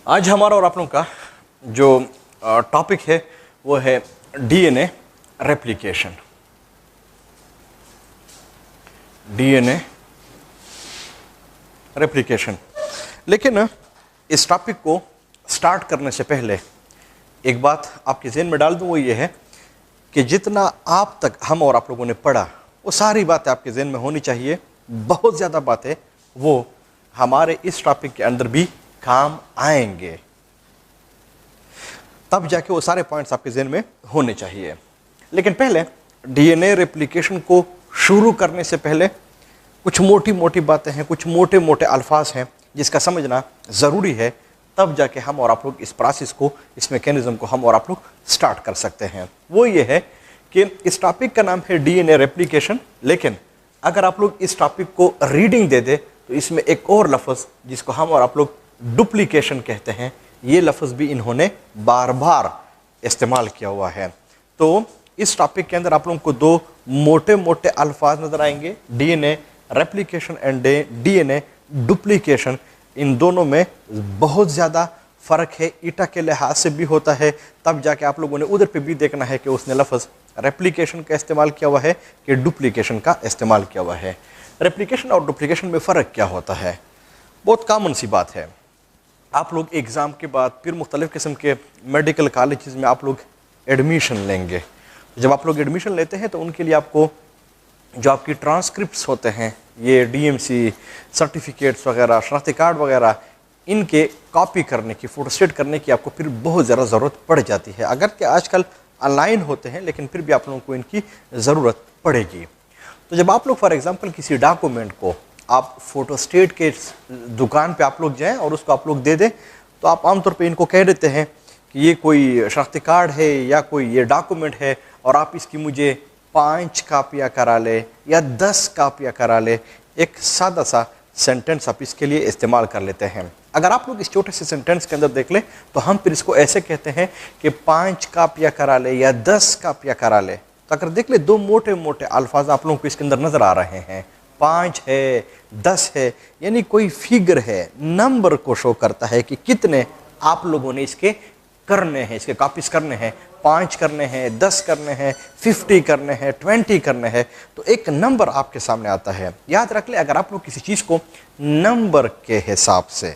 आज हमारा और आप लोगों का जो टॉपिक है वो है डीएनए रेप्लिकेशन। DNA replication. लेकिन इस टॉपिक को स्टार्ट करने से पहले एक बात आपके ज़हन में डाल दूं, वो ये है कि जितना आप तक हम और आप लोगों ने पढ़ा वो सारी बातें आपके ज़हन में होनी चाहिए। बहुत ज़्यादा बातें वो हमारे इस टॉपिक के अंदर भी काम आएंगे, तब जाके वो सारे पॉइंट्स आपके ज़हन में होने चाहिए। लेकिन पहले डीएनए रेप्लिकेशन को शुरू करने से पहले कुछ मोटी मोटी बातें हैं, कुछ मोटे मोटे अल्फाज हैं जिसका समझना ज़रूरी है, तब जाके हम और आप लोग इस प्रोसेस को, इस मैकेनिज्म को हम और आप लोग स्टार्ट कर सकते हैं। वो ये है कि इस टॉपिक का नाम है डीएनए रेप्लिकेशन, लेकिन अगर आप लोग इस टॉपिक को रीडिंग दे दे तो इसमें एक और लफ्ज़ जिसको हम और आप लोग डुप्लीकेशन कहते हैं, ये लफ्ज़ भी इन्होंने बार बार इस्तेमाल किया हुआ है। तो इस टॉपिक के अंदर आप लोगों को दो मोटे मोटे अल्फाज नज़र आएंगे, DNA replication and DNA duplication. इन दोनों में बहुत ज़्यादा फ़र्क है, ईटा के लिहाज से भी होता है, तब जाके आप लोगों ने उधर पे भी देखना है कि उसने लफ्ज़ रेप्लिकेशन का इस्तेमाल किया हुआ है कि डुप्लीकेशन का इस्तेमाल किया हुआ है। रेप्लिकेशन और डुप्लीकेशन में फ़र्क क्या होता है? बहुत कॉमन सी बात है। आप लोग एग्ज़ाम के बाद फिर मुख्तलिफ़ किस्म के मेडिकल कॉलेजेस में आप लोग एडमिशन लेंगे। जब आप लोग एडमिशन लेते हैं तो उनके लिए आपको जो आपकी ट्रांसक्रिप्ट्स होते हैं, ये डीएमसी सर्टिफिकेट्स वगैरह, शनाख्ती कार्ड वगैरह, इनके कॉपी करने की, फोटोस्टेट करने की आपको फिर बहुत ज़्यादा ज़रूरत पड़ जाती है। अगर कि आजकल ऑनलाइन होते हैं, लेकिन फिर भी आप लोगों को इनकी ज़रूरत पड़ेगी। तो जब आप लोग फॉर एग्ज़ाम्पल किसी डॉक्यूमेंट को आप फोटोस्टेट के दुकान पे आप लोग जाएं और उसको आप लोग दे दें, तो आप आमतौर पे इनको कह देते हैं कि ये कोई शनाख्ती कार्ड है या कोई ये डॉक्यूमेंट है और आप इसकी मुझे 5 कापियाँ करा ले या 10 कापियाँ करा ले। एक सादा सा सेंटेंस आप इसके लिए इस्तेमाल कर लेते हैं। अगर आप लोग इस छोटे से सेंटेंस के अंदर देख लें तो हम फिर इसको ऐसे कहते हैं कि 5 कापियाँ करा ले या 10 कापियाँ करा ले। तो अगर देख ले, दो मोटे मोटे अल्फाज आप लोगों को इसके अंदर नज़र आ रहे हैं, 5 है, 10 है, यानी कोई फिगर है, नंबर को शो करता है कि कितने आप लोगों ने इसके करने हैं, इसके कॉपीज करने हैं। 5 करने हैं, 10 करने हैं, 50 करने हैं, 20 करने हैं, तो एक नंबर आपके सामने आता है। याद रख ले, अगर आप लोग किसी चीज़ को नंबर के हिसाब से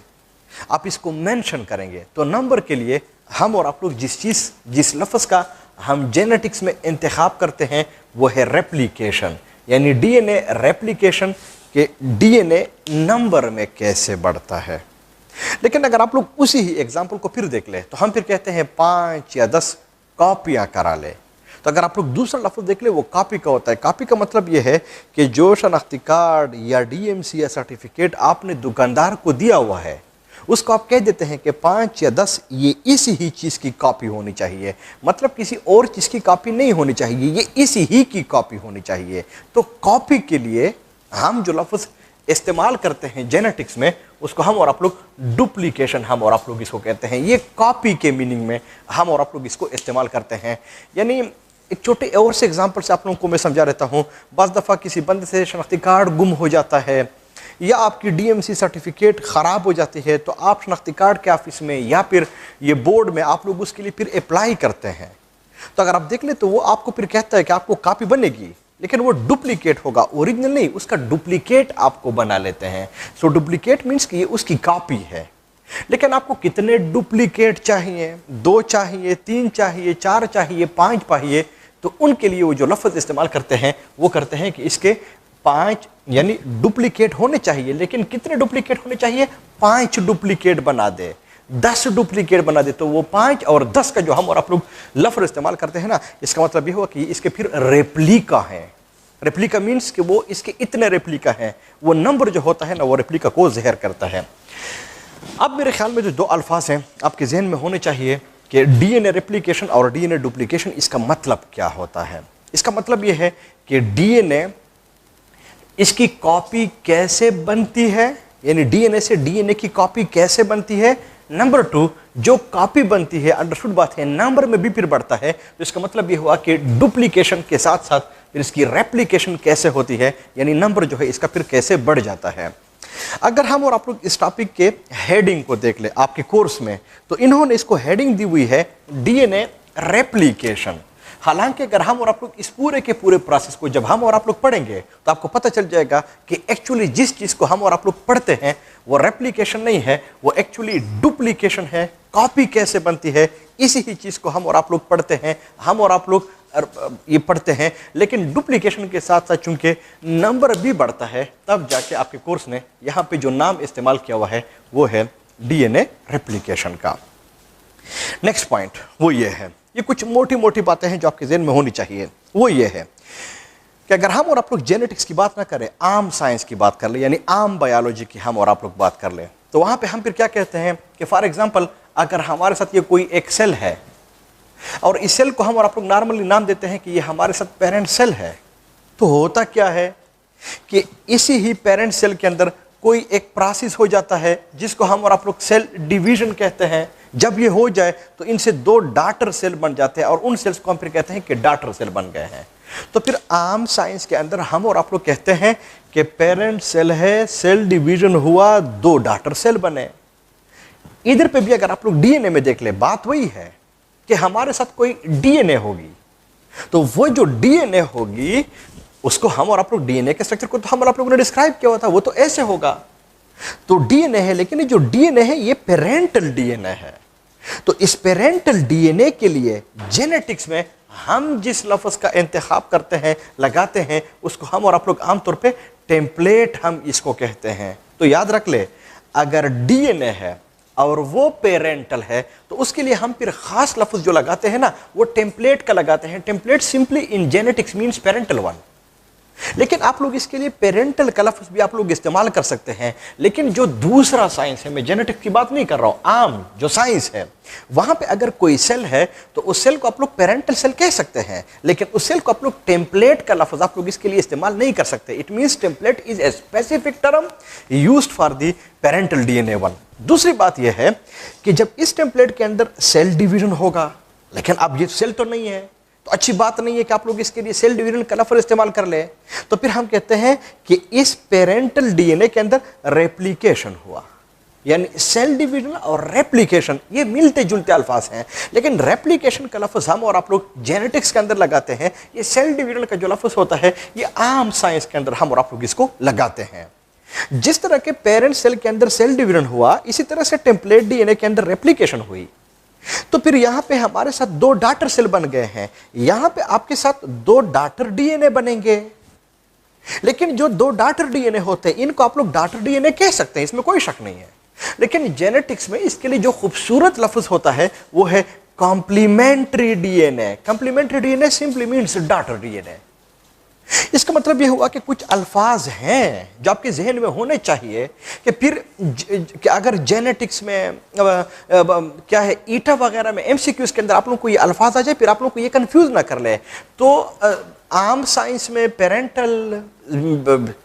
आप इसको मेंशन करेंगे तो नंबर के लिए हम और आप लोग जिस लफ्ज़ का हम जेनेटिक्स में इंतखाब करते हैं वो है रेप्लिकेशन, यानी डीएनए रेप्लिकेशन के डीएनए नंबर में कैसे बढ़ता है। लेकिन अगर आप लोग उसी ही एग्जाम्पल को फिर देख ले तो हम फिर कहते हैं 5 या 10 कॉपियाँ करा ले। तो अगर आप लोग दूसरा लफ्ज़ देख ले, वो कॉपी का होता है। कॉपी का मतलब ये है कि जो शनाख्ती कार्ड या डीएमसी या सर्टिफिकेट आपने दुकानदार को दिया हुआ है उसको आप कह देते हैं कि 5 या 10 ये इसी ही चीज़ की कॉपी होनी चाहिए, मतलब किसी और चीज़ की कॉपी नहीं होनी चाहिए, ये इसी ही की कॉपी होनी चाहिए। तो कॉपी के लिए हम जो लफ्ज़ इस्तेमाल करते हैं जेनेटिक्स में, उसको हम और आप लोग डुप्लीकेशन हम और आप लोग इसको कहते हैं। ये कॉपी के मीनिंग में हम और आप लोग इसको इस्तेमाल करते हैं। यानी एक छोटे और से एग्जांपल से आप लोगों को मैं समझा रहता हूँ। बस दफ़ा किसी बंदे से शनाख्ती कार्ड गुम हो जाता है या आपकी डीएमसी सर्टिफिकेट ख़राब हो जाती है, तो आप शनाख्ती कार्ड के ऑफिस में या फिर ये बोर्ड में आप लोग उसके लिए फिर अप्लाई करते हैं। तो अगर आप देख ले तो वो आपको फिर कहता है कि आपको कॉपी बनेगी, लेकिन वो डुप्लीकेट होगा, ओरिजिनल नहीं, उसका डुप्लीकेट आपको बना लेते हैं। सो डुप्लीकेट मीन्स कि ये उसकी कॉपी है। लेकिन आपको कितने डुप्लीकेट चाहिए? 2 चाहिए, 3 चाहिए, 4 चाहिए, 5 चाहिए? तो उनके लिए वो जो लफ्ज़ इस्तेमाल करते हैं वो करते हैं कि इसके 5 यानी डुप्लीकेट होने चाहिए। लेकिन कितने डुप्लीकेट होने चाहिए? 5 डुप्लीकेट बना दे, 10 डुप्लीकेट बना दे। तो वो 5 और 10 का जो हम और आप लोग लफ्ज़ इस्तेमाल करते हैं ना, इसका मतलब ये हुआ कि इसके फिर रेप्लिका है। रेप्लिका मीन्स कि वो इसके इतने रेप्लिका हैं। वो नंबर जो होता है ना, वो रेप्लिका को ज़हर करता है। अब मेरे ख्याल में जो 2 अल्फाज हैं आपके जहन में होने चाहिए कि डीएनए रेप्लिकेशन और डीएनए डुप्लीकेशन, इसका मतलब क्या होता है। इसका मतलब ये है कि डीएनए, इसकी कॉपी कैसे बनती है, यानी डीएनए से डीएनए की कॉपी कैसे बनती है। नंबर 2, जो कॉपी बनती है, अंडरस्टूड बात है, नंबर में भी फिर बढ़ता है। तो इसका मतलब ये हुआ कि डुप्लीकेशन के साथ साथ फिर इसकी रेप्लिकेशन कैसे होती है, यानी नंबर जो है इसका फिर कैसे बढ़ जाता है। अगर हम और आप लोग इस टॉपिक के हेडिंग को देख ले आपके कोर्स में, तो इन्होंने इसको हेडिंग दी हुई है डीएनए रेप्लिकेशन। हालांकि अगर हम और आप लोग इस पूरे के पूरे प्रोसेस को जब हम और आप लोग पढ़ेंगे तो आपको पता चल जाएगा कि एक्चुअली जिस चीज को हम और आप लोग पढ़ते हैं वो रेप्लिकेशन नहीं है, वो एक्चुअली डुप्लीकेशन है। कॉपी कैसे बनती है, इसी ही चीज को हम और आप लोग पढ़ते हैं, हम और आप लोग ये पढ़ते हैं। लेकिन डुप्लीकेशन के साथ साथ चूंकि नंबर भी बढ़ता है, तब जाके आपके कोर्स ने यहाँ पे जो नाम इस्तेमाल किया हुआ है वो है डीएनए रेप्लिकेशन का। नेक्स्ट पॉइंट वो ये है, ये कुछ मोटी मोटी बातें हैं जो आपके ज़हन में होनी चाहिए। वो ये है कि अगर हम और आप लोग जेनेटिक्स की बात ना करें, आम साइंस की बात कर ले, यानी आम बायोलॉजी की हम और आप लोग बात कर ले, तो वहां पे हम फिर क्या कहते हैं कि फॉर एग्जांपल अगर हमारे साथ ये कोई एक सेल है और इस सेल को हम और आप लोग नॉर्मली नाम देते हैं कि ये हमारे साथ पेरेंट सेल है, तो होता क्या है कि इसी ही पेरेंट सेल के अंदर कोई एक प्रोसेस हो जाता है जिसको हम और आप लोग सेल डिवीजन कहते हैं। जब ये हो जाए तो इनसे दो डॉटर सेल बन जाते हैं और उन सेल्स को हम फिर कहते हैं कि डॉटर सेल बन गए हैं। तो फिर आम साइंस के अंदर हम और आप लोग कहते हैं कि पेरेंट सेल है, सेल डिवीजन हुआ, दो डॉटर सेल बने। इधर पे भी अगर आप लोग डीएनए में देख ले, बात वही है कि हमारे साथ कोई डीएनए होगी, तो वो जो डीएनए होगी उसको हम और आप लोग डीएनए के स्ट्रक्चर को तो हम और आप लोगों ने डिस्क्राइब किया हुआ था, वो तो ऐसे होगा। तो डीएनए है, लेकिन ये जो डीएनए है ये पेरेंटल डीएनए है। तो इस पेरेंटल डीएनए के लिए जेनेटिक्स में हम जिस लफ्ज का इंतखाब करते हैं, लगाते हैं, उसको हम और आप लोग आमतौर पे टेम्पलेट हम इसको कहते हैं। तो याद रख ले, अगर डीएनए है और वो पेरेंटल है तो उसके लिए हम फिर खास लफ्ज जो लगाते हैं ना, वो टेम्पलेट का लगाते हैं। Template simply in genetics means parental one. लेकिन आप लोग इसके लिए पेरेंटल का लफ्ज भी आप लोग इस्तेमाल कर सकते हैं। लेकिन जो दूसरा साइंस है, मैं जेनेटिक्स की बात नहीं कर रहा हूं, आम जो साइंस है, वहां पे अगर कोई सेल है तो उस सेल को आप लोग पेरेंटल सेल कह सकते हैं, लेकिन उस सेल को आप लोग टेम्पलेट का लफ्ज आप लोग इसके लिए इस्तेमाल नहीं कर सकते। It means template is a specific term used for the parental DNA one. दूसरी बात यह है कि जब इस टेम्पलेट के अंदर सेल डिवीजन होगा, लेकिन अब ये सेल तो नहीं है, तो अच्छी बात नहीं है कि आप लोग इसके लिए सेल डिवीजन का लफ्ज इस्तेमाल कर ले। तो फिर हम कहते हैं कि इस पेरेंटल डीएनए के अंदर रेप्लिकेशन हुआ। यानी सेल डिवीजन और रेप्लिकेशन ये मिलते जुलते अल्फाज हैं, लेकिन रेप्लिकेशन का लफ्ज हम और आप लोग जेनेटिक्स के अंदर लगाते हैं। ये सेल डिवीजन का जो लफ्ज होता है ये आम साइंस के अंदर हम और आप लोग इसको लगाते हैं। जिस तरह के पेरेंट सेल के अंदर सेल डिवीजन हुआ, इसी तरह से टेम्पलेट डीएनए के अंदर रेप्लिकेशन हुई। तो फिर यहां पे हमारे साथ दो डॉटर सेल बन गए हैं, यहां पे आपके साथ दो डॉटर डीएनए बनेंगे। लेकिन जो दो डॉटर डीएनए होते हैं इनको आप लोग डॉटर डीएनए कह सकते हैं, इसमें कोई शक नहीं है। लेकिन जेनेटिक्स में इसके लिए जो खूबसूरत लफ्ज होता है वो है complementary DNA. Complementary DNA simply means daughter DNA. इसका मतलब यह हुआ कि कुछ अल्फाज हैं जो आपके जहन में होने चाहिए कि फिर अगर जेनेटिक्स में क्या है, ईटा वगैरह में एमसीक्यूज के अंदर आप लोगों को ये अल्फाज आ जाए, फिर आप लोगों को ये कंफ्यूज ना कर ले। तो आम साइंस में पेरेंटल,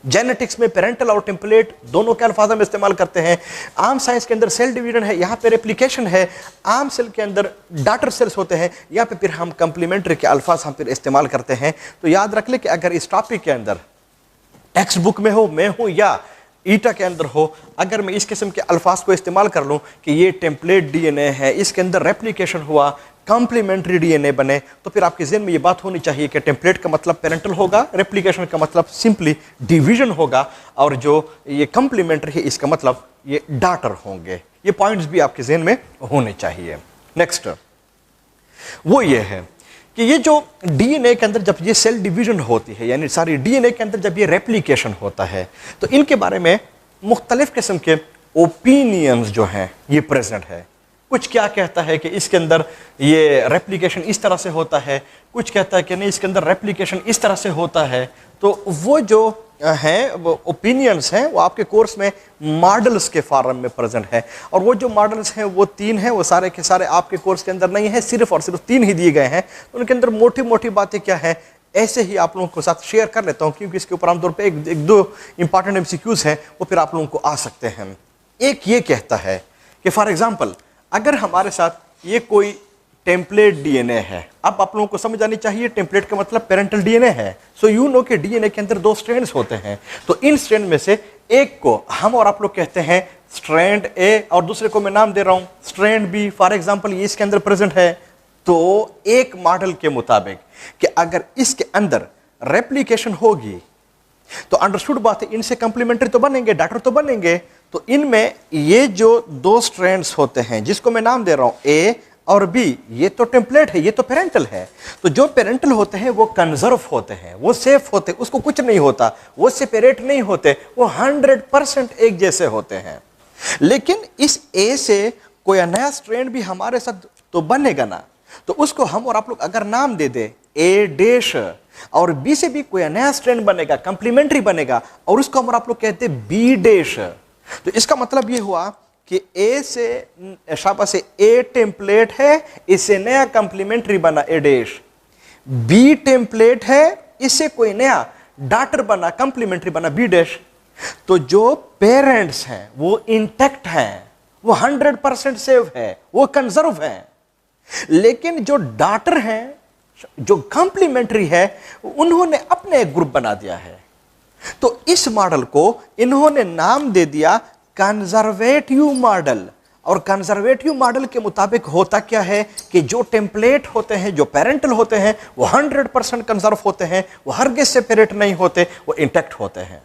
जेनेटिक्स में पेरेंटल और टेम्पलेट दोनों के अल्फाज हम इस्तेमाल करते हैं। आम साइंस के अंदर सेल डिवीजन है, यहाँ पे रेप्लिकेशन है। आम सेल के अंदर डॉटर सेल्स होते हैं, यहाँ पे फिर हम कंप्लीमेंट्री के अल्फाज हम फिर इस्तेमाल करते हैं। तो याद रख ले कि अगर इस टॉपिक के अंदर टेक्स्ट बुक में हो, मैं हूँ, या ईटा के अंदर हो, अगर मैं इस किस्म के अल्फाज को इस्तेमाल कर लूँ कि ये टेम्पलेट डीएनए है, इसके अंदर रेप्लिकेशन हुआ, कॉम्प्लीमेंट्री डीएनए बने, तो फिर आपके ज़हन में ये बात होनी चाहिए कि टेम्पलेट का मतलब पेरेंटल होगा, रेप्लिकेशन का मतलब सिंपली डिवीजन होगा, और जो ये कॉम्प्लीमेंट्री है इसका मतलब ये डॉटर होंगे। ये पॉइंट्स भी आपके ज़हन में होने चाहिए। नेक्स्ट वो ये है कि ये जो डीएनए के अंदर जब ये सेल डिवीजन होती है, यानी सारी डीएनए के अंदर जब ये रेप्लिकेशन होता है, तो इनके बारे में मुख्तलिफ किस्म के ओपिनियंस जो हैं ये प्रेजेंट है। कुछ क्या कहता है कि इसके अंदर ये रेप्लिकेशन इस तरह से होता है, कुछ कहता है कि नहीं इसके अंदर रेप्लिकेशन इस तरह से होता है। तो वो जो हैं वो ओपिनियंस हैं वो आपके कोर्स में मॉडल्स के फॉर्म में प्रेजेंट है, और वो जो मॉडल्स हैं वो 3 हैं। वो सारे के सारे आपके कोर्स के अंदर नहीं है, सिर्फ और सिर्फ 3 ही दिए गए हैं। तो उनके अंदर मोटी मोटी बातें क्या है ऐसे ही आप लोगों के साथ शेयर कर लेता हूँ, क्योंकि इसके ऊपर आमतौर पर एक दो इंपॉर्टेंट एमसीक्यूज हैं वो फिर आप लोगों को आ सकते हैं। एक ये कहता है कि फॉर एग्जाम्पल अगर हमारे साथ ये कोई टेम्पलेट डीएनए है। अब आप लोगों को समझ आनी चाहिए टेम्पलेट का मतलब पेरेंटल डीएनए है। सो यू नो कि डीएनए के अंदर 2 स्ट्रैंड्स होते हैं, तो इन स्ट्रैंड में से एक को हम और आप लोग कहते हैं स्ट्रैंड ए और दूसरे को मैं नाम दे रहा हूं स्ट्रैंड बी। फॉर एग्जांपल ये इसके अंदर प्रेजेंट है, तो एक मॉडल के मुताबिक कि अगर इसके अंदर रेप्लिकेशन होगी तो अंडरस्टूड बात है, इनसे कंप्लीमेंट्री तो बनेंगे, डॉटर तो बनेंगे। तो इनमें ये जो 2 स्ट्रैंड्स होते हैं जिसको मैं नाम दे रहा हूं ए और बी, ये तो टेम्पलेट है, ये तो पेरेंटल है। तो जो पेरेंटल होते हैं वो कंजर्व होते हैं, वो सेफ होते हैं, उसको कुछ नहीं होता, वो सेपरेट नहीं होते, वो 100% एक जैसे होते हैं। लेकिन इस ए से कोई नया स्ट्रैंड भी हमारे साथ तो बनेगा ना, तो उसको हम और आप लोग अगर नाम दे दे ए डैश, और बी से भी कोई नया स्ट्रैंड बनेगा, कंप्लीमेंट्री बनेगा, और उसको हम और आप लोग कहते हैं बी डैश। तो इसका मतलब ये हुआ कि ए से शाबाश से ए टेम्पलेट है, इससे नया कंप्लीमेंट्री बना ए डैश। बी टेम्पलेट है, इससे कोई नया डॉटर बना, कंप्लीमेंट्री बना बी डैश। तो जो पेरेंट्स हैं वो इंटैक्ट हैं, वो 100% सेफ है, वो कंजर्व है। लेकिन जो डॉटर हैं, जो कंप्लीमेंट्री है, उन्होंने अपने एक ग्रुप बना दिया है। तो इस मॉडल को इन्होंने नाम दे दिया कंजर्वेटिव मॉडल। और कंजर्वेटिव मॉडल के मुताबिक होता क्या है कि जो टेम्पलेट होते हैं, जो पेरेंटल होते हैं, वो 100% कंजर्व होते हैं, वो हरगिज सेपरेट नहीं होते, वो इंटैक्ट होते हैं।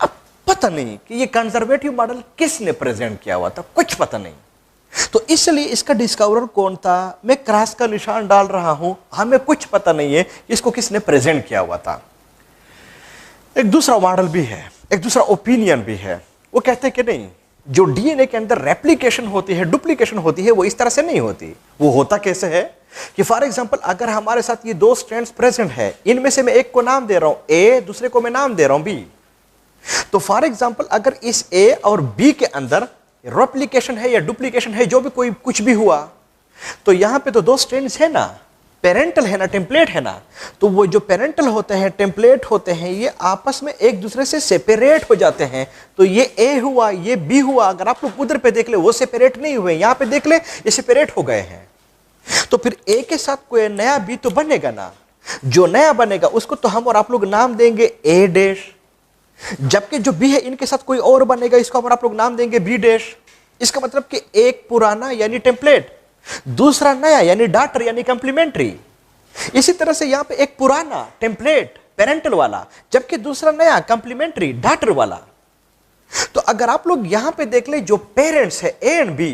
अब पता नहीं कि ये कंजर्वेटिव मॉडल किसने प्रेजेंट किया हुआ था, कुछ पता नहीं। तो इसलिए इसका डिस्कवरर कौन था, मैं क्रॉस का निशान डाल रहा हूं, हमें कुछ पता नहीं है इसको किसने प्रेजेंट किया हुआ था। एक दूसरा मॉडल भी है, एक दूसरा ओपिनियन भी है। वो कहते हैं कि नहीं, जो डीएनए के अंदर रेप्लिकेशन होती है, डुप्लीकेशन होती है, वो इस तरह से नहीं होती। वो होता कैसे है कि फॉर एग्जांपल अगर हमारे साथ ये 2 स्ट्रैंड्स प्रेजेंट है, इनमें से मैं एक को नाम दे रहा हूं ए, दूसरे को मैं नाम दे रहा हूं बी। तो फॉर एग्जांपल अगर इस ए और बी के अंदर रेप्लिकेशन है या डुप्लीकेशन है, जो भी कोई कुछ भी हुआ, तो यहां पे तो 2 स्ट्रैंड्स है ना, पेरेंटल है ना, टेम्पलेट है ना। तो वो जो पेरेंटल होते हैं, टेम्पलेट होते हैं, ये आपस में एक दूसरे से सेपरेट हो जाते हैं। तो ये ए हुआ, ये बी हुआ, अगर आप लोग उधर पे देख ले वो सेपरेट नहीं हुए, यहां पे देख ले ये सेपरेट हो गए हैं। तो फिर ए के साथ कोई नया बी तो बनेगा ना, जो नया बनेगा उसको तो हम और आप लोग नाम देंगे ए डैश। जबकि जो बी है इनके साथ कोई और बनेगा, इसको हम आप लोग नाम देंगे बी डैश। इसका मतलब कि एक पुराना यानी टेम्पलेट, दूसरा नया यानी डॉटर यानी कंप्लीमेंट्री। इसी तरह से यहां पे एक पुराना टेम्पलेट पेरेंटल वाला, जबकि दूसरा नया कंप्लीमेंट्री डॉटर वाला। तो अगर आप लोग यहां पे देख ले, जो पेरेंट्स है ए एंड बी,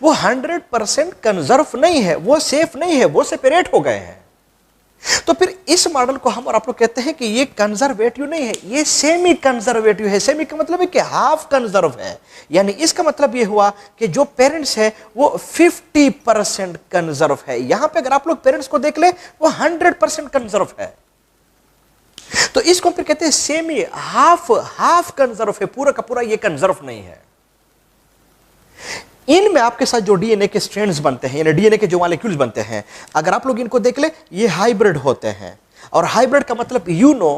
वो 100% कंजर्व नहीं है, वो सेफ नहीं है, वो सेपरेट हो गए हैं। तो फिर इस मॉडल को हम और आप लोग कहते हैं कि ये कंजर्वेटिव नहीं है, ये सेमी कंजर्वेटिव है। सेमी का मतलब है कि हाफ कंजर्व है, यानी इसका मतलब ये हुआ कि जो पेरेंट्स है वो 50% कंजर्व है। यहां पे अगर आप लोग पेरेंट्स को देख ले, वो 100% कंजर्व है। तो इसको फिर कहते हैं सेमी, हाफ कंजर्व है, पूरा का पूरा ये कंजर्व नहीं है। इनमें आपके साथ जो डीएनए के स्ट्रैंड्स बनते हैं, यानी डीएनए के जो मॉलिक्यूल्स बनते हैं, अगर आप लोग इनको देख ले, ये हाइब्रिड होते हैं। और हाइब्रिड का मतलब यू नो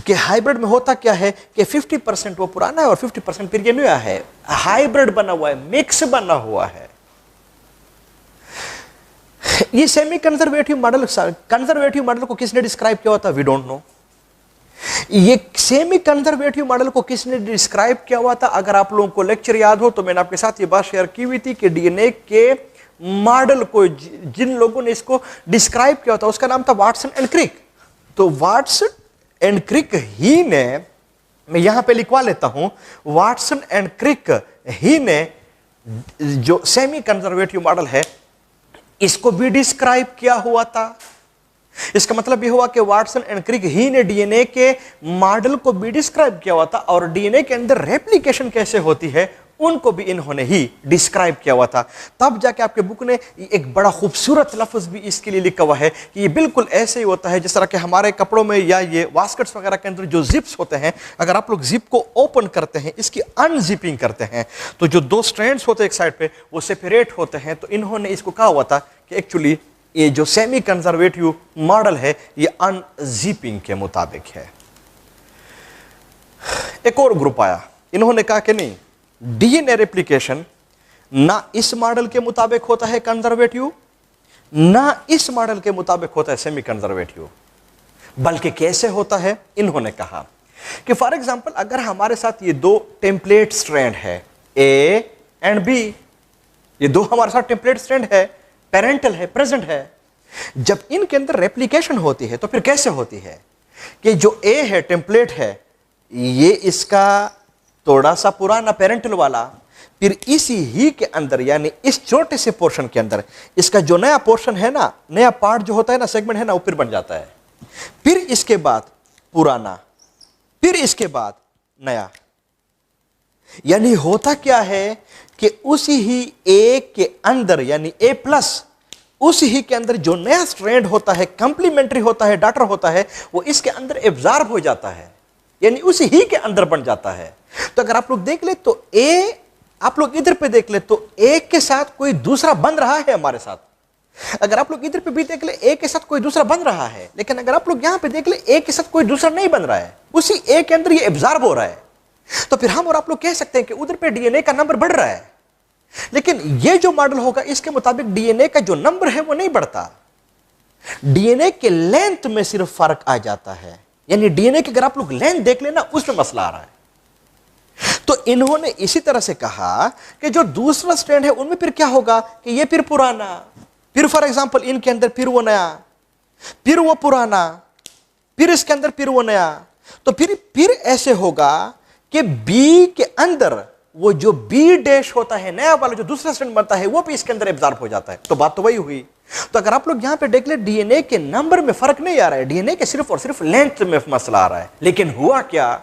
कि हाइब्रिड में होता क्या है कि 50% वो पुराना है और 50% फिर ये नया है। हाइब्रिड बना हुआ है, मिक्स बना हुआ है। ये semi conservative model, conservative model को किसने डिस्क्राइब किया होता, वी डोंट नो। ये सेमी कंजर्वेटिव मॉडल को किसने डिस्क्राइब किया हुआ था, अगर आप लोगों को लेक्चर याद हो तो मैंने आपके साथ ये बात शेयर की हुई थी कि डीएनए के मॉडल को जिन लोगों ने इसको डिस्क्राइब किया था उसका नाम था वाटसन एंड क्रिक। तो वाटसन एंड क्रिक ही ने, मैं यहां पे लिखवा लेता हूं, वाटसन एंड क्रिक ही ने जो सेमी कंजर्वेटिव मॉडल है इसको भी डिस्क्राइब किया हुआ था। इसका मतलब यह हुआ कि वाटसन एंड क्रिक ही ने डीएनए के मॉडल को भी डिस्क्राइब किया हुआ था, और डीएनए के अंदर रेप्लिकेशन कैसे होती है उनको भी इन्होंने ही डिस्क्राइब किया हुआ था। तब जाके आपके बुक ने एक बड़ा खूबसूरत लफ्ज भी इसके लिए लिखा हुआ है कि ये बिल्कुल ऐसे ही होता है जिस तरह के हमारे कपड़ों में या ये वास्केट्स वगैरह के अंदर जो जिप्स होते हैं, अगर आप लोग जिप को ओपन करते हैं, इसकी अनजिपिंग करते हैं, तो जो 2 स्ट्रैंड्स होते हैं एक साइड पे वो सेपरेट होते हैं। तो इन्होंने इसको कहा हुआ था कि एक्चुअली ये जो सेमी कंजर्वेटिव मॉडल है ये अनजिपिंग के मुताबिक है। एक और ग्रुप आया, इन्होंने कहा कि नहीं, डीएनए रेप्लिकेशन ना इस मॉडल के मुताबिक होता है कंजर्वेटिव, ना इस मॉडल के मुताबिक होता है सेमी कंजर्वेटिव, बल्कि कैसे होता है? इन्होंने कहा कि फॉर एग्जांपल अगर हमारे साथ ये दो टेम्पलेट स्ट्रैंड है ए एंड बी, ये दो हमारे साथ टेम्पलेट स्ट्रैंड है, पेरेंटल है, प्रेजेंट है, जब इनके अंदर रेप्लिकेशन होती है तो फिर कैसे होती है कि जो ए है टेम्पलेट है, ये इसका थोड़ा सा पुराना पेरेंटल वाला, फिर इसी ही के अंदर यानी इस छोटे से पोर्शन के अंदर इसका जो नया पोर्शन है ना, नया पार्ट जो होता है ना, सेगमेंट है ना, वो फिर बन जाता है, फिर इसके बाद पुराना, फिर इसके बाद नया। यानी होता क्या है कि उसी ही ए के अंदर यानी ए प्लस, उसी ही के अंदर जो नया स्ट्रैंड होता है, कंप्लीमेंट्री होता है, डॉटर होता है, वो इसके अंदर एब्जॉर्ब हो जाता है, यानी उसी ही के अंदर बन जाता है। तो अगर आप लोग देख ले तो ए, आप लोग इधर पे देख ले तो ए के साथ कोई दूसरा बन रहा है हमारे साथ, अगर आप लोग इधर पे भी देख ले ए के साथ कोई दूसरा बन रहा है, लेकिन अगर आप लोग यहां पे देख ले ए के साथ कोई दूसरा नहीं बन रहा है, उसी ए के अंदर ये एब्जॉर्ब हो रहा है। तो फिर हम और आप लोग कह सकते हैं कि उधर पे डीएनए का नंबर बढ़ रहा है, लेकिन ये जो मॉडल होगा इसके मुताबिक डीएनए का जो नंबर है वो नहीं बढ़ता, डीएनए के लेंथ में सिर्फ फर्क आ जाता है। यानी डीएनए की अगर आप लोग लेंथ देख लेना उसमें मसला आ रहा है। तो इन्होंने इसी तरह से कहा कि जो दूसरा स्ट्रैंड है उनमें फिर क्या होगा कि ये फिर पुराना, फिर फॉर एग्जांपल इनके अंदर फिर वो नया, फिर वो पुराना, फिर इसके अंदर फिर वो नया। तो फिर ऐसे होगा कि बी के अंदर वो जो बी डैश होता है, नया वाला जो दूसरा स्ट्रैंड बनता है, वो भी इसके अंदर एब्जॉर्ब हो जाता है। तो बात तो वही हुई। तो अगर आप लोग यहां पे देख ले डीएनए के नंबर में फर्क नहीं आ रहा है, डीएनए के सिर्फ और सिर्फ लेंथ में मसला आ रहा है। लेकिन हुआ क्या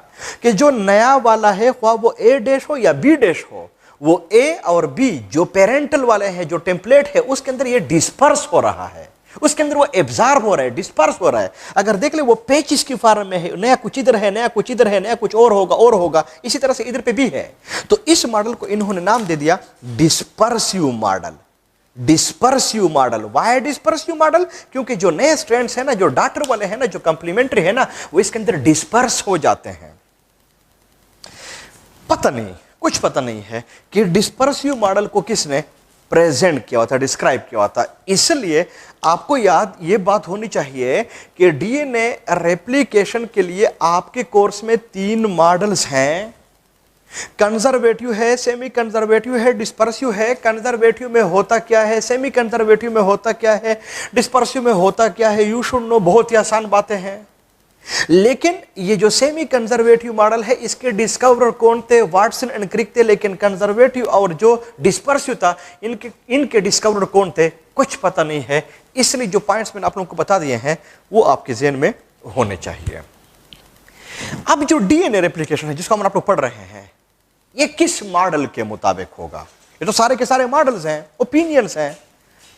कि जो नया वाला है, वो ए डैश हो या बी डैश हो, वो ए और बी जो पेरेंटल वाले हैं, जो टेम्पलेट है, उसके अंदर ये डिस्पर्स हो रहा है, उसके अंदर वो एब्जॉर्ब हो रहा है, डिस्पर्स हो रहा है। अगर देख ले वो पेचिस की फॉर्म में है, नया कुछ इधर है, नया कुछ इधर है, नया कुछ और होगा, इसी तरह से इधर पे भी है। तो इस मॉडल को इन्होंने नाम दे दिया dispersive model. Dispersive model. Why dispersive model? क्योंकि जो नए स्ट्रैंड्स है ना, जो डॉटर वाले हैं ना, जो कंप्लीमेंट्री है ना, वो इसके अंदर डिस्पर्स हो जाते हैं। पता नहीं, कुछ पता नहीं है कि डिस्पर्सिव मॉडल को किसने प्रेजेंट किया होता, डिस्क्राइब किया होता। इसलिए आपको याद ये बात होनी चाहिए कि डीएनए रेप्लिकेशन के लिए आपके कोर्स में 3 मॉडल्स हैं। कंजर्वेटिव है, सेमी कंजर्वेटिव है, डिस्पर्सिव है। कंजर्वेटिव में होता क्या है, सेमी कंजर्वेटिव में होता क्या है, डिस्पर्सिव में होता क्या है, यू शुड नो। बहुत ही आसान बातें हैं। लेकिन ये जो सेमी कंजर्वेटिव मॉडल है, इसके डिस्कवरर कौन थे? वाटसन एंड क्रिक थे। लेकिन कंजर्वेटिव और जो डिस्पर्सिव था, इनके डिस्कवरर कौन थे? कुछ पता नहीं है। इसलिए जो पॉइंट्स मैंने आप लोगों को बता दिए हैं वो आपके ज़हन में होने चाहिए। अब जो डीएनए रेप्लिकेशन है जिसको हम आप लोग पढ़ रहे हैं, ये किस मॉडल के मुताबिक होगा? ये तो सारे के सारे मॉडल्स हैं, ओपिनियंस हैं,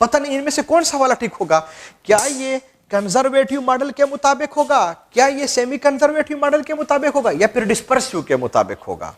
पता नहीं इनमें से कौन सा वाला ठीक होगा। क्या ये कंजर्वेटिव मॉडल के मुताबिक होगा, क्या ये सेमी कंजर्वेटिव मॉडल के मुताबिक होगा, या फिर डिस्पर्सिव के मुताबिक होगा?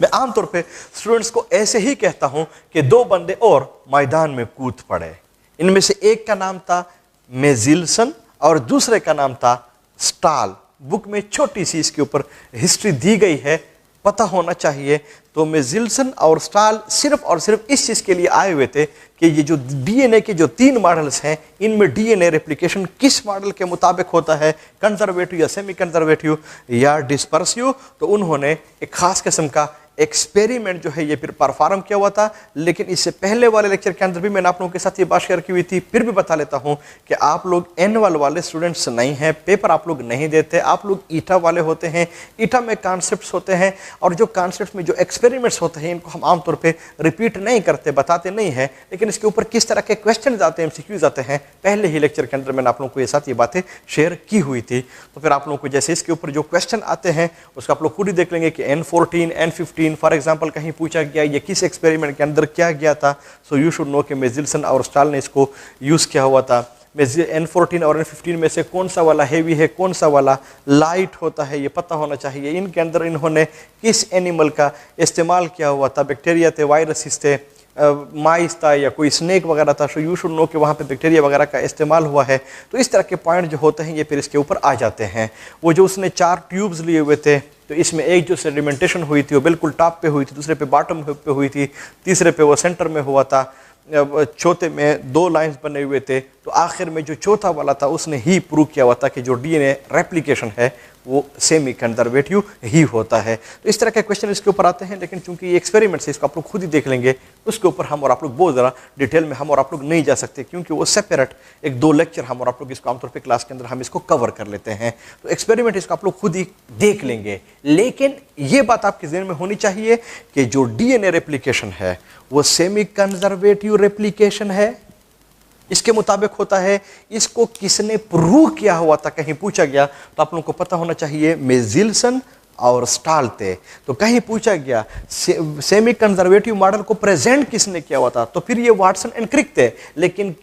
मैं आमतौर पे स्टूडेंट्स को ऐसे ही कहता हूं कि 2 बंदे और मैदान में कूद पड़े। इनमें से एक का नाम था मेजिल्सन और दूसरे का नाम था स्टाल। बुक में छोटी सी इसके ऊपर हिस्ट्री दी गई है, पता होना चाहिए। तो मेजिल्सन और स्टाल सिर्फ और सिर्फ इस चीज के लिए आए हुए थे कि ये जो डीएनए के जो 3 मॉडल्स हैं, इनमें डीएनए रेप्लिकेशन किस मॉडल के मुताबिक होता है, कंजर्वेटिव या सेमी कंजर्वेटिव या डिस्पर्सिव। तो उन्होंने एक खास किस्म का एक्सपेरिमेंट जो है ये फिर परफॉर्म किया हुआ था। लेकिन इससे पहले वाले लेक्चर के अंदर भी मैंने आप लोगों के साथ ये बात शेयर की हुई थी, फिर भी बता लेता हूं कि आप लोग एनुअल वाले स्टूडेंट्स नहीं हैं, पेपर आप लोग नहीं देते, आप लोग ईटा वाले होते हैं। ईटा में कॉन्सेप्ट्स होते हैं और जो कॉन्सेप्ट्स में जो एक्सपेरिमेंट्स होते हैं इनको हम आमतौर पर रिपीट नहीं करते, बताते नहीं हैं, लेकिन इसके ऊपर किस तरह के क्वेश्चन आते हैं, एमसीक्यूज आते हैं, पहले ही लेक्चर के अंदर मैंने आप लोगों को ये साथ ये बातें शेयर की हुई थी। तो फिर आप लोगों को जैसे इसके ऊपर जो क्वेश्चन आते हैं उसको आप लोग खुद ही देख लेंगे कि N14, N15 फॉर एग्जाम्पल कहीं पूछा गया ये किस एक्सपेरिमेंट के अंदर क्या गया था। सो यू शुड नो कि मेजिल्सन और स्टाल ने इसको यूज़ किया हुआ था। N14 और N15 में से कौन सा वाला हेवी है, कौन सा वाला लाइट होता है, ये पता होना चाहिए। इनके अंदर इन्होंने किस एनिमल का इस्तेमाल किया हुआ था, बैक्टीरिया थे, वायरसेस थे, माइस था या कोई स्नेक वगैरह था। सो यू शुड नो कि वहाँ पे बैक्टीरिया वगैरह का इस्तेमाल हुआ है। तो इस तरह के पॉइंट जो होते हैं ये फिर इसके ऊपर आ जाते हैं। वो जो उसने 4 ट्यूब्स लिए हुए थे, तो इसमें एक जो सेडिमेंटेशन हुई थी वो बिल्कुल टॉप पे हुई थी, दूसरे पे बॉटम पे हुई थी, तीसरे पे वो सेंटर में हुआ था। चौथे में 2 लाइंस बने हुए थे, तो आखिर में जो चौथा वाला था उसने ही प्रूव किया हुआ था कि जो डीएनए रेप्लिकेशन है वो सेमी कंजर्वेटिव ही होता है। तो इस तरह के क्वेश्चन इसके ऊपर आते हैं, लेकिन चूंकि ये एक्सपेरिमेंट है, इसको आप लोग खुद ही देख लेंगे, उसके ऊपर हम और आप लोग बहुत ज़रा डिटेल में हम और आप लोग नहीं जा सकते, क्योंकि वो सेपरेट 1-2 लेक्चर हम और आप लोग इसको आमतौर पे क्लास के अंदर हम इसको कवर कर लेते हैं। तो एक्सपेरिमेंट इसको आप लोग खुद ही देख लेंगे, लेकिन ये बात आपके ज़हन में होनी चाहिए कि जो डीएनए रेप्लिकेशन है वो सेमी कंजर्वेटिव रेप्लिकेशन है, इसके मुताबिक होता है। इसको किसने प्रूव किया हुआ था, कहीं पूछा गया तो आप लोगों को पता होना चाहिए, मेजिल्सन और स्टाल थे। तो कहीं पूछा गया सेमी कंजर्वेटिव मॉडल को प्रेजेंट किसने किया हुआ था, तो फिर ये वाटसन एंड क्रिक थे। लेकिन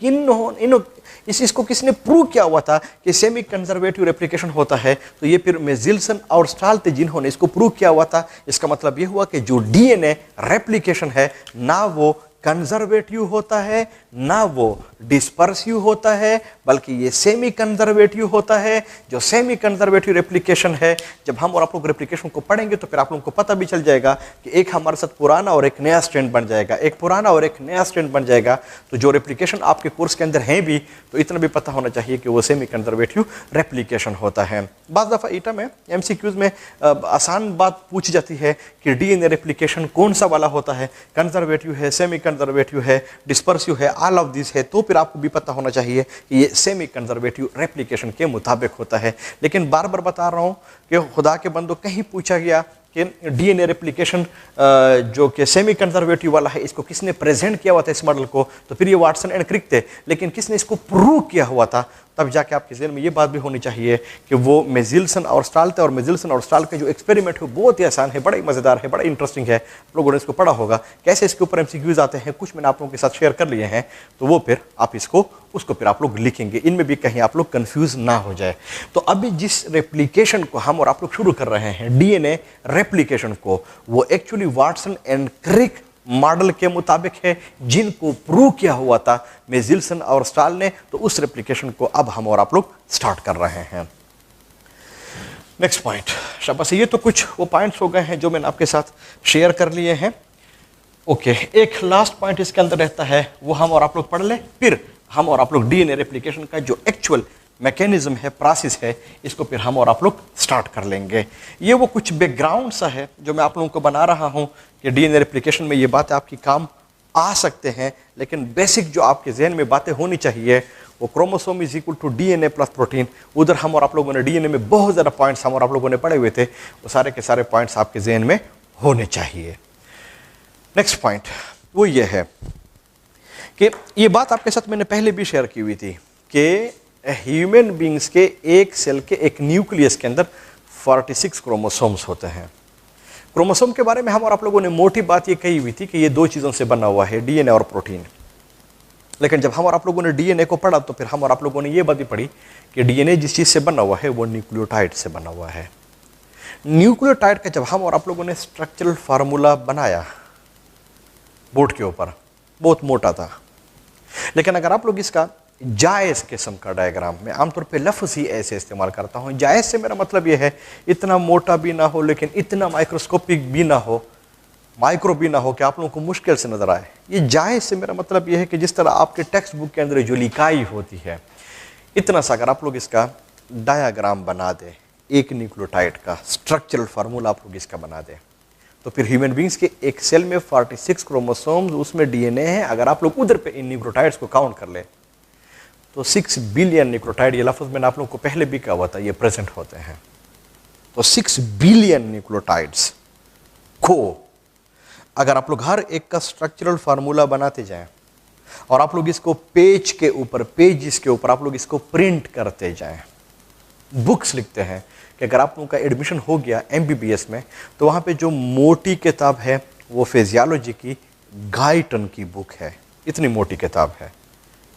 इसको किसने प्रूव किया हुआ था कि सेमी कंजर्वेटिव रेप्लिकेशन होता है, तो ये फिर मेजिल्सन और स्टाल थे जिन्होंने इसको प्रूव किया हुआ था। इसका मतलब ये हुआ कि जो डीएनए रेप्लिकेशन है ना वो कंजर्वेटिव होता है ना वो डिस्पर्सिव होता है, बल्कि ये सेमी कंजर्वेटिव होता है। जो सेमी कंजर्वेटिव रेप्लिकेशन है, जब हम और आप लोग रेप्लिकेशन को पढ़ेंगे तो फिर आप लोगों को पता भी चल जाएगा कि एक हमारे साथ पुराना और एक नया स्ट्रैंड बन जाएगा, एक पुराना और एक नया स्ट्रैंड बन जाएगा। तो जो रेप्लिकेशन आपके कोर्स के अंदर है भी, तो इतना भी पता होना चाहिए कि वो सेमी कंजर्वेटिव रेप्लिकेशन होता है। बाज़ दफ़ा ईटा में एमसीक्यूज में आसान बात पूछी जाती है कि डीएनए रेप्लिकेशन कौन सा वाला होता है, कंजर्वेटिव है, सेमी कंजर्वेटिव है, डिस्पर्सिव है, ऑल ऑफ दिस है। तो फिर आपको भी पता होना चाहिए कि ये सेमी कंजर्वेटिव रेप्लिकेशन के मुताबिक होता है। लेकिन बार बार बता रहा हूं कि खुदा के बंदो, कहीं पूछा गया कि डीएनए रेप्लिकेशन जो कि सेमी कंजर्वेटिव वाला है, इसको किसने प्रेजेंट किया हुआ था इस मॉडल को, तो फिर ये वाटसन एंड क्रिक थे। लेकिन किसने इसको प्रूव किया हुआ था, तब जाके आपके ज़हन में ये बात भी होनी चाहिए कि वो मेजिल्सन और स्टाल थे। और मेजिल्सन और स्टाल के जो एक्सपेरिमेंट है बहुत ही आसान है, बड़ा ही मज़ेदार है, बड़ा इंटरेस्टिंग है। आप लोगों ने इसको पढ़ा होगा, कैसे इसके ऊपर एमसीक्यूज आते हैं, कुछ मैंने आप लोगों के साथ शेयर कर लिए हैं। तो वो फिर आप उसको फिर आप लोग लिखेंगे, इनमें भी कहीं आप लोग कंफ्यूज ना हो जाए। तो अभी जिस रेप्लिकेशन को हम और आप लोग शुरू कर रहे हैं, डीएनए रेप्लिकेशन को, वो actually Watson and Crick model के मुताबिक है, जिनको प्रूव किया हुआ था मेजिल्सन और स्टाल ने। तो उस रेप्लिकेशन को अब हम और आप लोग स्टार्ट कर रहे हैं। नेक्स्ट पॉइंट, शाबाश, ये तो कुछ वो पॉइंट्स हो गए हैं जो मैंने आपके साथ शेयर कर लिए हैं। ओके, एक लास्ट पॉइंट इसके अंदर रहता है, वो हम और आप लोग पढ़ लें, फिर हम और आप लोग डीएनए रेप्लिकेशन का जो एक्चुअल मैकेनिज्म है, प्रोसेस है, इसको फिर हम और आप लोग स्टार्ट कर लेंगे। ये वो कुछ बैकग्राउंड सा है जो मैं आप लोगों को बना रहा हूं कि डीएनए रेप्लिकेशन में ये बातें आपकी काम आ सकते हैं, लेकिन बेसिक जो आपके जहन में बातें होनी चाहिए वो chromosome is equal to DNA plus protein. उधर हम और आप लोगों ने डीएनए में बहुत ज़्यादा पॉइंट्स हम और आप लोगों ने पढ़े हुए थे, वो सारे के सारे पॉइंट्स आपके जहन में होने चाहिए। नेक्स्ट पॉइंट वो ये है कि ये बात आपके साथ मैंने पहले भी शेयर की हुई थी कि ह्यूमन बींग्स के एक सेल के एक न्यूक्लियस के अंदर 46 क्रोमोसोम्स होते हैं। क्रोमोसोम के बारे में हम और आप लोगों ने मोटी बात ये कही हुई थी कि ये 2 चीज़ों से बना हुआ है, डीएनए और प्रोटीन। लेकिन जब हम और आप लोगों ने डीएनए को पढ़ा तो फिर हम और आप लोगों ने ये बात भी पढ़ी कि डीएनए जिस चीज़ से बना हुआ है वो न्यूक्लियोटाइड से बना हुआ है। न्यूक्लियोटाइड का जब हम और आप लोगों ने स्ट्रक्चरल फार्मूला बनाया बोर्ड के ऊपर, बहुत मोटा था, लेकिन अगर आप लोग इसका जायज़ किस्म का डायग्राम, मैं आमतौर पे लफ्ज़ ही ऐसे इस्तेमाल करता हूँ, जायज़ से मेरा मतलब ये है इतना मोटा भी ना हो लेकिन इतना माइक्रोस्कोपिक भी ना हो, माइक्रो भी ना हो कि आप लोगों को मुश्किल से नज़र आए। ये जायज़ से मेरा मतलब ये है कि जिस तरह आपके टेक्स्ट बुक के अंदर जो लिखाई होती है, इतना सा अगर आप लोग इसका डायाग्राम बना दें, एक न्यूक्लियोटाइड का स्ट्रक्चरल फार्मूला आप लोग इसका बना दें, तो फिर ह्यूमन बींग्स के एक सेल में 46 क्रोमोसोम्स, उसमें डीएनए है। अगर आप लोग उधर पे इन न्यूक्लियोटाइड्स को काउंट कर ले तो 6 बिलियन न्यूक्लियोटाइड, ये लफ्ज़ मैंने आप लोगों को पहले भी कहा हुआ था, ये प्रेजेंट होते हैं। तो 6 बिलियन न्यूक्लियोटाइड्स को अगर आप लोग हर एक का स्ट्रक्चरल फार्मूला बनाते जाएं और आप लोग इसको पेज के ऊपर, पेजेस के ऊपर आप लोग इसको प्रिंट करते जाएं, बुक्स लिखते हैं कि अगर आप लोगों का एडमिशन हो गया एमबीबीएस में तो वहाँ पे जो मोटी किताब है वो फिजियोलॉजी की गाइटन की बुक है। इतनी मोटी किताब है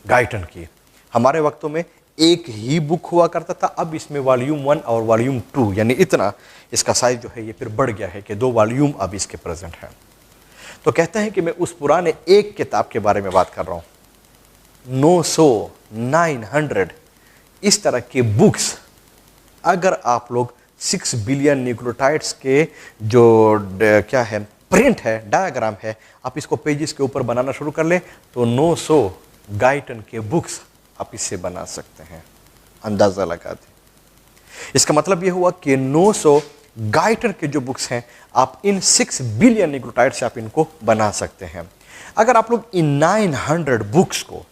गाइटन की। हमारे वक्तों में एक ही बुक हुआ करता था, अब इसमें वॉल्यूम 1 और वॉल्यूम 2, यानी इतना इसका साइज जो है ये फिर बढ़ गया है कि 2 वॉल्यूम अब इसके प्रेजेंट हैं। तो कहते हैं कि मैं उस पुराने एक किताब के बारे में बात कर रहा हूँ। 900, 900 इस तरह के बुक्स अगर आप लोग 6 बिलियन न्यूक्लियोटाइड्स के जो क्या है प्रिंट है, डायग्राम है, आप इसको पेजेस के ऊपर बनाना शुरू कर ले तो 900 गाइटन के बुक्स आप इससे बना सकते हैं। अंदाजा लगा दें। इसका मतलब यह हुआ कि 900 गाइटर के जो बुक्स हैं आप इन 6 बिलियन न्यूक्लियोटाइड से आप इनको बना सकते हैं। अगर आप लोग इन 900 बुक्स को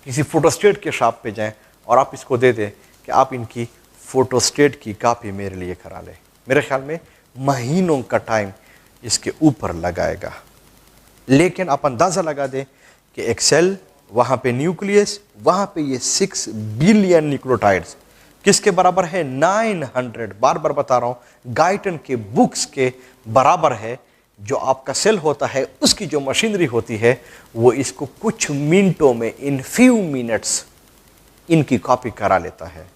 किसी फोटोस्टेट के शॉप पे जाएं और आप इसको दे दें कि आप इनकी फोटोस्टेट की कॉपी मेरे लिए करा लें, मेरे ख्याल में महीनों का टाइम इसके ऊपर लगाएगा। लेकिन आप अंदाज़ा लगा दें कि एक सेल, वहाँ पे न्यूक्लियस, वहाँ पे ये 6 बिलियन न्यूक्लियोटाइड्स किसके बराबर है? 900, बार बार बता रहा हूँ, गाइटन के बुक्स के बराबर है। जो आपका सेल होता है उसकी जो मशीनरी होती है वो इसको कुछ मिनटों में, इन फ्यू मिनट्स, इनकी कॉपी करा लेता है।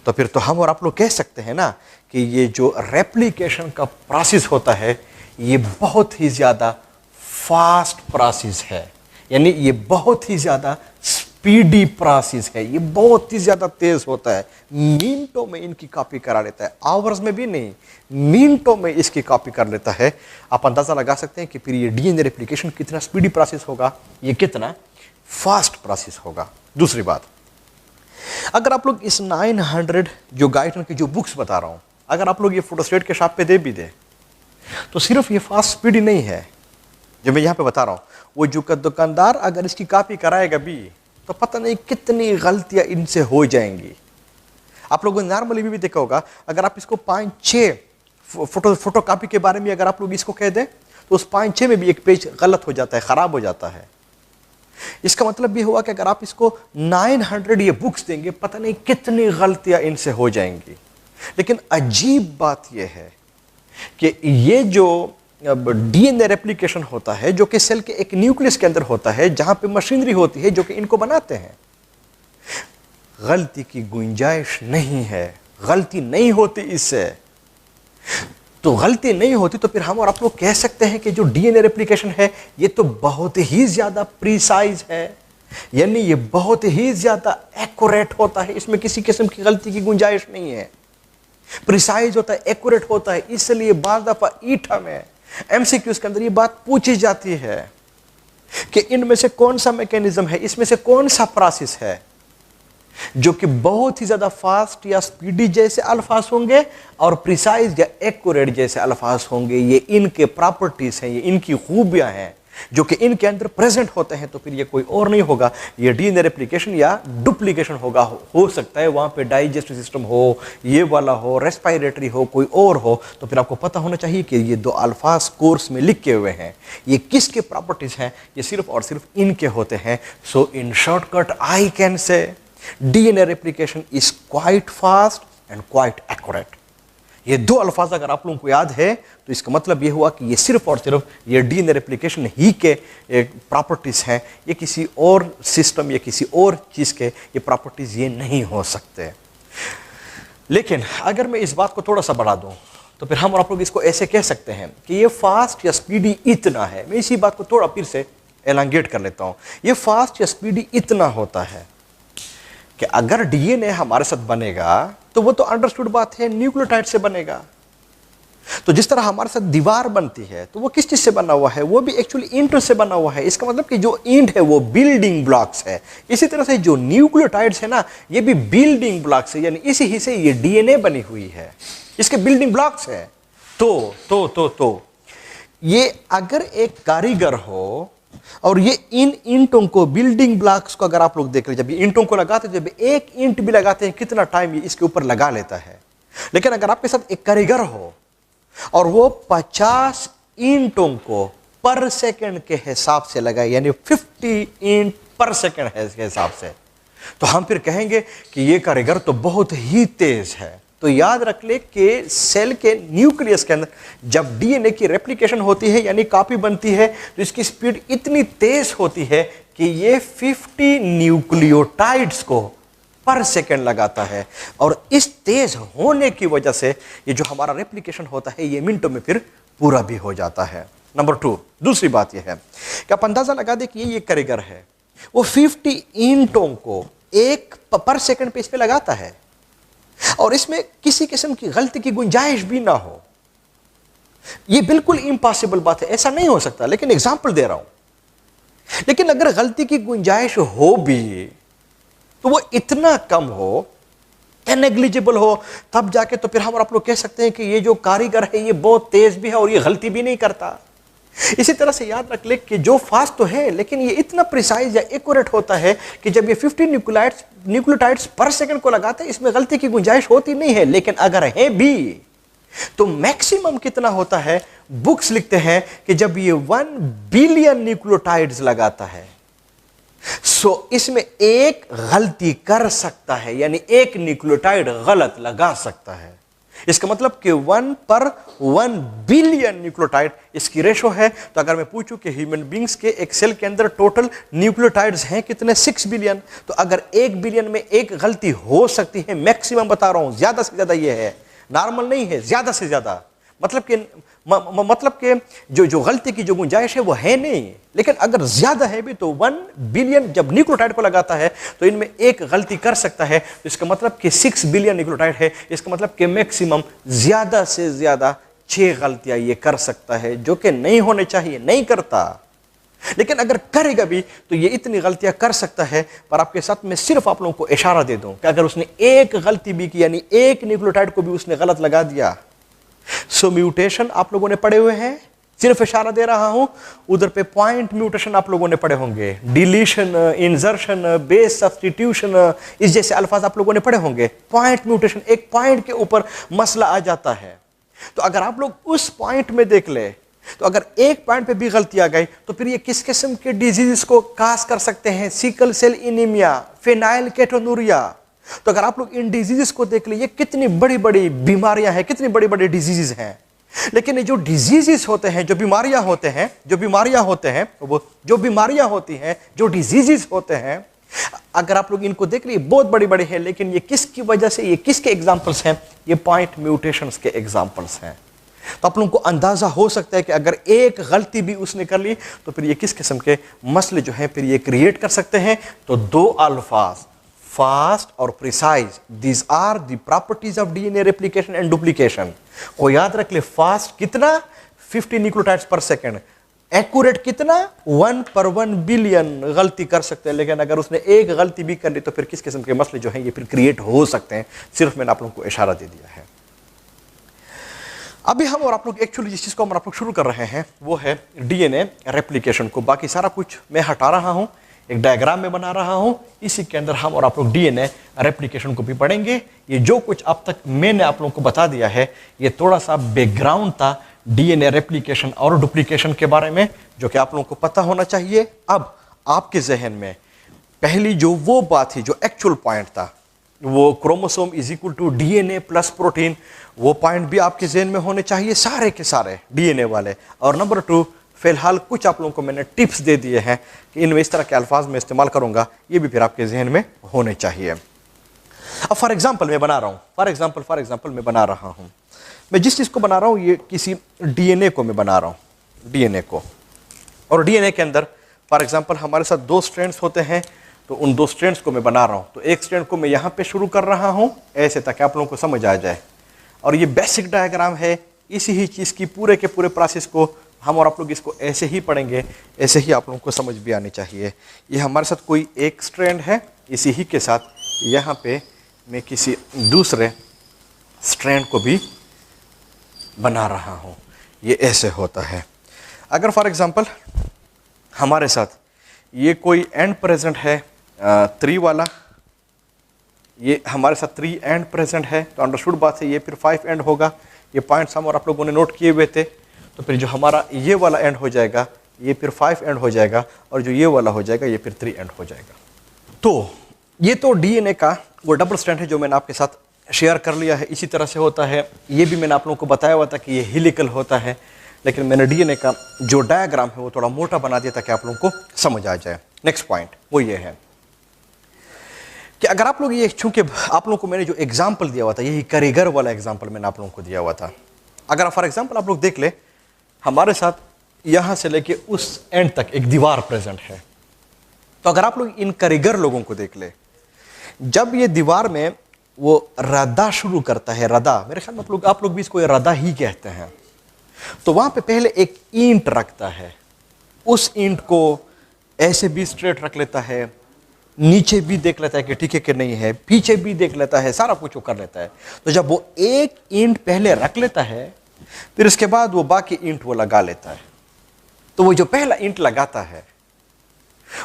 तो फिर तो हम और आप लोग कह सकते हैं ना कि ये जो रेप्लिकेशन का प्रोसेस होता है ये बहुत ही ज़्यादा फास्ट प्रोसेस है, यानी ये बहुत ही ज़्यादा स्पीडी प्रोसेस है, ये बहुत ही ज़्यादा तेज़ होता है। मिनटों में इनकी कॉपी करा लेता है, आवर्स में भी नहीं, मिनटों में इसकी कॉपी कर लेता है। आप अंदाज़ा लगा सकते हैं कि फिर ये डीएनए रेप्लिकेशन कितना स्पीडी प्रोसेस होगा, ये कितना फास्ट प्रोसेस होगा। दूसरी बात, अगर आप लोग इस 900 जो गाइटन की जो बुक्स बता रहा हूँ, अगर आप लोग ये फोटोस्टेट के शॉप पे दे भी दे तो सिर्फ ये फास्ट स्पीडी नहीं है जो मैं यहाँ पे बता रहा हूँ, वो जो दुकानदार अगर इसकी कॉपी कराएगा भी तो पता नहीं कितनी गलतियाँ इनसे हो जाएंगी। आप लोगों ने नॉर्मली भी देखा होगा, अगर आप इसको 5-6 फोटो कॉपी के बारे में अगर आप लोग इसको कह दें तो उस 5-6 में भी एक पेज गलत हो जाता है, ख़राब हो जाता है। इसका मतलब ये हुआ कि अगर आप इसको 900 ये बुक्स देंगे, पता नहीं कितनी गलतियां इनसे हो जाएंगी। लेकिन अजीब बात यह है कि ये जो डीएनए रेप्लिकेशन होता है, जो कि सेल के एक न्यूक्लियस के अंदर होता है, जहां पे मशीनरी होती है जो कि इनको बनाते हैं, गलती की गुंजाइश नहीं है, गलती नहीं होती इससे। तो गलती नहीं होती तो फिर हम और आप लोग कह सकते हैं कि जो डीएनए रेप्लिकेशन है ये तो बहुत ही ज़्यादा प्रिसाइज है, यानी ये बहुत ही ज़्यादा एक्यूरेट होता है, इसमें किसी किस्म की गलती की गुंजाइश नहीं है। प्रिसाइज होता है, एक्यूरेट होता है, इसलिए बार दफ़ा ईटा में एमसीक्यूज़ के अंदर ये बात पूछी जाती है कि इनमें से कौन सा मैकेनिज्म है, इसमें से कौन सा प्रोसेस है जो कि बहुत ही ज़्यादा फास्ट या स्पीडी जैसे अल्फाज होंगे और प्रिसाइज या एक्यूरेट जैसे अल्फाज होंगे। ये इनके प्रॉपर्टीज़ हैं, ये इनकी खूबियां हैं जो कि इनके अंदर प्रेजेंट होते हैं। तो फिर ये कोई और नहीं होगा, ये डीएनए रेप्लिकेशन या डुप्लीकेशन होगा। हो सकता है वहाँ पे डाइजेस्टिव सिस्टम हो, ये वाला हो, रेस्पिरेटरी हो, कोई और हो। तो फिर आपको पता होना चाहिए कि ये 2 अल्फाज कोर्स में लिखे हुए हैं, ये किसके प्रॉपर्टीज़ हैं, ये सिर्फ और सिर्फ इनके होते हैं। So in shortcut I can say DNA replication is quite fast and quite accurate। ये 2 अल्फाज अगर आप लोगों को याद है तो इसका मतलब ये हुआ कि ये सिर्फ और सिर्फ ये DNA रेप्लिकेशन ही के प्रॉपर्टीज़ हैं, ये किसी और सिस्टम या किसी और चीज़ के ये प्रॉपर्टीज़ ये नहीं हो सकते। लेकिन अगर मैं इस बात को थोड़ा सा बढ़ा दूँ तो फिर हम और आप लोग इसको ऐसे कह सकते हैं कि ये फास्ट या स्पीडी इतना है। मैं इसी बात को थोड़ा फिर से एलांगेट कर लेता हूँ। ये फास्ट या स्पीडी इतना होता है कि अगर डीएनए हमारे साथ बनेगा तो वो तो अंडरस्टूड बात है, न्यूक्लियोटाइड से बनेगा। तो जिस तरह हमारे साथ दीवार बनती है तो वो किस चीज से बना हुआ है, वो भी एक्चुअली ईंट से बना हुआ है। इसका मतलब कि जो ईंट है वो बिल्डिंग ब्लॉक्स है। इसी तरह से जो न्यूक्लियोटाइड्स है ना, ये भी बिल्डिंग ब्लॉक्स है, यानी इसी ही से ये डीएनए बनी हुई है, इसके बिल्डिंग ब्लॉक्स है। तो ये अगर एक कारीगर हो और ये इन ईंटों को, बिल्डिंग ब्लॉक्स को अगर आप लोग देख लीजिए, जब ईंटों को लगाते हैं, जब एक ईंट भी लगाते हैं कितना टाइम ये इसके ऊपर लगा लेता है। लेकिन अगर आपके साथ एक कारीगर हो और वो 50 ईंटों को पर सेकंड के हिसाब से लगाए, यानी 50 ईंट पर सेकंड है इसके हिसाब से, तो हम फिर कहेंगे कि ये कारीगर तो बहुत ही तेज है। तो याद रख ले कि सेल के न्यूक्लियस के अंदर जब डीएनए की रेप्लिकेशन होती है, यानी कॉपी बनती है, तो इसकी स्पीड इतनी तेज होती है कि ये 50 न्यूक्लियोटाइड्स को पर सेकंड लगाता है। और इस तेज होने की वजह से ये जो हमारा रेप्लिकेशन होता है ये मिनटों में फिर पूरा भी हो जाता है। नंबर 2, दूसरी बात यह है कि आप अंदाजा लगा दे कि ये कारीगर है, वो 50 ईंटों को एक पर सेकंड पे इस पे लगाता है और इसमें किसी किस्म की गलती की गुंजाइश भी ना हो। ये बिल्कुल इम्पॉसिबल बात है, ऐसा नहीं हो सकता, लेकिन एग्जाम्पल दे रहा हूं। लेकिन अगर गलती की गुंजाइश हो भी तो वो इतना कम हो, नेग्लिजिबल हो, तब जाके तो फिर हम और आप लोग कह सकते हैं कि ये जो कारीगर है ये बहुत तेज भी है और ये गलती भी नहीं करता। इसी तरह से याद रख ले कि जो फास्ट तो है लेकिन ये इतना प्रिसाइज या एक्यूरेट होता है कि जब ये 50 न्यूक्लियोटाइड्स पर सेकंड को लगाते हैं, इसमें गलती की गुंजाइश होती नहीं है। लेकिन अगर है भी तो मैक्सिमम कितना होता है, बुक्स लिखते हैं कि जब ये 1 बिलियन न्यूक्लियोटाइड्स लगाता है, इसमें एक गलती कर सकता है, यानी एक न्यूक्लियोटाइड गलत लगा सकता है। इसका मतलब कि 1 पर 1 बिलियन न्यूक्लियोटाइड इसकी रेशो है। तो अगर मैं पूछूं कि ह्यूमन बींग्स के एक सेल के अंदर टोटल न्यूक्लियोटाइड्स हैं कितने, 6 बिलियन, तो अगर 1 बिलियन में एक गलती हो सकती है, मैक्सिमम बता रहा हूं, ज्यादा से ज्यादा ये है, नॉर्मल नहीं है, ज्यादा से ज्यादा, मतलब कि जो गलती की जो गुंजाइश है वो है नहीं। लेकिन अगर ज्यादा है भी तो 1 बिलियन जब न्यूक्लियोटाइड को लगाता है तो इनमें एक गलती कर सकता है, तो इसका मतलब कि 6 बिलियन न्यूक्लियोटाइड है, इसका मतलब कि मैक्सिमम ज्यादा से ज्यादा 6 गलतियां ये कर सकता है, जो कि नहीं होने चाहिए, नहीं करता। लेकिन अगर करेगा भी तो ये इतनी गलतियां कर सकता है। पर आपके साथ मैं सिर्फ आप लोगों को इशारा दे दूं कि अगर उसने एक गलती भी की, यानी एक न्यूक्लियोटाइड को भी उसने गलत लगा दिया, सो म्यूटेशन आप लोगों ने पढ़े हुए हैं, सिर्फ इशारा दे रहा हूं, उधर पे पॉइंट म्यूटेशन आप लोगों ने पढ़े होंगे, डिलीशन, इंसर्शन, बेस सब्स्टिट्यूशन, इस जैसे अल्फाज आप लोगों ने पढ़े होंगे। पॉइंट म्यूटेशन, एक पॉइंट के ऊपर मसला आ जाता है। तो अगर आप लोग उस पॉइंट में देख ले तो अगर एक पॉइंट पे भी गलती आ गई तो फिर ये किस किस्म के डिजीज को काज कर सकते हैं, सिकल सेल एनीमिया, फेनाइल केटोनूरिया। तो अगर आप लोग इन डिजीजेस को देख ले, ये कितनी बड़ी बड़ी बीमारियां हैं, कितनी बड़ी बड़ी डिजीजेस हैं। लेकिन ये जो डिजीजेस होते हैं, जो बीमारियां होते हैं, जो डिजीजेस होते हैं, अगर आप लोग इनको देख लिए बहुत बड़ी बड़ी है, लेकिन ये किसकी वजह से, ये किसके एग्जांपल्स हैं, ये पॉइंट म्यूटेशंस के एग्जांपल्स हैं। तो आप लोगों को अंदाजा हो सकता है कि अगर एक गलती भी उसने कर ली तो फिर ये किस किस्म के मसले जो हैं फिर ये क्रिएट कर सकते हैं। तो दो अल्फाज, फास्ट और precise, these are the properties of DNA replication and duplication. को याद रख ले, फास्ट कितना, 50 न्यूक्लियोटाइड्स पर सेकंड, एक्यूरेट कितना, 1 पर 1 बिलियन गलती कर सकते हैं। लेकिन अगर उसने एक गलती भी कर ली तो फिर किस किस्म के मसले जो हैं ये फिर क्रिएट हो सकते हैं। सिर्फ मैंने आप लोगों को इशारा दे दिया है। अभी हम और आप लोग एक्चुअली जिस चीज को हम आप लोग शुरू कर रहे हैं वो है डीएनए रेप्लिकेशन को। बाकी सारा कुछ मैं हटा रहा हूं, एक डायग्राम में बना रहा हूं, इसी के अंदर हम और आप लोग डीएनए रेप्लिकेशन को भी पढ़ेंगे। ये जो कुछ अब तक मैंने आप लोगों को बता दिया है ये थोड़ा सा बैकग्राउंड था डीएनए रेप्लिकेशन और डुप्लीकेशन के बारे में, जो कि आप लोगों को पता होना चाहिए। अब आपके जहन में पहली जो वो बात थी, जो एक्चुअल पॉइंट था, वो chromosome is equal to DNA plus protein, वो पॉइंट भी आपके जहन में होने चाहिए, सारे के सारे डीएनए वाले। और नंबर 2, फिलहाल कुछ आप लोगों को मैंने टिप्स दे दिए हैं कि इनमें इस तरह के अल्फाज में इस्तेमाल करूंगा, ये भी फिर आपके जहन में होने चाहिए। अब फॉर एग्जाम्पल मैं बना रहा हूँ, फॉर एग्जाम्पल मैं बना रहा हूँ, मैं जिस चीज़ को बना रहा हूँ ये किसी डीएनए को मैं बना रहा हूँ, डीएनए को। और डीएनए के अंदर फॉर एग्जाम्पल हमारे साथ 2 स्ट्रैंड्स होते हैं, तो उन 2 स्ट्रैंड्स को मैं बना रहा हूँ। तो एक स्ट्रैंड को मैं यहाँ पे शुरू कर रहा हूँ ऐसे, ताकि आप लोगों को समझ आ जाए। और ये बेसिक डायग्राम है, इसी ही चीज़ की पूरे के पूरे प्रोसेस को हम और आप लोग इसको ऐसे ही पढ़ेंगे, ऐसे ही आप लोगों को समझ भी आनी चाहिए। ये हमारे साथ कोई एक स्ट्रैंड है, इसी ही के साथ यहाँ पे मैं किसी दूसरे स्ट्रैंड को भी बना रहा हूँ। ये ऐसे होता है। अगर फॉर एग्जांपल हमारे साथ ये कोई एंड प्रेजेंट है 3 वाला, ये हमारे साथ 3 एंड प्रेजेंट है, तो अंडरस्टूड बात है ये फिर 5 एंड होगा। ये पॉइंट्स हम और आप लोगों ने नोट किए हुए थे। तो फिर जो हमारा ये वाला एंड हो जाएगा ये फिर 5 एंड हो जाएगा, और जो ये वाला हो जाएगा ये फिर 3 एंड हो जाएगा। तो ये तो डीएनए का वो डबल स्ट्रैंड है जो मैंने आपके साथ शेयर कर लिया है। इसी तरह से होता है, ये भी मैंने आप लोगों को बताया हुआ था कि ये हेलिकल होता है, लेकिन मैंने डीएनए का जो डायग्राम है वो थोड़ा मोटा बना दिया ताकि आप लोगों को समझ आ जाए। नेक्स्ट पॉइंट वो ये है कि अगर आप लोग ये, चूंकि आप लोगों को मैंने जो एग्जाम्पल दिया हुआ था, यही कारीगर वाला एग्जाम्पल मैंने आप लोगों को दिया हुआ था। अगर फॉर एग्जाम्पल आप लोग देख ले, हमारे साथ यहाँ से लेके उस एंड तक एक दीवार प्रेजेंट है। तो अगर आप लोग इन कारीगर लोगों को देख ले, जब ये दीवार में वो रदा शुरू करता है, रदा, मेरे ख्याल में आप लोग भी इसको रदा ही कहते हैं। तो वहां पे पहले एक ईंट रखता है, उस ईंट को ऐसे भी स्ट्रेट रख लेता है, नीचे भी देख लेता है कि ठीक है कि नहीं है, पीछे भी देख लेता है, सारा कुछ वो कर लेता है। तो जब वो एक ईंट पहले रख लेता है, फिर उसके बाद वो बाकी ईंट वो लगा लेता है। तो वो जो पहला ईंट लगाता है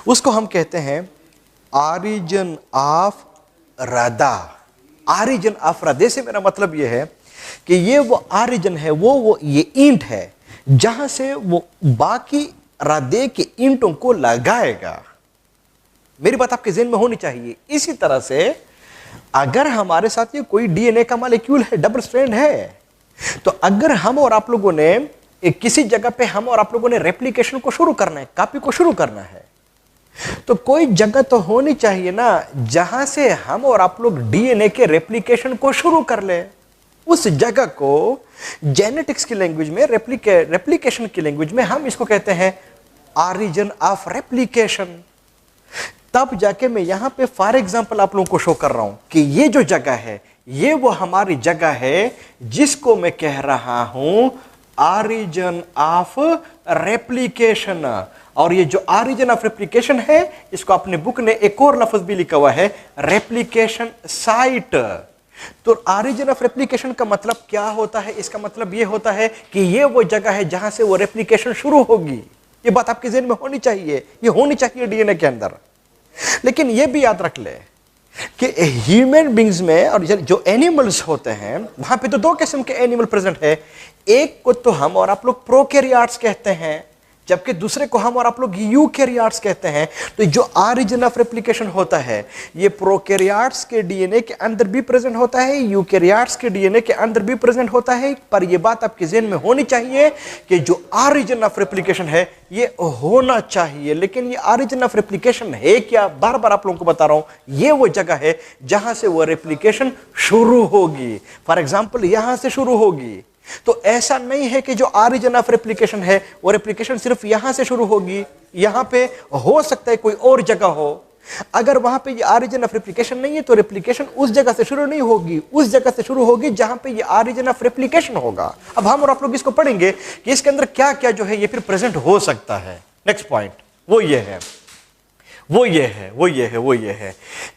उसको हम कहते हैं ऑरिजिन ऑफ रदा। ऑरिजिन ऑफ रदे से मेरा मतलब यह है कि ये वो ऑरिजिन है, वो ये ईंट है जहां से वो बाकी रदे के ईंटों को लगाएगा। मेरी बात आपके ज़हन में होनी चाहिए। इसी तरह से अगर हमारे साथ ये कोई डीएनए का मॉलिक्यूल है, डबल स्ट्रैंड है, तो अगर हम और आप लोगों ने किसी जगह पे हम और आप लोगों ने रेप्लिकेशन को शुरू करना है, कॉपी को शुरू करना है, तो कोई जगह तो होनी चाहिए ना जहां से हम और आप लोग डीएनए के रेप्लिकेशन को शुरू कर ले। उस जगह को जेनेटिक्स की लैंग्वेज में, रेप्लिकेशन की लैंग्वेज में हम इसको कहते हैं ऑरिजिन ऑफ रेप्लिकेशन। तब जाके मैं यहां पे फॉर एग्जांपल आप लोगों को शो कर रहा हूं कि ये जो जगह है ये वो हमारी जगह है जिसको मैं कह रहा हूं ऑरिजिन ऑफ रेप्लिकेशन। और ये जो ऑरिजिन ऑफ रेप्लिकेशन है, इसको अपने बुक ने एक और लफ्ज भी लिखा हुआ है, रेप्लिकेशन साइट। तो ऑरिजिन ऑफ रेप्लिकेशन का मतलब क्या होता है? इसका मतलब ये होता है कि ये वो जगह है जहां से वो रेप्लिकेशन शुरू होगी। ये बात आपके ज़हन में होनी चाहिए, ये होनी चाहिए डीएनए के अंदर। लेकिन ये भी याद रख ले कि ह्यूमन बींग्स में और जो एनिमल्स होते हैं वहां पे तो दो किस्म के एनिमल प्रेजेंट है। एक को तो हम और आप लोग प्रोकैरियोट्स कहते हैं, जबकि दूसरे को हम और आप लोग यूकैरियोट्स कहते हैं। तो जो ऑरिजिन ऑफ रेप्लिकेशन होता है ये प्रोकैरियोट्स के डीएनए के अंदर भी प्रेजेंट होता है, यूकैरियोट्स के डीएनए के अंदर भी प्रेजेंट होता है। पर यह बात आपके ज़हन में होनी चाहिए कि जो ऑरिजिन ऑफ रेप्लिकेशन है ये होना चाहिए। लेकिन ये ऑरिजिन ऑफ रेप्लिकेशन है क्या? बार बार आप लोगों को बता रहा हूं, ये वो जगह है जहां से वो रेप्लिकेशन शुरू होगी। फॉर एग्जाम्पल यहां से शुरू होगी। तो ऐसा नहीं है कि जो ऑरिजिन ऑफ रेप्लिकेशन है वो रेप्लिकेशन सिर्फ यहां से शुरू होगी, यहां पे हो सकता है कोई और जगह हो। अगर वहां पे ये ऑरिजिन ऑफ रेप्लिकेशन नहीं है तो रेप्लिकेशन उस जगह से शुरू नहीं होगी, उस जगह से शुरू होगी जहां पे ये ऑरिजिन ऑफ रेप्लिकेशन होगा। अब हम और आप लोग इसको पढ़ेंगे कि इसके अंदर क्या क्या जो है ये फिर प्रेजेंट हो सकता है। नेक्स्ट पॉइंट वो ये है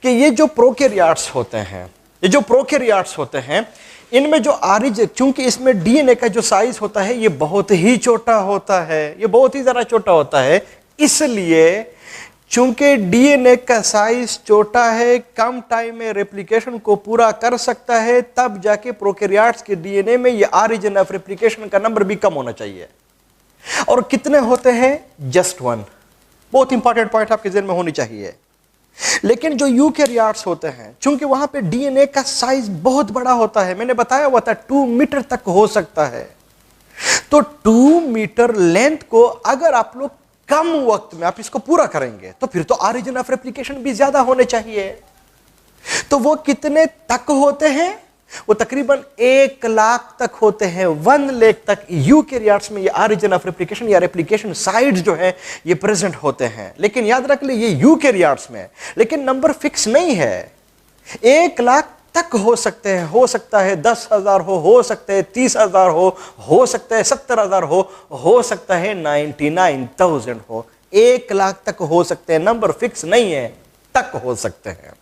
कि ये जो प्रोकैरियोट्स होते हैं, इनमें जो चूंकि इसमें डीएनए का जो साइज होता है ये बहुत ही छोटा होता है, ये बहुत ही ज़रा छोटा होता है। इसलिए चूंकि डीएनए का साइज छोटा है, कम टाइम में रेप्लिकेशन को पूरा कर सकता है, तब जाके प्रोकैरियोट्स के डीएनए में ये ऑरिजिन ऑफ रेप्लिकेशन का नंबर भी कम होना चाहिए। और कितने होते हैं? जस्ट 1। बहुत इंपॉर्टेंट पॉइंट आपके ज़हन में होनी चाहिए। लेकिन जो यूकैरियोट्स होते हैं, चूंकि वहां पे डीएनए का साइज बहुत बड़ा होता है, मैंने बताया हुआ था 2 मीटर तक हो सकता है। तो 2 मीटर लेंथ को अगर आप लोग कम वक्त में आप इसको पूरा करेंगे तो फिर तो ऑरिजिन ऑफ रेप्लिकेशन भी ज्यादा होने चाहिए। तो वो कितने तक होते हैं? वो तकरीबन 1 लाख तक होते हैं। 1 लाख तक यूकैरियोट्स में ये ऑरिजिन ऑफ रेप्लिकेशन या रेप्लिकेशन साइट्स जो है ये प्रेजेंट होते हैं। लेकिन याद रख ले ये यूकैरियोट्स में, लेकिन नंबर फिक्स नहीं है। 1 लाख तक हो सकते हैं, हो सकता है 10,000 हो सकता है 30,000 हो सकता है 70,000 हो सकता है 99,000 हो। 1 लाख तक हो सकते हैं, नंबर फिक्स नहीं है, तक हो सकते हैं।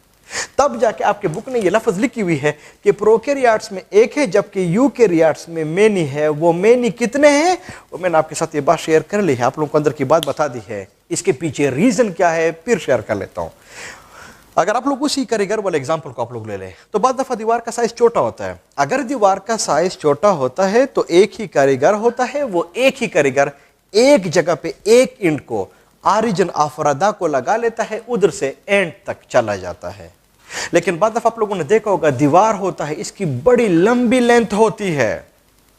तब जाके आपके बुक ने ये लफ्ज लिखी हुई है कि प्रोकैरियोट्स में 1 है जबकि यूकैरियोट्स में मेनी है। वो मेनी कितने हैं वो मैंने आपके साथ ये बात शेयर कर ली है, आप लोगों को अंदर की बात बता दी है। इसके पीछे रीजन क्या है फिर शेयर कर लेता हूं। अगर आप लोग उसी कारीगर वाले एग्जाम्पल को आप लोग ले लें तो बाद दफा दीवार का साइज छोटा होता है। अगर दीवार का साइज छोटा होता है तो एक ही कारीगर होता है, वो एक ही कारीगर एक जगह पे एक ईंट को ऑरिजिन ऑफ रदा को लगा लेता है, उधर से एंड तक चला जाता है। लेकिन बाद दफा आप लोगों ने देखा होगा दीवार होता है, इसकी बड़ी लंबी लेंथ होती है,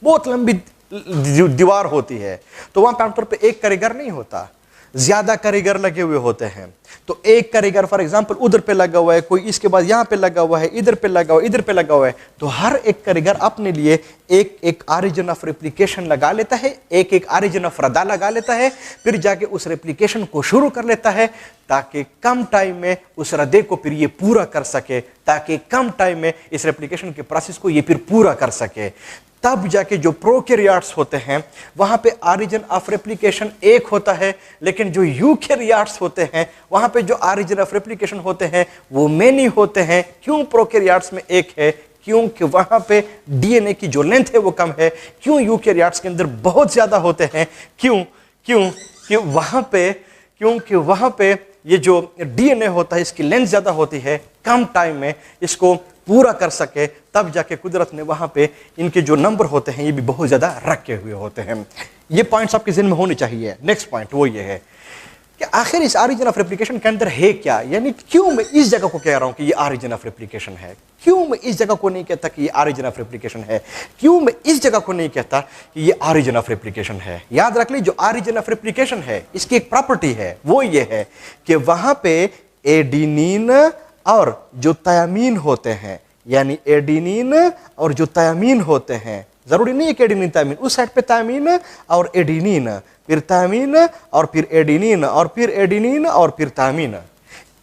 बहुत लंबी दीवार होती है। तो वहां पे आमतौर पे एक कारीगर नहीं होता, ज्यादा कारीगर लगे हुए होते हैं। तो एक कारीगर फॉर एग्जांपल उधर पे लगा हुआ है, कोई इसके बाद यहां पे लगा हुआ है, इधर पे लगा हुआ है, इधर पे लगा हुआ है। तो हर एक कारीगर अपने लिए एक एक ऑरिजिन ऑफ रेप्लिकेशन लगा लेता है, एक एक ऑरिजिन ऑफ रदा लगा लेता है, फिर जाके उस रेप्लिकेशन को शुरू कर लेता है ताकि कम टाइम में उस रदे को फिर ये पूरा कर सके, ताकि कम टाइम में इस रेप्लिकेशन के प्रोसेस को ये फिर पूरा कर सके। तब जाके जो प्रोकैरियोट्स होते हैं वहां पे ऑरिजिन ऑफ रेप्लिकेशन एक होता है, लेकिन जो यूकैरियोट्स होते हैं वहां पे जो ऑरिजिन ऑफ रेप्लिकेशन होते हैं वो मेनी होते हैं। क्यों प्रोकैरियोट्स में एक है? क्योंकि वहां पे डीएनए की जो लेंथ है वो कम है। क्यों यूकैरियोट्स के अंदर बहुत ज्यादा होते हैं? क्यों? क्योंकि वहां पे ये जो डीएनए होता है इसकी लेंथ ज्यादा होती है, कम टाइम में इसको पूरा कर सके, तब जाके कुदरत ने वहां पे इनके जो नंबर होते हैं ये भी बहुत ज्यादा रखे हुए होते हैं। ये पॉइंट्स आपके ज़हन में होने चाहिए। नेक्स्ट पॉइंट वो ये है कि आखिर इस ऑरिजिन ऑफ रेप्लिकेशन के अंदर है क्या, यानी क्यों मैं इस जगह को कह रहा हूं कि ये ऑरिजिन ऑफ रेप्लिकेशन है, क्यों मैं इस जगह को नहीं कहता कि ये ऑरिजिन ऑफ रेप्लिकेशन है, क्यों मैं इस जगह को नहीं कहता कि ये ऑरिजिन ऑफ रेप्लिकेशन है। याद रख ली, जो ऑरिजिन ऑफ रेप्लिकेशन है इसकी एक प्रॉपर्टी है, वो ये है कि वहां पे एडेनिन और जो थायमीन होते हैं, यानी एडेनिन और जो थायमीन होते हैं, जरूरी नहीं है कि एडेनिन थायमीन, उस साइड पे थायमीन और एडेनिन, फिर थायमीन और फिर एडेनिन और फिर एडेनिन और फिर थायमीन,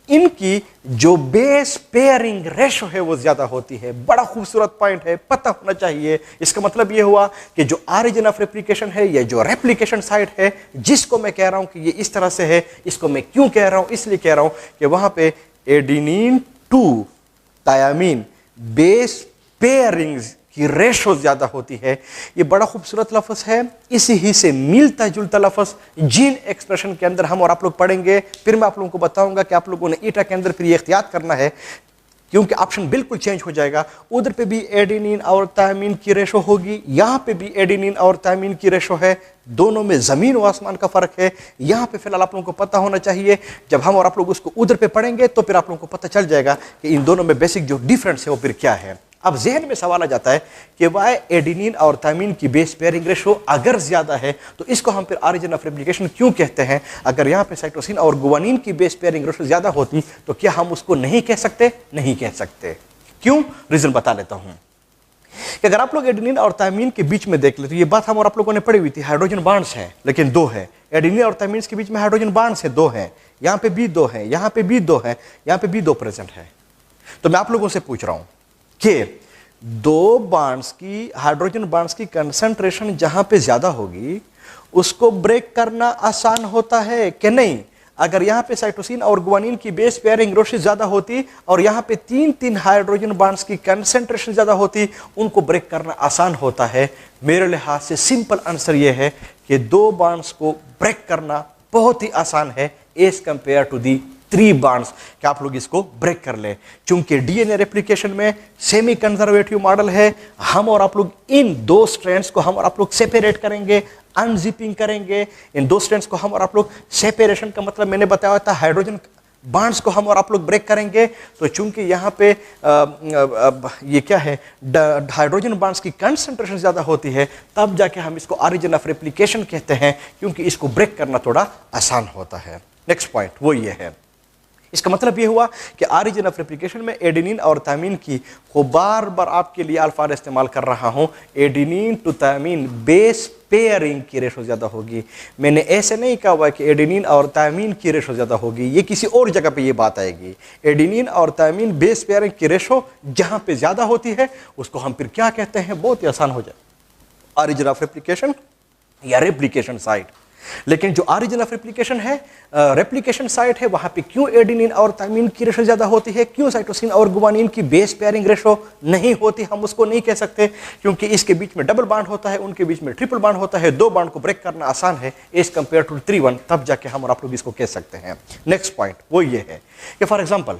इनकी जो बेस पेयरिंग रेशो है वो ज्यादा होती है। बड़ा खूबसूरत पॉइंट है, पता होना चाहिए। इसका मतलब ये हुआ कि जो ऑरिजिन ऑफ रेप्लिकेशन है, ये जो रेप्लिकेशन साइट है जिसको मैं कह रहा हूं कि ये इस तरह से है, इसको मैं क्यों कह रहा हूं? इसलिए कह रहा हूं कि वहां पे adenine to thymine base pairings की रेशो ज्यादा होती है। ये बड़ा खूबसूरत लफ्ज है, इसी ही से मिलता जुलता लफ्ज जीन एक्सप्रेशन के अंदर हम और आप लोग पढ़ेंगे। फिर मैं आप लोगों को बताऊंगा कि आप लोगों ने ईटा के अंदर फिर ये एहतियात करना है, क्योंकि ऑप्शन बिल्कुल चेंज हो जाएगा। उधर पे भी एडेनिन और थायमीन की रेशो होगी, यहाँ पे भी एडेनिन और थायमीन की रेशो है, दोनों में जमीन व आसमान का फर्क है। यहाँ पे फिलहाल आप लोगों को पता होना चाहिए। जब हम और आप लोग उसको उधर पे पढ़ेंगे तो फिर आप लोगों को पता चल जाएगा कि इन दोनों में बेसिक जो डिफरेंस है वो फिर क्या है। अब जहन में सवाल आ जाता है कि वाई एडेनिन और थायमीन की बेस पेयरिंग रेशो अगर ज्यादा है तो इसको हम फिर ऑरिजिन ऑफ रेप्लिकेशन क्यों कहते हैं? अगर यहाँ पे साइटोसिन और गुआनिन की बेस पेयरिंग रेशो ज्यादा होती तो क्या हम उसको नहीं कह सकते? नहीं कह सकते। क्यों? रीजन बता लेता हूं कि अगर आप लोग एडेनिन और थायमीन के बीच में देख ले तो ये बात हम और आप लोगों ने पढ़ी हुई थी, हाइड्रोजन बॉन्ड्स हैं लेकिन दो है। एडेनिन और थायमीन के बीच में हाइड्रोजन बॉन्ड्स है, दो हैं, यहाँ पे भी दो है, यहाँ पे भी दो है, यहाँ पे भी दो प्रेजेंट है। तो मैं आप लोगों से पूछ रहा हूं कि दो बॉन्ड्स की, हाइड्रोजन बॉन्ड्स की कंसंट्रेशन जहां पे ज्यादा होगी उसको ब्रेक करना आसान होता है कि नहीं? अगर यहां पे साइटोसिन और गुआनिन की बेस पेयरिंग रेशो ज्यादा होती और यहां पे तीन तीन हाइड्रोजन बॉन्ड्स की कंसंट्रेशन ज्यादा होती, उनको ब्रेक करना आसान होता है। मेरे लिहाज से सिंपल आंसर यह है कि दो बॉन्ड्स को ब्रेक करना बहुत ही आसान है as compare to the 3 bonds, कि आप लोग इसको ब्रेक कर ले। चूंकि डीएनए रेप्लिकेशन में सेमी कंजर्वेटिव मॉडल है, हम और आप लोग इन दो स्ट्रैंड्स को हम और आप लोग सेपरेट करेंगे, अनजिपिंग करेंगे। इन दो स्ट्रैंड्स को हम और आप लोग, सेपरेशन का मतलब मैंने बताया था हाइड्रोजन बॉन्ड्स को हम और आप लोग ब्रेक करेंगे। तो चूंकि यहाँ पे ये क्या है, हाइड्रोजन बॉन्ड्स की कंसंट्रेशन ज्यादा होती है, तब जाके हम इसको ऑरिजिन ऑफ रेप्लिकेशन कहते हैं, क्योंकि इसको ब्रेक करना थोड़ा आसान होता है। नेक्स्ट पॉइंट वो ये है, इसका मतलब यह हुआ कि ऑरिजिन ऑफ रेप्लिकेशन में एडेनिन और थायमीन की, को बार बार आपके लिए अल्फाज इस्तेमाल कर रहा हूं, adenine to thymine base pairing की रेशो ज्यादा होगी। मैंने ऐसे नहीं कहा हुआ कि एडेनिन और थायमीन की रेशो ज्यादा होगी, ये किसी और जगह पे ये बात आएगी। एडेनिन और थायमीन बेस पेयरिंग की रेशो जहां पे ज्यादा होती है उसको हम फिर क्या कहते हैं? बहुत ही आसान हो जाए, ऑरिजिन ऑफ रेप्लिकेशन या रेप्लिकेशन साइट। लेकिन जो ऑरिजिन ऑफ रेप्लिकेशन है, रेप्लिकेशन साइट है, वहां पे क्यों एडेनिन और थायमीन की रेशो ज्यादा होती है, क्यों साइटोसिन और गुआनिन की बेस पेयरिंग रेशो नहीं होती, हम उसको नहीं कह सकते, क्योंकि इसके बीच में डबल बॉन्ड होता है, उनके बीच में ट्रिपल बॉन्ड होता है। दो बॉन्ड को ब्रेक करना आसान है एज कंपेयर टू 3-1, तब जाके हम और आप लोग इसको कह सकते हैं। नेक्स्ट पॉइंट वो ये है कि फॉर एग्जाम्पल,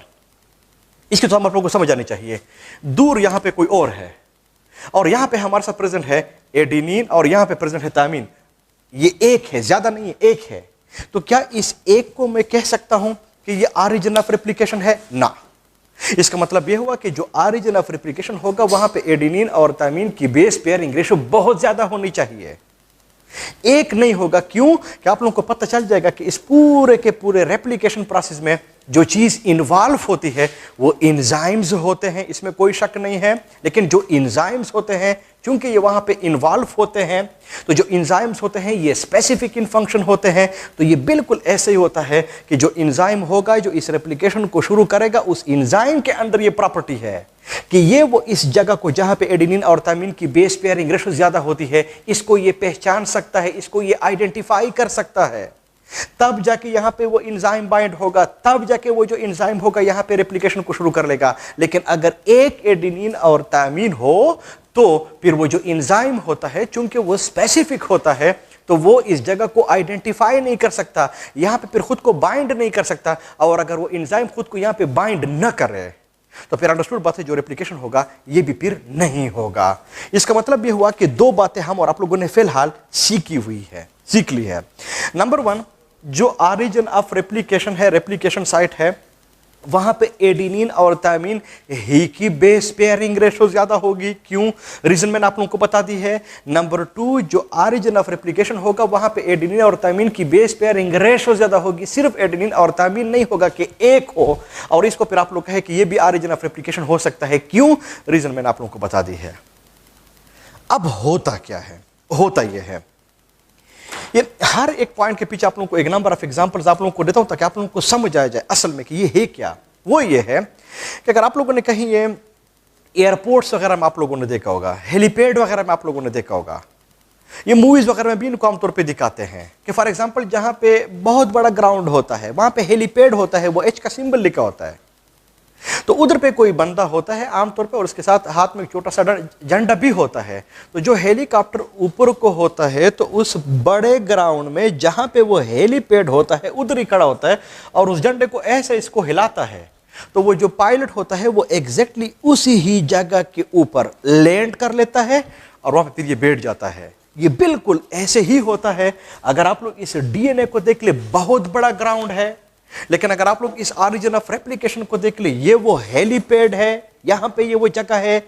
इसकी तो हम आप लोगों को समझ आनी चाहिए, दूर यहां पे कोई और है और यहां पे हमारे साथ प्रेजेंट है एडेनिन और यहां पे प्रेजेंट है थायमीन, ये एक है, ज्यादा नहीं है, एक है। तो क्या इस एक को मैं कह सकता हूं कि ये ऑरिजिन ऑफ रेप्लिकेशन है? ना। इसका मतलब यह हुआ कि जो ऑरिजिन ऑफ रेप्लिकेशन होगा वहां पे एडेनिन और थायमीन की बेस पेयरिंग रेशो बहुत ज्यादा होनी चाहिए, एक नहीं होगा। क्यों? कि आप लोगों को पता चल जाएगा कि इस पूरे के पूरे रेप्लिकेशन प्रोसेस में जो चीज़ इन्वॉल्व होती है वो एंजाइम्स होते हैं, इसमें कोई शक नहीं है। लेकिन जो एंजाइम्स होते हैं क्योंकि ये वहाँ पे इन्वॉल्व होते हैं, तो जो एंजाइम्स होते हैं ये स्पेसिफिक इन फंक्शन होते हैं। तो ये बिल्कुल ऐसे ही होता है कि जो एंजाइम होगा जो इस रेप्लिकेशन को शुरू करेगा, उस एंजाइम के अंदर ये प्रॉपर्टी है कि ये वो इस जगह को जहाँ पे एडेनिन और थायमिन की बेस पेयरिंग रेशो ज़्यादा होती है, इसको ये पहचान सकता है, इसको ये आइडेंटिफाई कर सकता है। तब जाके यहां पे वो एंजाइम बाइंड होगा, तब जाके वो जो एंजाइम होगा यहां पे रेप्लिकेशन को शुरू कर लेगा। लेकिन अगर एक एडेनिन और थायमिन हो तो फिर वो जो एंजाइम होता है चूंकि वो स्पेसिफिक होता है तो वो इस जगह को आइडेंटिफाई नहीं कर सकता, यहां पे फिर खुद को बाइंड नहीं कर सकता। और अगर वो एंजाइम खुद को यहां पे बाइंड न करे तो फिर अंडरस्टूड बात है जो रेप्लिकेशन होगा ये भी फिर नहीं होगा। इसका मतलब ये हुआ कि दो बातें हम और आप लोगों ने फिलहाल सीख ली है। नंबर 1, जो ऑरिजिन ऑफ रेप्लिकेशन है, रेप्लिकेशन साइट है, वहां पे एडेनिन और थायमिन ही की बेस पेयरिंग रेशो ज्यादा होगी। क्यों? रीजन मैंने आप लोगों को बता दी है। नंबर 2, जो ऑरिजिन ऑफ रेप्लिकेशन होगा वहां पे एडेनिन और थायमिन की बेस पेयरिंग रेशो ज्यादा होगी। सिर्फ एडेनिन और थायमिन नहीं होगा कि एक हो, और इसको फिर आप लोग कहे कि ये भी ऑरिजिन ऑफ रेप्लिकेशन हो सकता है। क्यों? रीजन मैंने आप लोगों को बता दी है। अब होता क्या है? होता यह है, ये हर एक पॉइंट के पीछे आप लोगों को एक नंबर ऑफ एग्जांपल्स आप लोगों को देता हूं ताकि आप लोगों को समझ आ जाए असल में कि ये है क्या। वो ये है कि अगर आप लोगों ने कहीं ये एयरपोर्ट्स वगैरह में आप लोगों ने देखा होगा, हेलीपैड वगैरह में आप लोगों ने देखा होगा, ये मूवीज वगैरह में भी इनको आमतौर पे दिखाते हैं कि फॉर एग्जांपल जहां पे बहुत बड़ा ग्राउंड होता है वहां पे हेलीपैड होता है, वो एच का सिंबल लिखा होता है। तो उधर पे कोई बंदा होता है आमतौर पे और उसके साथ हाथ में एक छोटा सा झंडा भी होता है। तो जो हेलीकॉप्टर ऊपर को होता है तो उस बड़े ग्राउंड में जहां पे वो हेलीपैड होता है उधर ही खड़ा होता है और उस झंडे को ऐसे इसको हिलाता है। तो वो जो पायलट होता है वो एग्जैक्टली उसी ही जगह के ऊपर लैंड कर लेता है और वहां पे फिर ये बैठ जाता है। ये बिल्कुल ऐसे ही होता है। अगर आप लोग इस डीएनए को देख ले, बहुत बड़ा ग्राउंड है, लेकिन अगर आप लोग इस ऑरिजिन ऑफ रेप्लिकेशन को देख ले, ये वो हेलीपैड है, यहां पे ये वो जगह है।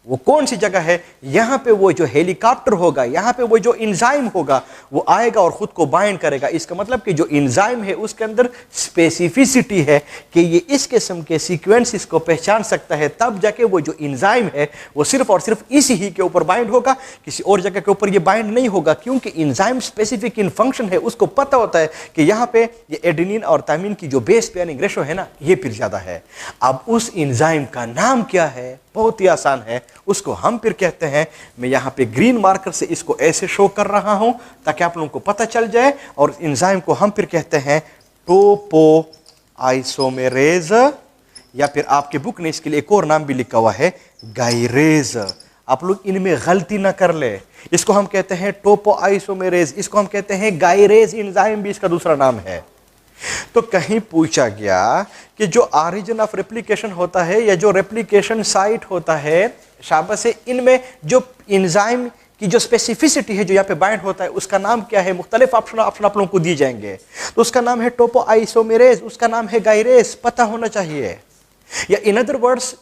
वो कौन सी जगह है? यहां पे वो जो हेलीकॉप्टर होगा, यहां पे वो जो एंजाइम होगा वो आएगा और खुद को बाइंड करेगा। इसका मतलब कि जो एंजाइम है उसके अंदर स्पेसिफिसिटी है कि ये इस किस्म के सीक्वेंसेस को पहचान सकता है। तब जाके वो जो एंजाइम है वो सिर्फ और सिर्फ इसी ही के ऊपर बाइंड होगा, किसी और जगह के ऊपर ये बाइंड नहीं होगा। क्योंकि एंजाइम स्पेसिफिक इन फंक्शन है, उसको पता होता है कि यहां पे ये एडेनिन और थायमिन की जो बेस पेयरिंग रेशो है ना, ये फिर ज्यादा है। अब उस एंजाइम का नाम क्या है? बहुत ही आसान है, उसको हम फिर कहते हैं, मैं यहां पे ग्रीन मार्कर से इसको ऐसे शो कर रहा हूं ताकि आप लोगों को पता चल जाए। और एंजाइम को हम फिर कहते हैं टोपो आइसोमेरेज, या फिर आपके बुक ने इसके लिए एक और नाम भी लिखा हुआ है गायरेज। आप लोग इनमें गलती ना कर ले, इसको हम कहते हैं टोपो आइसोमेरेज, इसको हम कहते हैं गायरेज एंजाइम भी इसका दूसरा नाम है। तो कहीं पूछा गया कि जो ऑरिजिन ऑफ रेप्लिकेशन होता है या जो रेप्लिकेशन साइट होता है, शाबाश है, इनमें जो एंजाइम की जो स्पेसिफिसिटी है जो यहाँ पे बाइंड होता है उसका नाम क्या है? मुख्तलिफ ऑप्शन आप लोगों को दिए जाएंगे। तो उसका नाम है टोपो आइसोमेरेज, उसका नाम है गायरेज, पता होना चाहिए। या इन अदर वर्ड्स,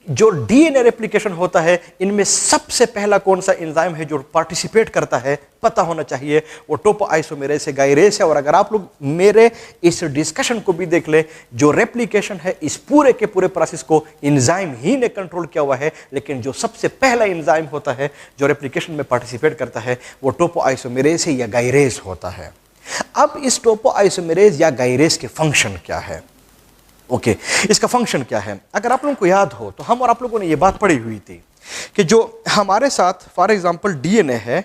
जो डीएनए रेप्लिकेशन होता है इनमें सबसे पहला कौन सा एंजाइम है जो पार्टिसिपेट करता है, पता होना चाहिए। वो टोपो आइसोमेरेज से गायरेज है। और अगर आप लोग मेरे इस डिस्कशन को भी देख ले, जो रेप्लिकेशन है इस पूरे के पूरे प्रोसेस को एंजाइम ही ने कंट्रोल किया हुआ है, लेकिन जो सबसे पहला एंजाइम होता है जो रेप्लिकेशन में पार्टिसिपेट करता है वो टोपो आइसोमेरेज है या गायरेज होता है। अब इस टोपो आइसोमेरेज या गायरेज के फंक्शन क्या है? ओके, इसका फंक्शन क्या है? अगर आप लोगों को याद हो तो हम और आप लोगों ने ये बात पढ़ी हुई थी कि जो हमारे साथ फॉर एग्जांपल डीएनए है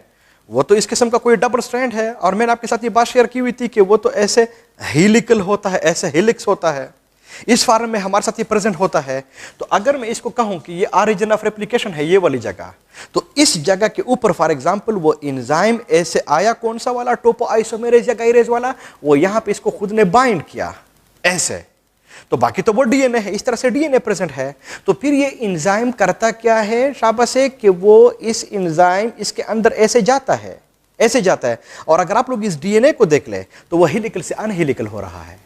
वो तो इस किस्म का कोई डबल स्ट्रैंड है, और मैंने आपके साथ ये बात शेयर की हुई थी कि वो तो ऐसे हेलिकल होता है, ऐसे हेलिक्स होता है, इस फॉर्म में हमारे साथ ये प्रेजेंट होता है। तो अगर मैं इसको कहूं कि ये ऑरिजिन ऑफ रेप्लिकेशन है ये वाली जगह, तो इस जगह के ऊपर फॉर एग्जांपल वो एंजाइम ऐसे आया, कौन सा वाला? टोपो आइसोमेरेज या गायरेज वाला। वो यहां पे इसको खुद ने बाइंड किया ऐसे, तो बाकी तो वो डीएनए है, इस तरह से डीएनए प्रेजेंट है। तो फिर ये एंजाइम करता क्या है? शाबाश है कि वो इस एंजाइम इसके अंदर ऐसे जाता है, ऐसे जाता है। और अगर आप लोग इस डीएनए को देख ले तो वो हेलिकल से अनहेलिकल हो रहा है।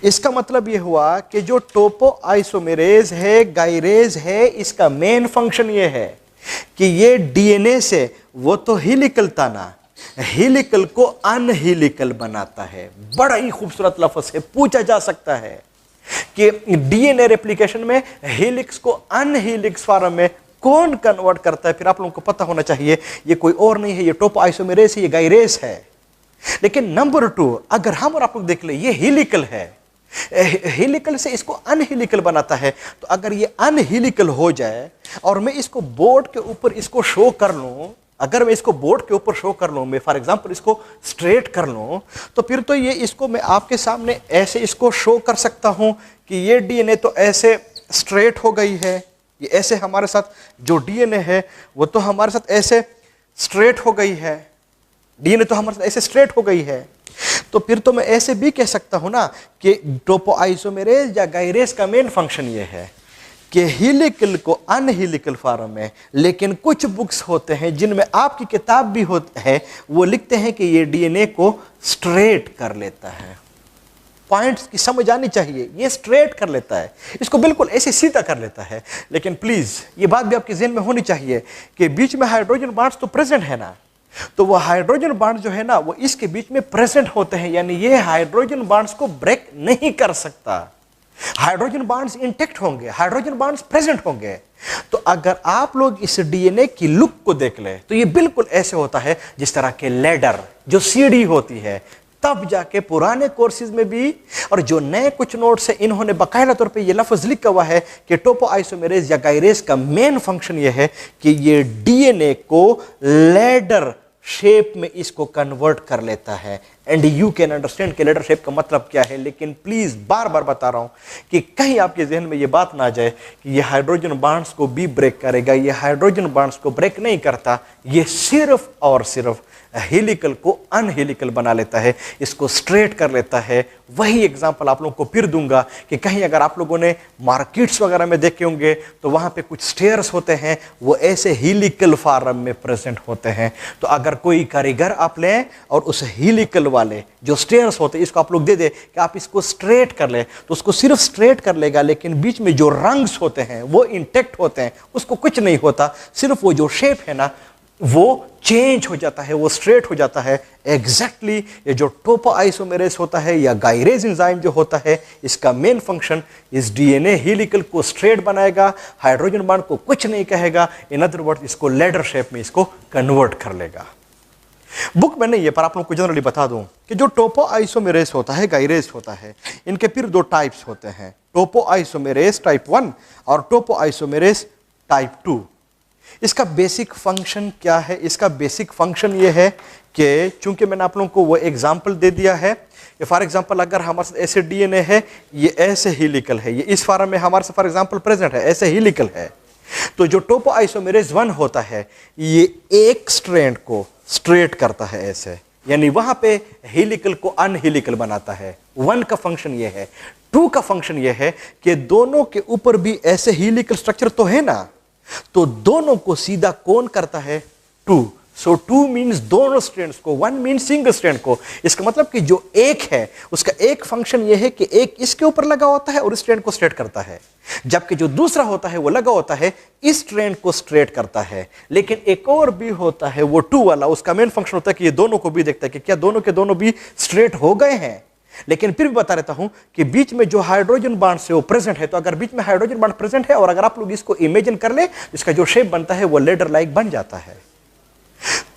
इसका मतलब ये हुआ कि जो टोपो आइसोमेरेज है, गायरेज है, इसका मेन फंक्शन ये है कि ये डीएनए से वो तो हेलिकल था ना, हेलिकल को अनहेलिकल बनाता है। बड़ा ही खूबसूरत लफ्ज है, पूछा जा सकता है कि डीएनए रेप्लिकेशन में हेलिक्स को अनहेलिक्स फॉर्म में कौन कन्वर्ट करता है, फिर आप लोगों को पता होना चाहिए ये कोई और नहीं है, ये टोपोआइसोमेरेस है, ये गायरेस है। लेकिन नंबर 2, अगर हम और आप लोग देख ले ये हेलिकल है, हेलिकल से इसको अनहेलिकल बनाता है, तो अगर ये अनहेलिकल हो जाए और मैं इसको बोर्ड के ऊपर इसको शो कर लूं, अगर मैं इसको बोर्ड के ऊपर शो कर लूं, मैं फॉर एग्जांपल इसको स्ट्रेट कर लूं, तो फिर तो ये इसको मैं आपके सामने ऐसे इसको शो कर सकता हूं कि ये डीएनए तो ऐसे स्ट्रेट हो गई है, ये ऐसे हमारे साथ जो डीएनए है वो तो हमारे साथ ऐसे स्ट्रेट हो गई है, डीएनए तो हमारे साथ ऐसे स्ट्रेट हो गई है। तो फिर तो मैं ऐसे भी कह सकता हूं ना कि टोपोआइसोमेरेज या गायरेस का मेन फंक्शन ये है कि हेलिकल को अनहेलिकल फॉर्म में, लेकिन कुछ बुक्स होते हैं जिनमें आपकी किताब भी होती है, वो लिखते हैं कि ये डीएनए को स्ट्रेट कर लेता है। पॉइंट्स की समझ आनी चाहिए, ये स्ट्रेट कर लेता है, इसको बिल्कुल ऐसे सीधा कर लेता है। लेकिन प्लीज ये बात भी आपके ज़हन में होनी चाहिए कि बीच में हाइड्रोजन बॉन्ड्स तो प्रेजेंट है ना, तो वो हाइड्रोजन बॉन्ड जो है ना वो इसके बीच में प्रेजेंट होते हैं, यानी ये हाइड्रोजन बॉन्ड्स को ब्रेक नहीं कर सकता। हाइड्रोजन बॉन्ड्स इंटैक्ट होंगे, हाइड्रोजन बॉन्ड्स प्रेजेंट होंगे। तो अगर आप लोग इस डीएनए की लुक को देख ले तो ये बिल्कुल ऐसे होता है जिस तरह के लैडर जो सीढ़ी होती है। तब जाके पुराने कोर्सेज में भी और जो नए कुछ नोट्स है इन्होंने बाकायदा तौर पे ये लफ्ज लिखा हुआ है कि टोपोआइसोमेरेज या गायरेस का मेन फंक्शन ये है कि ये डीएनए को लैडर शेप में इसको कन्वर्ट कर लेता है। एंड यू कैन अंडरस्टैंड कि लेडर शेप का मतलब क्या है। लेकिन प्लीज बार बार बता रहा हूं कि कहीं आपके जहन में ये बात ना जाए कि ये हाइड्रोजन बॉन्ड्स को भी ब्रेक करेगा, ये हाइड्रोजन बॉन्ड्स को ब्रेक नहीं करता, ये सिर्फ और सिर्फ हेलिकल को अनहेलिकल बना लेता है, इसको स्ट्रेट कर लेता है। वही एग्जांपल आप लोगों को फिर दूंगा कि कहीं अगर आप लोगों ने मार्केट्स वगैरह में देखे होंगे तो वहां पे कुछ स्टेयर्स होते हैं, वो ऐसे हेलिकल फॉर्म में प्रेजेंट होते हैं। तो अगर कोई कारीगर आप लें और उस हेलिकल वाले जो स्टेयर्स होते हैं इसको आप लोग दे दे कि आप इसको स्ट्रेट कर ले, तो उसको सिर्फ स्ट्रेट कर लेगा, लेकिन बीच में जो रंग्स होते हैं वो इंटैक्ट होते हैं, उसको कुछ नहीं होता, सिर्फ वो जो शेप है ना वो चेंज हो जाता है, वो स्ट्रेट हो जाता है। एग्जैक्टली ये जो टोपोआइसोमेरेस होता है या गायरेज एंजाइम जो होता है, इसका मेन फंक्शन इस डीएनए हेलिकल को स्ट्रेट बनाएगा, हाइड्रोजन बॉन्ड को कुछ नहीं कहेगा, इन अदर वर्ड्स इसको लेडर शेप में इसको कन्वर्ट कर लेगा। बुक में नहीं है पर आप लोगों को जनरली बता दूं कि जो टोपोआइसोमेरेस होता है, गायरेज होता है, इनके फिर दो टाइप्स होते हैं, टोपोआइसोमेरेस टाइप 1 और टोपोआइसोमेरेस टाइप 2। इसका बेसिक फंक्शन क्या है? इसका बेसिक फंक्शन ये है कि चूंकि मैंने आप लोगों को वो एग्जाम्पल दे दिया है कि फॉर एग्जाम्पल अगर हमारे साथ ऐसे डीएनए है, ये ऐसे हेलिकल है, ये इस फॉर्म में हमारे साथ फॉर एग्जाम्पल प्रेजेंट है, ऐसे हेलिकल है, तो जो टोपोआइसोमेरेस 1 होता है ये एक स्ट्रैंड को स्ट्रेट करता है ऐसे, यानी वहां पे हेलिकल को अनहेलिकल बनाता है। 1 का फंक्शन ये है। 2 का फंक्शन ये है कि दोनों के ऊपर भी ऐसे हेलिकल स्ट्रक्चर तो है ना, तो दोनों को सीधा कौन करता है? 2। सो 2 मीन्स दोनों स्ट्रैंड्स को, 1 मीन्स सिंगल स्ट्रैंड को। इसका मतलब कि जो एक है उसका एक फंक्शन यह है कि एक इसके ऊपर लगा होता है और इस स्ट्रैंड को स्ट्रेट करता है, जबकि जो दूसरा होता है वो लगा होता है इस स्ट्रैंड को स्ट्रेट करता है। लेकिन एक और भी होता है वो 2 वाला, उसका मेन फंक्शन होता है कि ये दोनों को भी देखता है कि क्या दोनों के दोनों भी स्ट्रेट हो गए हैं। लेकिन फिर भी बता रहता हूं कि बीच में जो हाइड्रोजन बॉन्ड है वो प्रेजेंट है, तो अगर बीच में हाइड्रोजन बॉन्ड प्रेजेंट है और अगर आप लोग इसको इमेजिन कर ले, इसका जो शेप बनता है वो लेडर लाइक बन जाता है।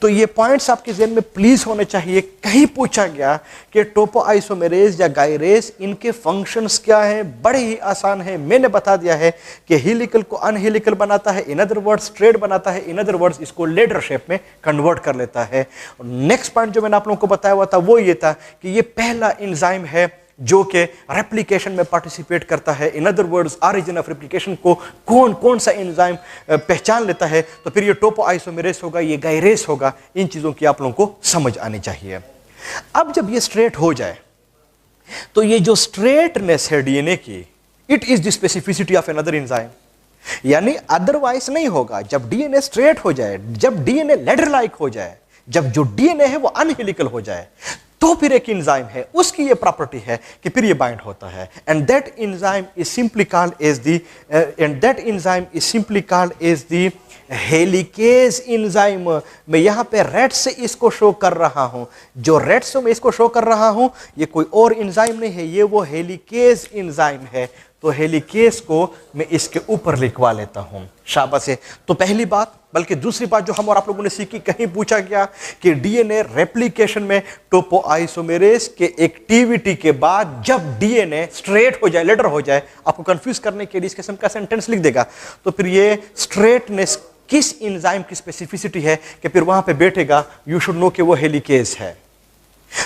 तो ये पॉइंट्स आपके ज़हन में प्लीज होने चाहिए। कहीं पूछा गया कि टोपोआइसोमेरेज या गायरेस इनके फंक्शंस क्या हैं, बड़े ही आसान है। मैंने बता दिया है कि हेलिकल को अनहेलिकल बनाता है, इन अदर वर्ड्स स्ट्रेट बनाता है, इन अदर वर्ड्स इसको लेडर शेप में कन्वर्ट कर लेता है। नेक्स्ट पॉइंट जो मैंने आप लोगों को बताया हुआ था वो ये था कि ये पहला एंजाइम है जो कि रेप्लिकेशन में पार्टिसिपेट करता है। In other words origin of replication को कौन कौन सा एंजाइम पहचान लेता है, तो फिर ये टोपोआइसोमेरेस होगा, ये गायरेस होगा। इन चीजों की आप लोगों को समझ आनी चाहिए। अब जब ये स्ट्रेट हो जाए तो ये जो स्ट्रेटनेस है डीएनए की, it is the specificity of another enzyme, यानी अदरवाइज नहीं होगा। जब डीएनए स्ट्रेट हो जाए, जब डीएनए लेडर लाइक हो जाए, जब जो डीएनए है वो अनहेलिकल हो जाए, तो फिर एक एंजाइम है, उसकी ये प्रॉपर्टी है कि फिर ये बाइंड होता है, and that enzyme is simply called as the helicase enzyme. मैं यहाँ पे रेड से इसको शो कर रहा हूँ, जो रेड से मैं इसको शो कर रहा हूँ ये कोई और एंजाइम नहीं है, ये वो हेलिकेज एंजाइम है। तो हेलिकेज को मैं इसके ऊपर लिखवा लेता हूँ, शाबाश है। तो पहली बात, बल्कि दूसरी बात जो हम और आप लोगों ने सीखी, कहीं पूछा गया कि डीएनए रेप्लिकेशन में टोपोआइसोमेरेज के एक्टिविटी के बाद जब डीएनए स्ट्रेट हो जाए, लेटर हो जाए, आपको कंफ्यूज करने के लिए इस किस्म का सेंटेंस लिख देगा, तो फिर ये स्ट्रेटनेस किस एंजाइम की स्पेसिफिसिटी है कि फिर वहां पे बैठेगा, यू शुड नो कि वो हेलिकेज है।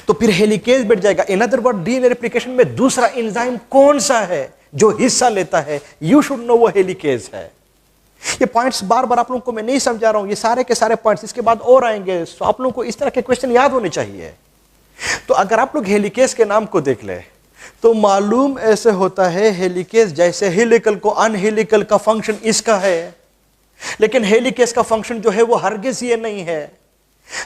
तो फिर हेलिकेज बैठ जाएगा। In other word, DNA replication में दूसरा एंजाइम कौन सा है जो हिस्सा लेता है, यू शुड नो वो हेलिकेज है। ये पॉइंट्स बार बार आप लोगों को मैं नहीं समझा रहा हूं, ये सारे के सारे पॉइंट्स इसके बाद और आएंगे, तो आप लोगों को इस तरह के क्वेश्चन याद होने चाहिए। तो अगर आप लोग हेलिकेज के नाम को देख ले तो मालूम ऐसे होता है, हेलिकेज जैसे हेलिकल को अनहेलिकल का फंक्शन इसका है, लेकिन हेलिकेज का फंक्शन जो है वो हरगिज ये नहीं है।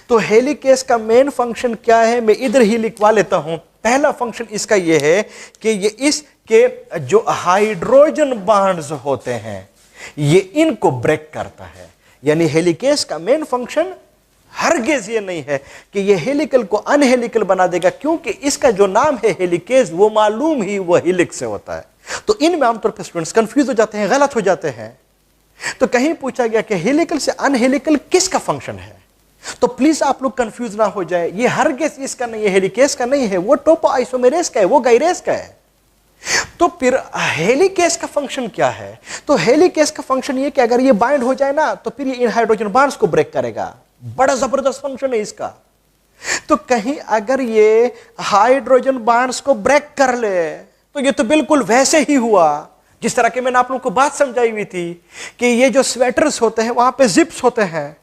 तो हेलिकेज का मेन फंक्शन क्या है, मैं इधर ही लिखवा लेता हूं। पहला फंक्शन इसका ये है कि ये इसके जो हाइड्रोजन बॉन्ड्स होते हैं ये इनको ब्रेक करता है। यानी हेलिकेज का मेन फंक्शन हरगिज ये नहीं है कि ये हेलिकल को अनहेलिकल बना देगा, क्योंकि इसका जो नाम है हेलिकेज वो मालूम ही वो हेलिक्स से होता है। तो इनमें आमतौर पर स्टूडेंट्स कंफ्यूज हो जाते हैं, गलत हो जाते हैं। तो कहीं पूछा गया कि हेलिकल से अनहेलिकल किसका फंक्शन है, तो प्लीज आप लोग कंफ्यूज ना हो जाए, ये हरगिज इसका नहीं है, हेलिकेज का नहीं है, वो टोपोआइसोमेरेज का है, वो गायरेज का है। तो फिर हेलिकेज का फंक्शन क्या है, तो हेलिकेज का फंक्शन ये कि अगर ये बाइंड हो जाए ना तो फिर ये इन हाइड्रोजन बॉन्ड्स को ब्रेक करेगा। बड़ा जबरदस्त फंक्शन है इसका। तो कहीं अगर ये हाइड्रोजन बॉन्ड्स को ब्रेक कर ले तो ये तो बिल्कुल वैसे ही हुआ जिस तरह के मैंने आप लोगों को बात समझाई हुई थी कि ये जो स्वेटर्स होते हैं वहां पे जिप्स होते हैं,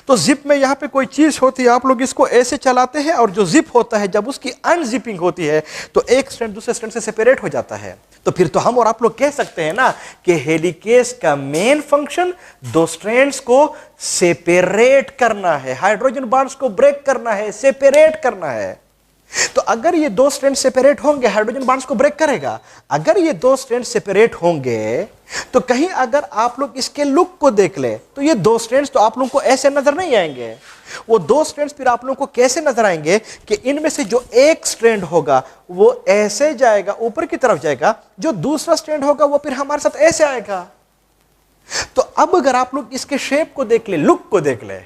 तो जिप में यहां पे कोई चीज होती है, आप लोग इसको ऐसे चलाते हैं और जो जिप होता है जब उसकी अनजिपिंग होती है तो एक स्ट्रैंड दूसरे स्ट्रैंड से सेपरेट हो जाता है। तो फिर तो हम और आप लोग कह सकते हैं ना कि हेलिकेज का मेन फंक्शन दो स्ट्रैंड्स को सेपरेट करना है, हाइड्रोजन बॉन्ड्स को ब्रेक करना है, सेपरेट करना है। तो अगर ये दो स्ट्रैंड सेपरेट होंगे, हाइड्रोजन बॉन्ड्स को ब्रेक करेगा। अगर ये दो स्ट्रैंड सेपरेट होंगे तो कहीं अगर आप लोग इसके लुक को देख ले तो ये दो स्ट्रैंड्स तो आप लोगों को ऐसे नजर नहीं आएंगे। वो दो स्ट्रैंड्स फिर आप लोगों को कैसे नजर आएंगे कि इनमें से जो एक स्ट्रैंड होगा वो ऐसे जाएगा, ऊपर की तरफ जाएगा, जो दूसरा स्ट्रैंड होगा वो फिर हमारे साथ ऐसे आएगा। तो अब अगर आप लोग इसके शेप को देख ले, लुक को देख ले,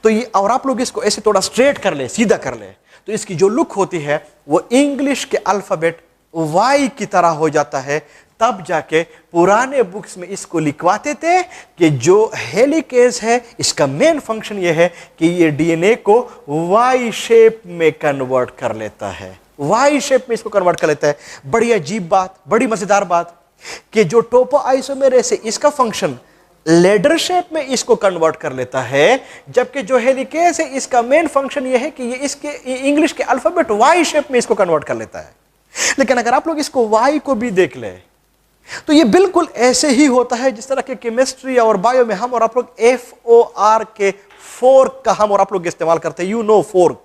तो ये, और आप लोग इसको ऐसे थोड़ा स्ट्रेट कर ले, सीधा कर ले, तो इसकी जो लुक होती है वो इंग्लिश के अल्फाबेट वाई की तरह हो जाता है। तब जाके पुराने बुक्स में इसको लिखवाते थे कि जो हेलिकेज है इसका मेन फंक्शन ये है कि ये डीएनए को वाई शेप में कन्वर्ट कर लेता है, वाई शेप में इसको कन्वर्ट कर लेता है। बड़ी अजीब बात, बड़ी मजेदार बात कि जो टोपोआइसोमेरेज है इसका फंक्शन लेडर शेप में इसको कन्वर्ट कर लेता है, जबकि जो हेलिकेज है इसका मेन फंक्शन यह है कि ये इसके इंग्लिश के अल्फाबेट वाई शेप में इसको कन्वर्ट कर लेता है। लेकिन अगर आप लोग इसको वाई को भी देख ले तो ये बिल्कुल ऐसे ही होता है जिस तरह के केमिस्ट्री और बायो में हम और आप लोग FOR के फोर्क का हम और आप लोग इस्तेमाल करते हैं, यू नो फोर्क।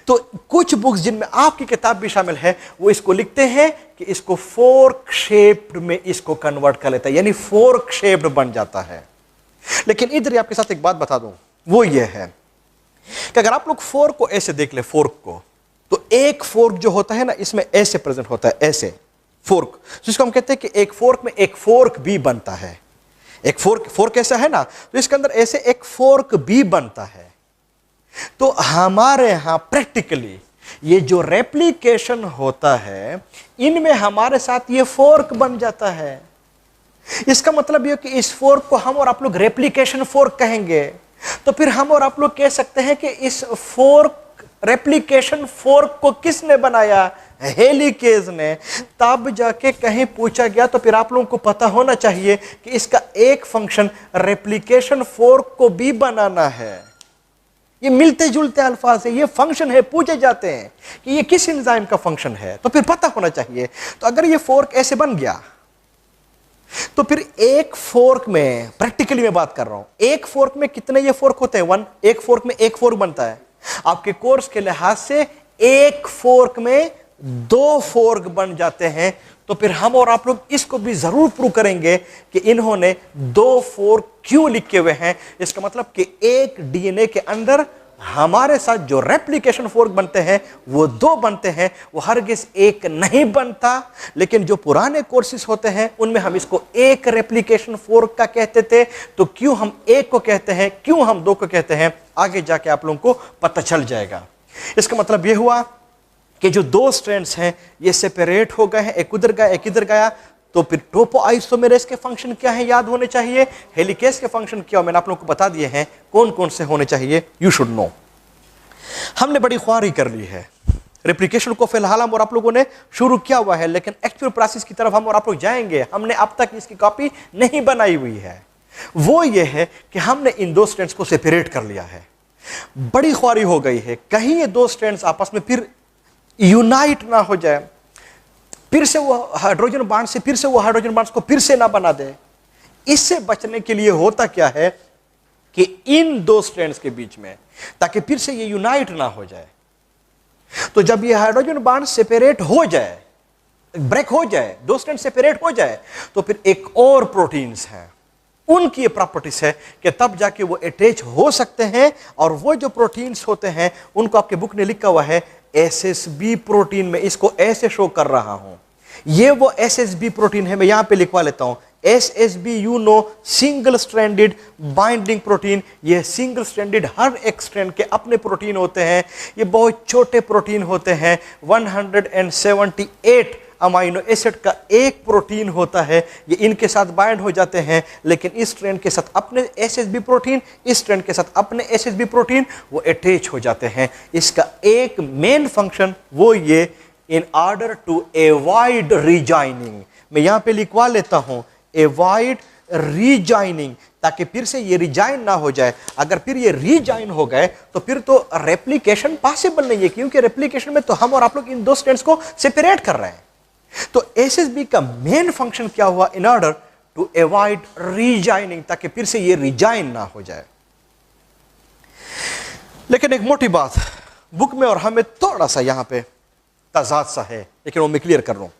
तो कुछ बुक्स जिनमें आपकी किताब भी शामिल है वो इसको लिखते हैं कि इसको फोर्क शेप्ड में इसको कन्वर्ट कर लेता है, यानी फोर्क शेप्ड बन जाता है। लेकिन इधर आपके साथ एक बात बता दूं, वो ये है कि अगर आप लोग फोर्क को ऐसे देख ले, फोर्क को, तो एक फोर्क जो होता है ना इसमें ऐसे प्रेजेंट होता है, ऐसे फोर्क, जिसको हम कहते हैं कि एक फोर्क में एक फोर्क भी बनता है। एक फोर्क ऐसा है ना, तो इसके अंदर ऐसे एक फोर्क भी बनता है। तो हमारे यहां प्रैक्टिकली ये जो रेप्लिकेशन होता है इनमें हमारे साथ ये फोर्क बन जाता है। इसका मतलब ये कि इस फोर्क को हम और आप लोग रेप्लिकेशन फोर्क कहेंगे। तो फिर हम और आप लोग कह सकते हैं कि इस फोर्क, रेप्लिकेशन फोर्क को किसने बनाया, हेलिकेज ने। तब जाके कहीं पूछा गया तो फिर आप लोगों को पता होना चाहिए कि इसका एक फंक्शन रेप्लिकेशन फोर्क को भी बनाना है। ये मिलते जुलते अल्फाज है, ये फंक्शन है, पूछे जाते हैं कि ये किस एंजाइम का फंक्शन है, तो फिर पता होना चाहिए। तो अगर ये फोर्क ऐसे बन गया तो फिर एक फोर्क में, प्रैक्टिकली मैं बात कर रहा हूं, एक फोर्क में कितने ये फोर्क होते हैं, 1। एक फोर्क में एक फोर्क बनता है। आपके कोर्स के लिहाज से एक फोर्क में दो फोर्क बन जाते हैं। तो फिर हम और आप लोग इसको भी जरूर प्रूव करेंगे कि इन्होंने दो फोर्क क्यों लिखे हुए हैं। इसका मतलब कि एक डीएनए के अंदर हमारे साथ जो रेप्लिकेशन फोर्क बनते हैं वो दो बनते हैं, वो हरगिज एक नहीं बनता। लेकिन जो पुराने कोर्सेज होते हैं उनमें हम इसको एक रेप्लिकेशन फोर्क का कहते थे। तो क्यों हम एक को कहते हैं, क्यों हम दो को कहते हैं, आगे जाके आप लोगों को पता चल जाएगा। इसका मतलब यह हुआ कि जो दो स्ट्रैंड्स हैं ये सेपरेट हो गए हैं, एक उधर गया एक इधर गया। तो फिर टोपोआइसोमेरेज के फंक्शन क्या है याद होने चाहिए, हेलिकेज के फंक्शन क्या, मैंने आप लोगों को बता दिए हैं कौन कौन से होने चाहिए, यू शुड नो। हमने बड़ी ख्वारी कर ली है, रेप्लिकेशन को फिलहाल हम और आप लोगों ने शुरू किया हुआ है, लेकिन एक्चुअल प्रोसेस की तरफ हम और आप लोग जाएंगे। हमने अब तक इसकी कॉपी नहीं बनाई हुई है। वो ये है कि हमने इन दो स्ट्रैंड्स को सेपरेट कर लिया है। बड़ी ख्वारी हो गई है कहीं ये दो स्ट्रैंड्स आपस में फिर यूनाइट ना हो जाए, फिर से वो हाइड्रोजन बॉन्ड से फिर से वो हाइड्रोजन बॉन्ड्स को फिर से ना बना दे। इससे बचने के लिए होता क्या है कि इन दो स्ट्रैंड्स के बीच में, ताकि फिर से ये यूनाइट ना हो जाए, तो जब ये हाइड्रोजन बॉन्ड सेपरेट हो जाए, ब्रेक हो जाए, दो स्ट्रैंड सेपरेट हो जाए, तो फिर एक और प्रोटीन्स हैं, उनकी ये प्रॉपर्टीज है कि तब जाके वो अटैच हो सकते हैं। और वो जो प्रोटीन्स होते हैं उनको आपके बुक ने लिखा हुआ है एसएसबी प्रोटीन। में इसको ऐसे शो कर रहा हूं, ये वो एसएसबी प्रोटीन है। मैं यहां पे लिखवा लेता हूं SSB, you know, single stranded binding protein. ये सिंगल स्ट्रैंडेड, हर एक स्ट्रैंड के अपने प्रोटीन होते हैं। ये बहुत छोटे प्रोटीन होते हैं, 178 अमाइनो एसिड का एक प्रोटीन होता है। ये इनके साथ बाइंड हो जाते हैं, लेकिन इस स्ट्रैंड के साथ अपने एसएसबी प्रोटीन, इस स्ट्रैंड के साथ अपने एसएसबी प्रोटीन, वो अटैच हो जाते हैं। इसका एक मेन फंक्शन वो ये, in order to avoid rejoining, मैं यहां पे लिखवा लेता हूं अवॉइड रीजॉइनिंग, ताकि फिर से ये रिजाइन ना हो जाए। अगर फिर ये रीजॉइन हो गए तो फिर तो रेप्लिकेशन पॉसिबल नहीं है, क्योंकि रेप्लिकेशन में तो हम और आप लोग इन दो स्ट्रैंड्स को सेपरेट कर रहे हैं। तो एसएसबी का मेन फंक्शन क्या हुआ, in order to avoid rejoining, ताकि फिर से ये रिजाइन ना हो जाए। लेकिन एक मोटी बात बुक में और हमें थोड़ा सा यहां पे तजाद सा है, लेकिन वो मैं क्लियर कर रहा हूं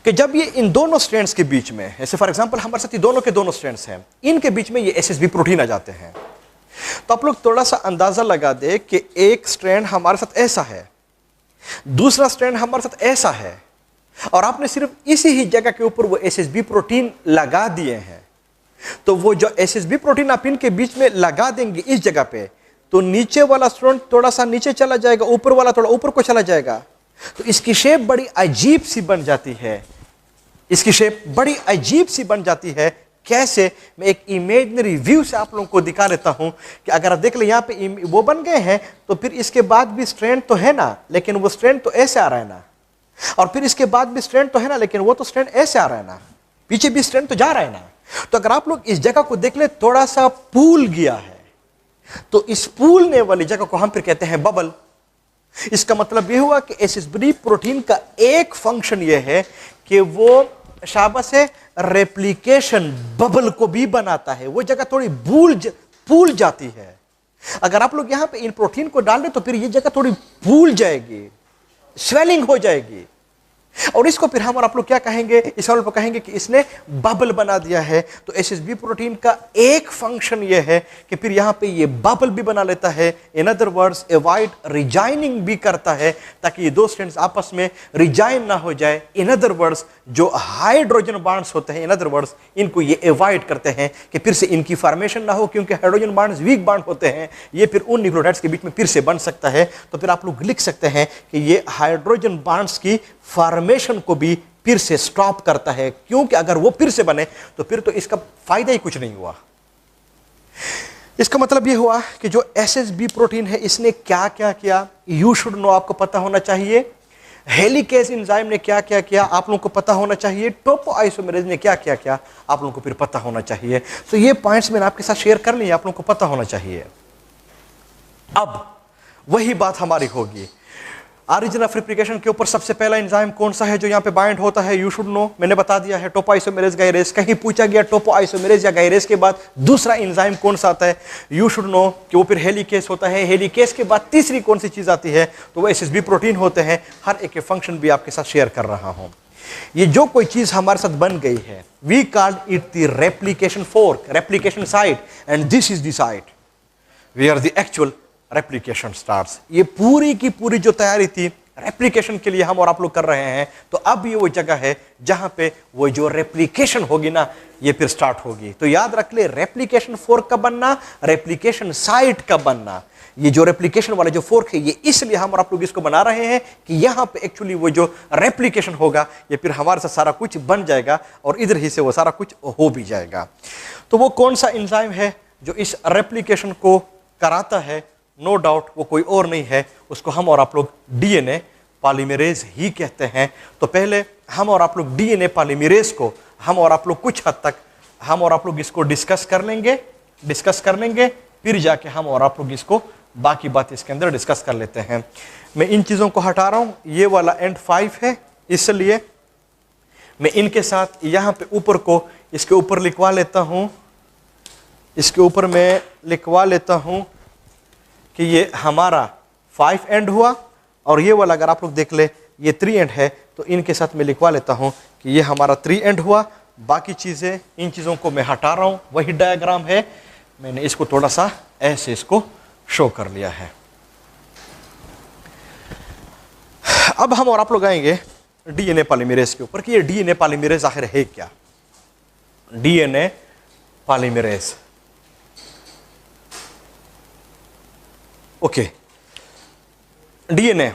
कि जब ये इन दोनों स्ट्रैंड्स के बीच में, ऐसे फॉर एग्जांपल हमारे साथ ये दोनों के दोनों स्ट्रैंड्स हैं, इनके बीच में ये एसएसबी प्रोटीन आ जाते हैं, तो आप लोग थोड़ा सा अंदाजा लगा दे कि एक स्ट्रैंड हमारे साथ ऐसा है, दूसरा स्ट्रैंड हमारे साथ ऐसा है, और आपने सिर्फ इसी ही जगह के ऊपर वो एसएसबी प्रोटीन लगा दिए हैं। तो वो जो एसएसबी प्रोटीन आप इनके बीच में लगा देंगे इस जगह पे, तो नीचे वाला स्ट्रैंड थोड़ा सा नीचे चला जाएगा, ऊपर वाला थोड़ा ऊपर को चला जाएगा। तो इसकी शेप बड़ी अजीब सी बन जाती है, इसकी शेप बड़ी अजीब सी बन जाती है। कैसे, मैं एक इमेजिनरी व्यू से आप लोगों को दिखा लेता हूं कि अगर आप देख ले यहां पे वो बन गए हैं, तो फिर इसके बाद भी स्ट्रैंड तो है ना, लेकिन वो स्ट्रैंड तो ऐसे आ रहा है ना, और फिर इसके बाद भी स्ट्रैंड तो है ना, लेकिन वो तो स्ट्रैंड ऐसे आ रहा है ना, पीछे भी स्ट्रैंड तो जा रहा है ना। तो अगर आप लोग इस जगह को देख ले, थोड़ा सा पूल गया है, तो इस पूलने वाली जगह को हम फिर कहते हैं बबल। इसका मतलब यह हुआ कि एसएसबी प्रोटीन का एक फंक्शन यह है कि वो शाबाश है रेप्लिकेशन बबल को भी बनाता है, वो जगह थोड़ी फूल जाती है। अगर आप लोग यहां पे इन प्रोटीन को डाल दें तो फिर ये जगह थोड़ी फूल जाएगी, स्वेलिंग हो जाएगी, और इसको फिर हम और आप लोग क्या कहेंगे, इस सवाल पर कहेंगे कि इसने बबल बना दिया है। तो एसएसबी प्रोटीन का एक फंक्शन यह है कि फिर यहां पे ये बबल भी बना लेता है, in other words avoid resigning भी करता है, ताकि ये दो स्ट्रैंड्स आपस में रिजाइन ना हो जाए। इन अदर वर्ड्स जो हाइड्रोजन बॉन्ड्स होते हैं, इन अदर वर्ड्स इनको ये अवॉइड करते हैं कि फिर से इनकी फॉर्मेशन ना हो, क्योंकि हाइड्रोजन बॉन्ड्स वीक बॉन्ड होते हैं, ये फिर उन न्यूक्लियोटाइड्स के बीच में फिर से बन सकता है। तो फिर आप लोग लिख सकते हैं कि ये हाइड्रोजन बॉन्ड्स की फॉर्मेशन को भी फिर से स्टॉप करता है, क्योंकि अगर वो फिर से बने तो फिर तो इसका फायदा ही कुछ नहीं हुआ। इसका मतलब यह हुआ कि जो एसएसबी प्रोटीन है इसने क्या क्या किया, यू शुड नो, आपको पता होना चाहिए। हेलिकेज एंजाइम ने क्या क्या किया, आप लोगों को पता होना चाहिए। टोपोआइसोमेरेज ने क्या क्या किया, आप लोगों को फिर पता होना चाहिए। तो ये पॉइंट्स मैंने आपके साथ शेयर कर लिए, आप लोगों को पता होना चाहिए। अब वही बात हमारी होगी, ऑरिजिन ऑफ रेप्लिकेशन के ऊपर सबसे पहला एंजाइम कौन सा है जो यहाँ पे बाइंड होता है? यू शुड नो, मैंने बता दिया है, टोपोआइसोमेरेज गायरेज। कहीं पूछा गया टोपोआइसोमेरेज या गायरेज के बाद दूसरा एंजाइम कौन सा आता है? यू शुड नो कि वो फिर हेलिकेस होता है। हेलिकेस के बाद तीसरी कौन सी चीज आती है? तो वो एसएसबी प्रोटीन होते हैं। हर एक के फंक्शन भी आपके साथ शेयर कर रहा हूं। ये जो कोई चीज हमारे साथ बन गई है, we called it the replication fork, replication site, and this is the site where the actual replication starts. ये पूरी की पूरी जो तैयारी थी रेप्लिकेशन के लिए हम और आप लोग कर रहे हैं, तो अब ये वो जगह है जहां पे वो जो रेप्लिकेशन होगी ना, ये फिर स्टार्ट होगी। तो याद रख ले, रेप्लिकेशन फोर्क का बनना, रेप्लिकेशन साइट का बनना। ये जो रेप्लिकेशन वाला जो फोर्क है, ये इसलिए हम और आप लोग इसको बना रहे हैं कि यहां पे एक्चुअली वो जो रेप्लिकेशन होगा, ये फिर हमारे साथ सारा कुछ बन जाएगा और इधर ही से वो सारा कुछ हो भी जाएगा। तो वो कौन सा एंजाइम है जो इस रेप्लिकेशन को कराता है? नो डाउट वो कोई और नहीं है, उसको हम और आप लोग डीएनए पॉलीमरेज ही कहते हैं। तो पहले हम और आप लोग डीएनए पॉलीमरेज को हम और आप लोग कुछ हद तक हम और आप लोग इसको डिस्कस कर लेंगे, फिर जाके हम और आप लोग इसको बाकी बात इसके अंदर डिस्कस कर लेते हैं। मैं इन चीज़ों को हटा रहा हूं, ये वाला एंड 5 है, इसलिए मैं इनके साथ यहाँ पे ऊपर को इसके ऊपर लिखवा लेता हूँ, इसके ऊपर मैं लिखवा लेता हूँ कि ये हमारा 5 एंड हुआ, और ये वाला अगर आप लोग देख ले ये 3 एंड है, तो इनके साथ मैं लिखवा लेता हूँ कि ये हमारा 3 एंड हुआ। बाकी चीज़ें, इन चीज़ों को मैं हटा रहा हूँ, वही डायग्राम है, मैंने इसको थोड़ा सा ऐसे इसको शो कर लिया है। अब हम और आप लोग आएंगे डीएनए पॉलीमरेज के ऊपर कि ये डीएनए पॉलीमरेज आखिर है क्या। डीएनए पॉलीमरेज, ओके, डीएनए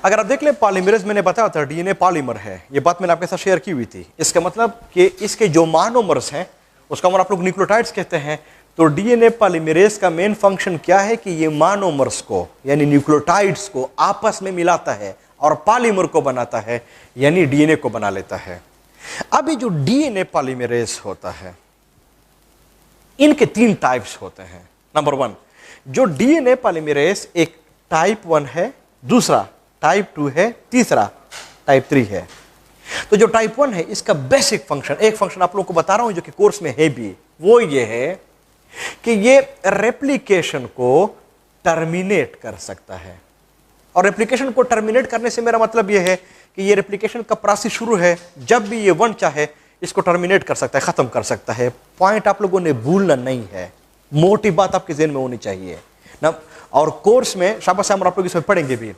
अगर आप देख ले, पॉलीमरेज मैंने बताया था डीएनए पॉलीमर है, ये बात मैंने आपके साथ शेयर की हुई थी। इसका मतलब कि इसके जो मोनोमर्स हैं उसका हम आप लोग न्यूक्लियोटाइड्स कहते हैं। तो डीएनए पॉलीमरेज का मेन फंक्शन क्या है कि ये मोनोमर्स को यानी न्यूक्लियोटाइड्स को आपस में मिलाता है और पॉलीमर को बनाता है, यानी डीएनए को बना लेता है। अब ये जो डीएनए पॉलीमरेज होता है, इनके 3 टाइप्स होते हैं। नंबर 1, जो डीएनए पॉलीमरेज एक टाइप 1 है, दूसरा टाइप 2 है, तीसरा टाइप 3 है। तो जो टाइप 1 है, इसका बेसिक फंक्शन, एक फंक्शन आप लोगों को बता रहा हूं जो कि कोर्स में है भी, वो ये है कि ये रेप्लिकेशन को टर्मिनेट कर सकता है। और रेप्लिकेशन को टर्मिनेट करने से मेरा मतलब ये है कि ये रेप्लिकेशन का प्रोसेस शुरू है, जब भी ये 1 चाहे इसको टर्मिनेट कर सकता है, खत्म कर सकता है। पॉइंट आप लोगों ने भूलना नहीं है, मोटी बात आपके ज़हन में होनी चाहिए ना। और कोर्स में शाबाश हम आप लोग इसमें पढ़ेंगे भी।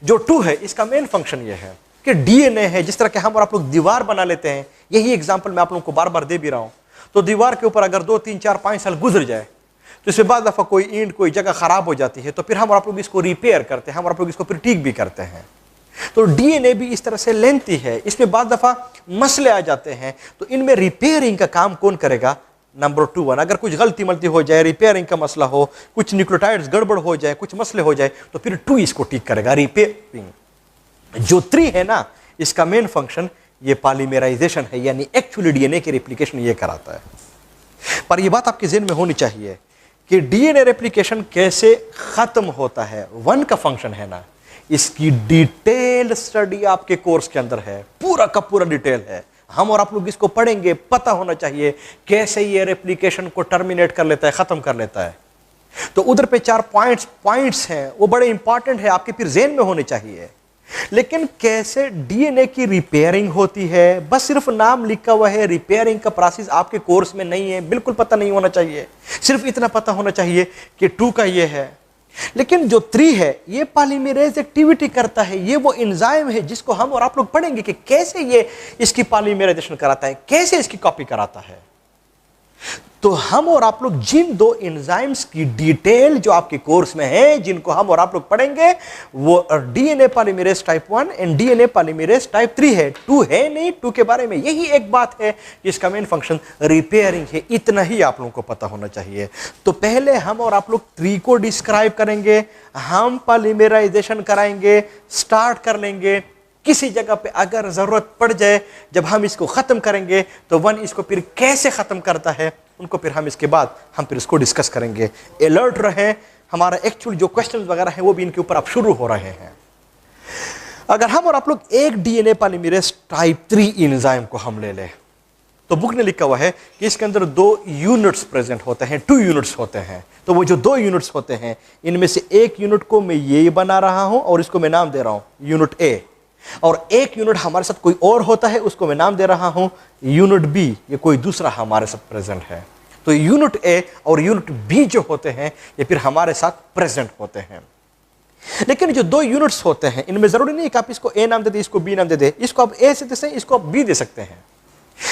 जो 2 है, इसका मेन फंक्शन ये है कि डीएनए है, जिस तरह के हम और आप लोग दीवार बना लेते हैं, यही एग्जांपल मैं आप लोगों को बार बार दे भी रहा हूं। तो दीवार के ऊपर अगर 2, 3, 4, 5 साल गुजर जाए, तो इसमें बाद दफा कोई ईंट कोई जगह खराब हो जाती है, तो फिर हम और आप लोग इसको रिपेयर करते हैं, हम और आप लोग इसको फिर ठीक भी करते हैं। तो डीएनए भी इस तरह से लेंथी है, इसमें बाद दफा मसले आ जाते हैं, तो इनमें रिपेयरिंग का काम कौन करेगा? नंबर 2 1। अगर कुछ गलती मलती हो जाए, रिपेयरिंग का मसला हो, कुछ न्यूक्लियोटाइड्स गड़बड़ हो जाए, कुछ मसले हो जाए, तो फिर 2 इसको ठीक करेगा, रिपेयरिंग। जो 3 है ना, इसका मेन फंक्शन ये पॉलीमराइजेशन है, यानी एक्चुअली डीएनए की रेप्लिकेशन ये कराता है। पर ये बात आपके ज़हन में होनी चाहिए कि डीएनए रेप्लिकेशन कैसे खत्म होता है। 1 का फंक्शन है ना, इसकी डिटेल स्टडी आपके कोर्स के अंदर है, पूरा का पूरा डिटेल है। हम और आप लोग इसको पढ़ेंगे, पता होना चाहिए कैसे ये रेप्लिकेशन को टर्मिनेट कर लेता है, खत्म कर लेता है। तो उधर पे 4 पॉइंट्स हैं, वो बड़े इंपॉर्टेंट है, आपके फिर ज़हन में होने चाहिए। लेकिन कैसे डीएनए की रिपेयरिंग होती है, बस सिर्फ नाम लिखा हुआ है, रिपेयरिंग का प्रोसेस आपके कोर्स में नहीं है, बिल्कुल पता नहीं होना चाहिए। सिर्फ इतना पता होना चाहिए कि 2 का ये है। लेकिन जो 3 है, ये पॉलीमरेज एक्टिविटी करता है, ये वो एंजाइम है जिसको हम और आप लोग पढ़ेंगे कि कैसे ये इसकी पॉलीमराइजेशन कराता है, कैसे इसकी कॉपी कराता है। तो हम और आप लोग जिन 2 एंजाइम्स की डिटेल जो आपके कोर्स में है, जिनको हम और आप लोग पढ़ेंगे, वो DNA polymerase type 1 and DNA polymerase type 3 है। 2 है नहीं, 2 के बारे में यही एक बात है कि इसका मेन फंक्शन रिपेयरिंग है, इतना ही आप लोगों को पता होना चाहिए। तो पहले हम और आप लोग 3 को डिस्क्राइब करेंगे, हम पॉलीमराइजेशन कराएंगे, स्टार्ट कर लेंगे। किसी जगह पे अगर जरूरत पड़ जाए, जब हम इसको खत्म करेंगे, तो 1 इसको फिर कैसे खत्म करता है, उनको फिर हम इसके बाद हम फिर इसको डिस्कस करेंगे। अलर्ट रहें, हमारा एक्चुअल जो क्वेश्चन वगैरह है वो भी इनके ऊपर अब शुरू हो रहे हैं। अगर हम और आप लोग एक डीएनए पॉलीमरेज टाइप 3 एंजाइम को हम ले लें, तो बुक ने लिखा हुआ है कि इसके अंदर 2 यूनिट्स प्रेजेंट होते हैं, 2 यूनिट्स होते हैं। तो वो जो 2 यूनिट्स होते हैं, इनमें से एक यूनिट को मैं ये बना रहा हूं और इसको मैं नाम दे रहा हूं यूनिट ए, और एक यूनिट हमारे साथ कोई और होता है, उसको मैं नाम दे रहा हूं यूनिट बी। ये कोई दूसरा हमारे साथ प्रेजेंट है। तो यूनिट ए और यूनिट बी जो होते हैं ये फिर हमारे साथ प्रेजेंट होते हैं। लेकिन जो 2 यूनिट्स होते हैं, इनमें जरूरी नहीं है कि आप इसको ए नाम दे दे, इसको बी नाम दे दे, इसको आप ए से दे सकते हैं, इसको आप बी दे सकते हैं।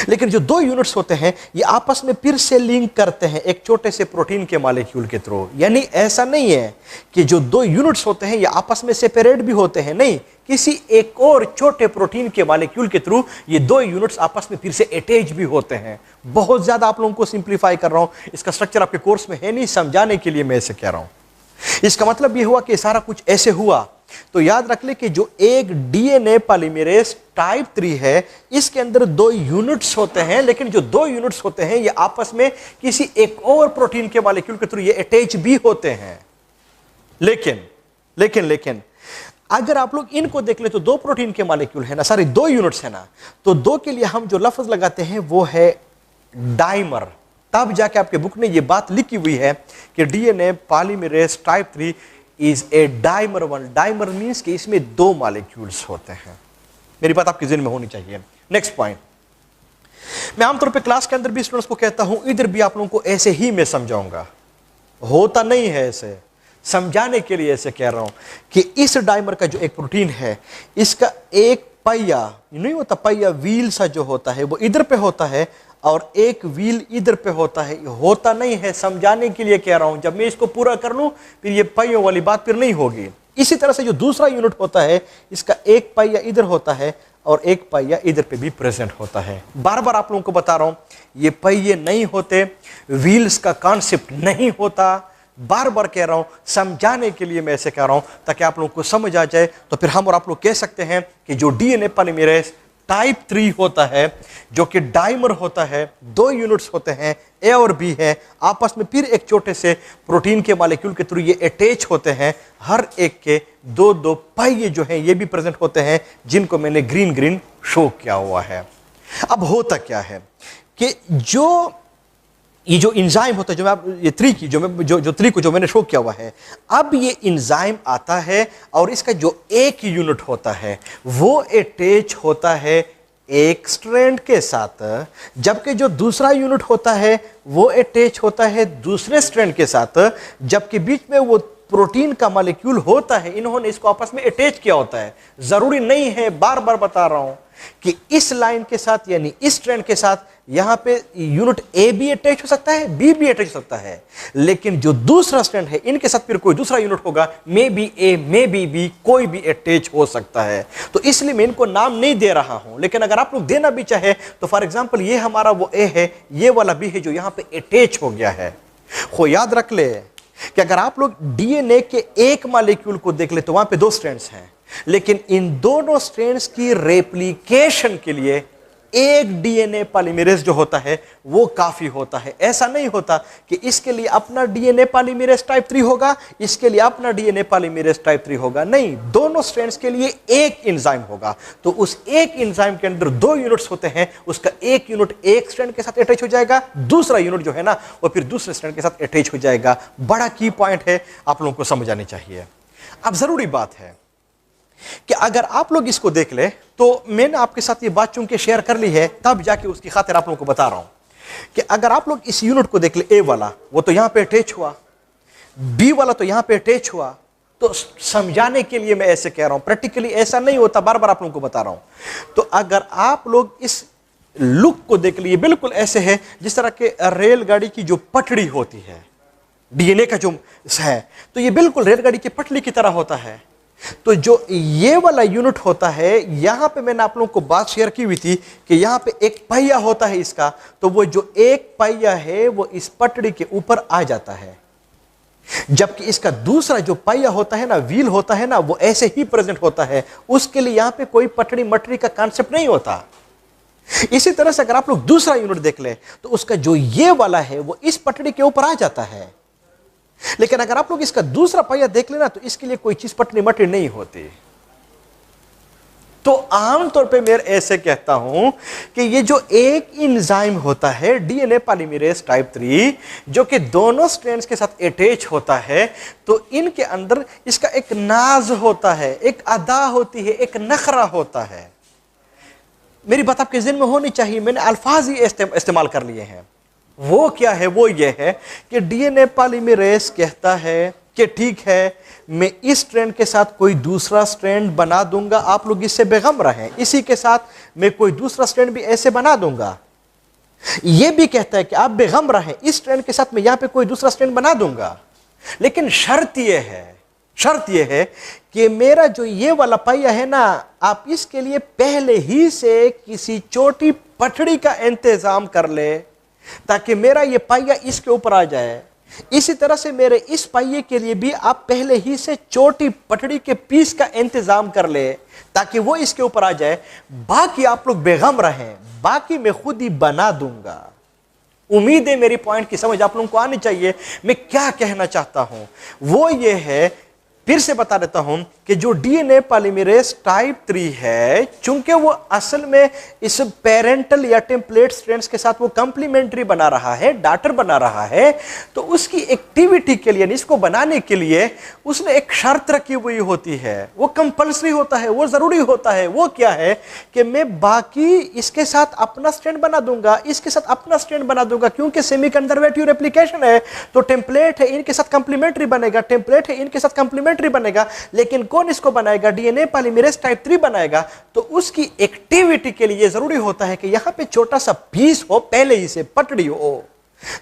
लेकिन जो 2 यूनिट्स होते हैं ये आपस में फिर से लिंक करते हैं एक छोटे से प्रोटीन के मॉलिक्यूल के थ्रू। यानी ऐसा नहीं है कि जो 2 यूनिट्स होते हैं ये आपस में सेपरेट भी होते हैं, नहीं, किसी एक और छोटे प्रोटीन के मॉलिक्यूल के थ्रू ये 2 यूनिट्स आपस में फिर से अटैच भी होते हैं। बहुत ज्यादा आप लोगों को सिंप्लीफाई कर रहा हूं, इसका स्ट्रक्चर आपके कोर्स में है नहीं, समझाने के लिए मैं ऐसे कह रहा हूं। इसका मतलब यह हुआ कि सारा कुछ ऐसे हुआ। तो याद रख ले कि जो एक डीएनए पॉलीमरेज टाइप 3 है, इसके अंदर 2 यूनिट्स होते हैं, लेकिन जो 2 यूनिट्स होते हैं ये आपस में किसी एक और प्रोटीन के मॉलिक्यूल के थ्रू ये अटैच भी होते हैं। लेकिन अगर आप लोग इनको देख ले तो 2 प्रोटीन के मॉलिक्यूल है ना, सॉरी 2 यूनिट्स है ना, तो 2 के लिए हम जो लफ्ज लगाते हैं वो है डाइमर। तब जाके आपके बुक में ये बात लिखी हुई है कि DNA polymerase type 3 is a dimer 1। Dimer means कि इसमें 2 मॉलिक्यूल्स होते हैं। मेरी बात आपके ज़हन में होनी चाहिए। नेक्स्ट पॉइंट, मैं आमतौर पे क्लास के अंदर भी स्टूडेंट्स को कहता हूं, इधर भी आप लोगों को ऐसे ही मैं समझाऊंगा, होता नहीं है ऐसे, समझाने के लिए ऐसे कह रहा हूं कि इस डाइमर का जो एक प्रोटीन है, इसका एक पहिया नहीं होता, पहिया व्हील सा जो होता है वो इधर पे होता है और एक व्हील इधर पे होता है। होता नहीं है, समझाने के लिए कह रहा हूं। जब मैं इसको पूरा कर लूं फिर ये पहियों वाली बात फिर नहीं होगी। इसी तरह से जो दूसरा यूनिट होता है, इसका एक पहिया इधर होता है और एक पहिया इधर पे भी प्रेजेंट होता है। बार बार आप लोगों को बता रहा हूं, ये पहिए नहीं होते, व्हील्स का कॉन्सेप्ट नहीं होता। बार बार कह रहा हूं, समझाने के लिए मैं ऐसे कह रहा हूं ताकि आप लोगों को समझ आ जाए। तो फिर हम और आप लोग कह सकते हैं कि जो डीएनए पॉलीमरेज टाइप 3 होता है, जो कि डाइमर होता है, 2 यूनिट्स होते हैं, ए और बी है, आपस में फिर एक छोटे से प्रोटीन के मॉलिक्यूल के थ्रू ये अटैच होते हैं। हर एक के 2-2 पहिए जो हैं ये भी प्रेजेंट होते हैं, जिनको मैंने ग्रीन ग्रीन शो किया हुआ है। अब होता क्या है कि ये जो एंजाइम होता है, जो मैं आप ये 3 की जो 3 को जो मैंने शो किया हुआ है, अब ये एंजाइम आता है और इसका जो एक यूनिट होता है वो अटैच होता है एक स्ट्रैंड के साथ, जबकि जो दूसरा यूनिट होता है वो अटैच होता है दूसरे स्ट्रैंड के साथ, जबकि बीच में वो प्रोटीन का मॉलिक्यूल होता है, इन्होंने इसको आपस में अटैच किया होता है। जरूरी नहीं है, बार बार बता रहा हूं कि इस लाइन के साथ यानी इस स्ट्रैंड के साथ यहां पे यूनिट ए भी अटैच हो सकता है, बी भी अटैच हो सकता है, लेकिन जो दूसरा स्ट्रैंड है इनके साथ फिर कोई दूसरा यूनिट होगा, may be A may be B, कोई भी अटैच हो सकता है। तो इसलिए मैं इनको नाम नहीं दे रहा हूं, लेकिन अगर आप लोग देना भी चाहे तो फॉर एग्जांपल ये हमारा वो ए है, ये वाला बी है जो यहां पे अटैच हो गया है। को याद रख ले कि अगर आप लोग डीएनए के एक मॉलिक्यूल को देख ले तो वहां पे 2 स्ट्रैंड्स हैं, लेकिन इन दोनों स्ट्रैंड्स की रेप्लिकेशन के लिए एक डीएनए पॉलीमरेज जो होता है वो काफी होता है। ऐसा नहीं होता कि इसके लिए अपना डीएनए पॉलीमरेज टाइप 3 होगा, इसके लिए अपना डीएनए पॉलीमरेज टाइप 3 होगा, नहीं, दोनों स्ट्रैंड्स के लिए एक एंजाइम होगा। तो उस एक एंजाइम के अंदर 2 यूनिट्स होते हैं, उसका एक यूनिट एक स्ट्रैंड के साथ अटैच हो जाएगा, दूसरा यूनिट जो है ना वो फिर दूसरे स्ट्रैंड के साथ अटैच हो जाएगा। बड़ा की पॉइंट है, आप लोगों को समझ आनी चाहिए। अब जरूरी बात है कि अगर आप लोग इसको देख ले, तो मैंने आपके साथ ये बात चूंकि शेयर कर ली है तब जाके उसकी खातिर आप लोगों को बता रहा हूं कि अगर आप लोग इस यूनिट को देख ले, ए वाला वो तो यहां पे अटैच हुआ, बी वाला तो यहां पे अटैच हुआ, तो समझाने के लिए मैं ऐसे कह रहा हूं, प्रैक्टिकली ऐसा नहीं होता, बार बार आप लोगों को बता रहा हूं। तो अगर आप लोग इस लुक को देख लिए, बिल्कुल ऐसे है जिस तरह के रेलगाड़ी की जो पटड़ी होती है, डीएनए का जो है, तो ये बिल्कुल रेलगाड़ी की पटड़ी की तरह होता है। तो जो ये वाला यूनिट होता है, यहां पे मैंने आप लोगों को बात शेयर की हुई थी कि यहां पे एक पहिया होता है इसका, तो वो जो एक पहिया है वो इस पटड़ी के ऊपर आ जाता है, जबकि इसका दूसरा जो पहिया होता है ना, व्हील होता है ना, वो ऐसे ही प्रेजेंट होता है, उसके लिए यहां पे कोई पटड़ी मटड़ी का कॉन्सेप्ट नहीं होता। इसी तरह से अगर आप लोग दूसरा यूनिट देख ले तो उसका जो ये वाला है वो इस पटड़ी के ऊपर आ जाता है, लेकिन अगर आप लोग इसका दूसरा पहिया देख लेना तो इसके लिए कोई चीज पटनी मटनी नहीं होती। तो आमतौर पे मैं ऐसे कहता हूं कि ये जो एक एंजाइम होता है डीएनए पॉलीमरेज टाइप 3 जो कि दोनों स्ट्रैंड्स के साथ अटैच होता है, तो इनके अंदर इसका एक नाज होता है, एक अदा होती है, एक नखरा होता है। मेरी बात आपके ज़हन में होनी चाहिए, मैंने अल्फाज ही इस्तेमाल कर लिए हैं। वो क्या है? वो ये है कि डीएनए पॉलीमरेज कहता है कि ठीक है, मैं इस स्ट्रैंड के साथ कोई दूसरा स्ट्रैंड बना दूंगा, आप लोग इससे बेगम रहें, इसी के साथ मैं कोई दूसरा स्ट्रैंड भी ऐसे बना दूंगा। यह भी कहता है कि आप बेगम रहें, इस स्ट्रैंड के साथ मैं यहां पे कोई दूसरा स्ट्रैंड बना दूंगा, लेकिन शर्त यह है कि मेरा जो ये वाला पहिया है ना, आप इसके लिए पहले ही से किसी छोटी पटड़ी का इंतजाम कर ले ताकि मेरा ये पहिया इसके ऊपर आ जाए। इसी तरह से मेरे इस पहिए के लिए भी आप पहले ही से छोटी पटड़ी के पीस का इंतजाम कर ले ताकि वो इसके ऊपर आ जाए। बाकी आप लोग बेगम रहें, बाकी मैं खुद ही बना दूंगा। उम्मीद है मेरी पॉइंट की समझ आप लोगों को आनी चाहिए। मैं क्या कहना चाहता हूं वो ये है, फिर से बता देता हूं कि जो डीएनए पॉलीमरेज टाइप 3 है, चूंकि वो असल में इस पेरेंटल या टेम्पलेट स्ट्रैंड्स के साथ वो कंप्लीमेंट्री बना रहा है, डॉटर बना रहा है, तो उसकी एक्टिविटी के लिए, इसको बनाने के लिए उसने एक शर्त रखी हुई होती है। वो कंपल्सरी होता है, वो जरूरी होता है। वो क्या है कि मैं बाकी इसके साथ अपना स्ट्रैंड बना दूंगा, इसके साथ अपना स्ट्रैंड बना दूंगा, क्योंकि सेमी कंजर्वेटिव रेप्लिकेशन है। तो टेम्पलेट है, इनके साथ कंप्लीमेंट्री बनेगा, टेम्पलेट है, इनके साथ कंप्लीमेंट्री बनेगा, लेकिन कौन इसको बनाएगा? डीएनए पॉलीमरेज टाइप 3 बनाएगा। तो उसकी एक्टिविटी के लिए जरूरी होता है कि यहां पे छोटा सा पीस हो, पहले ही से पटड़ी हो,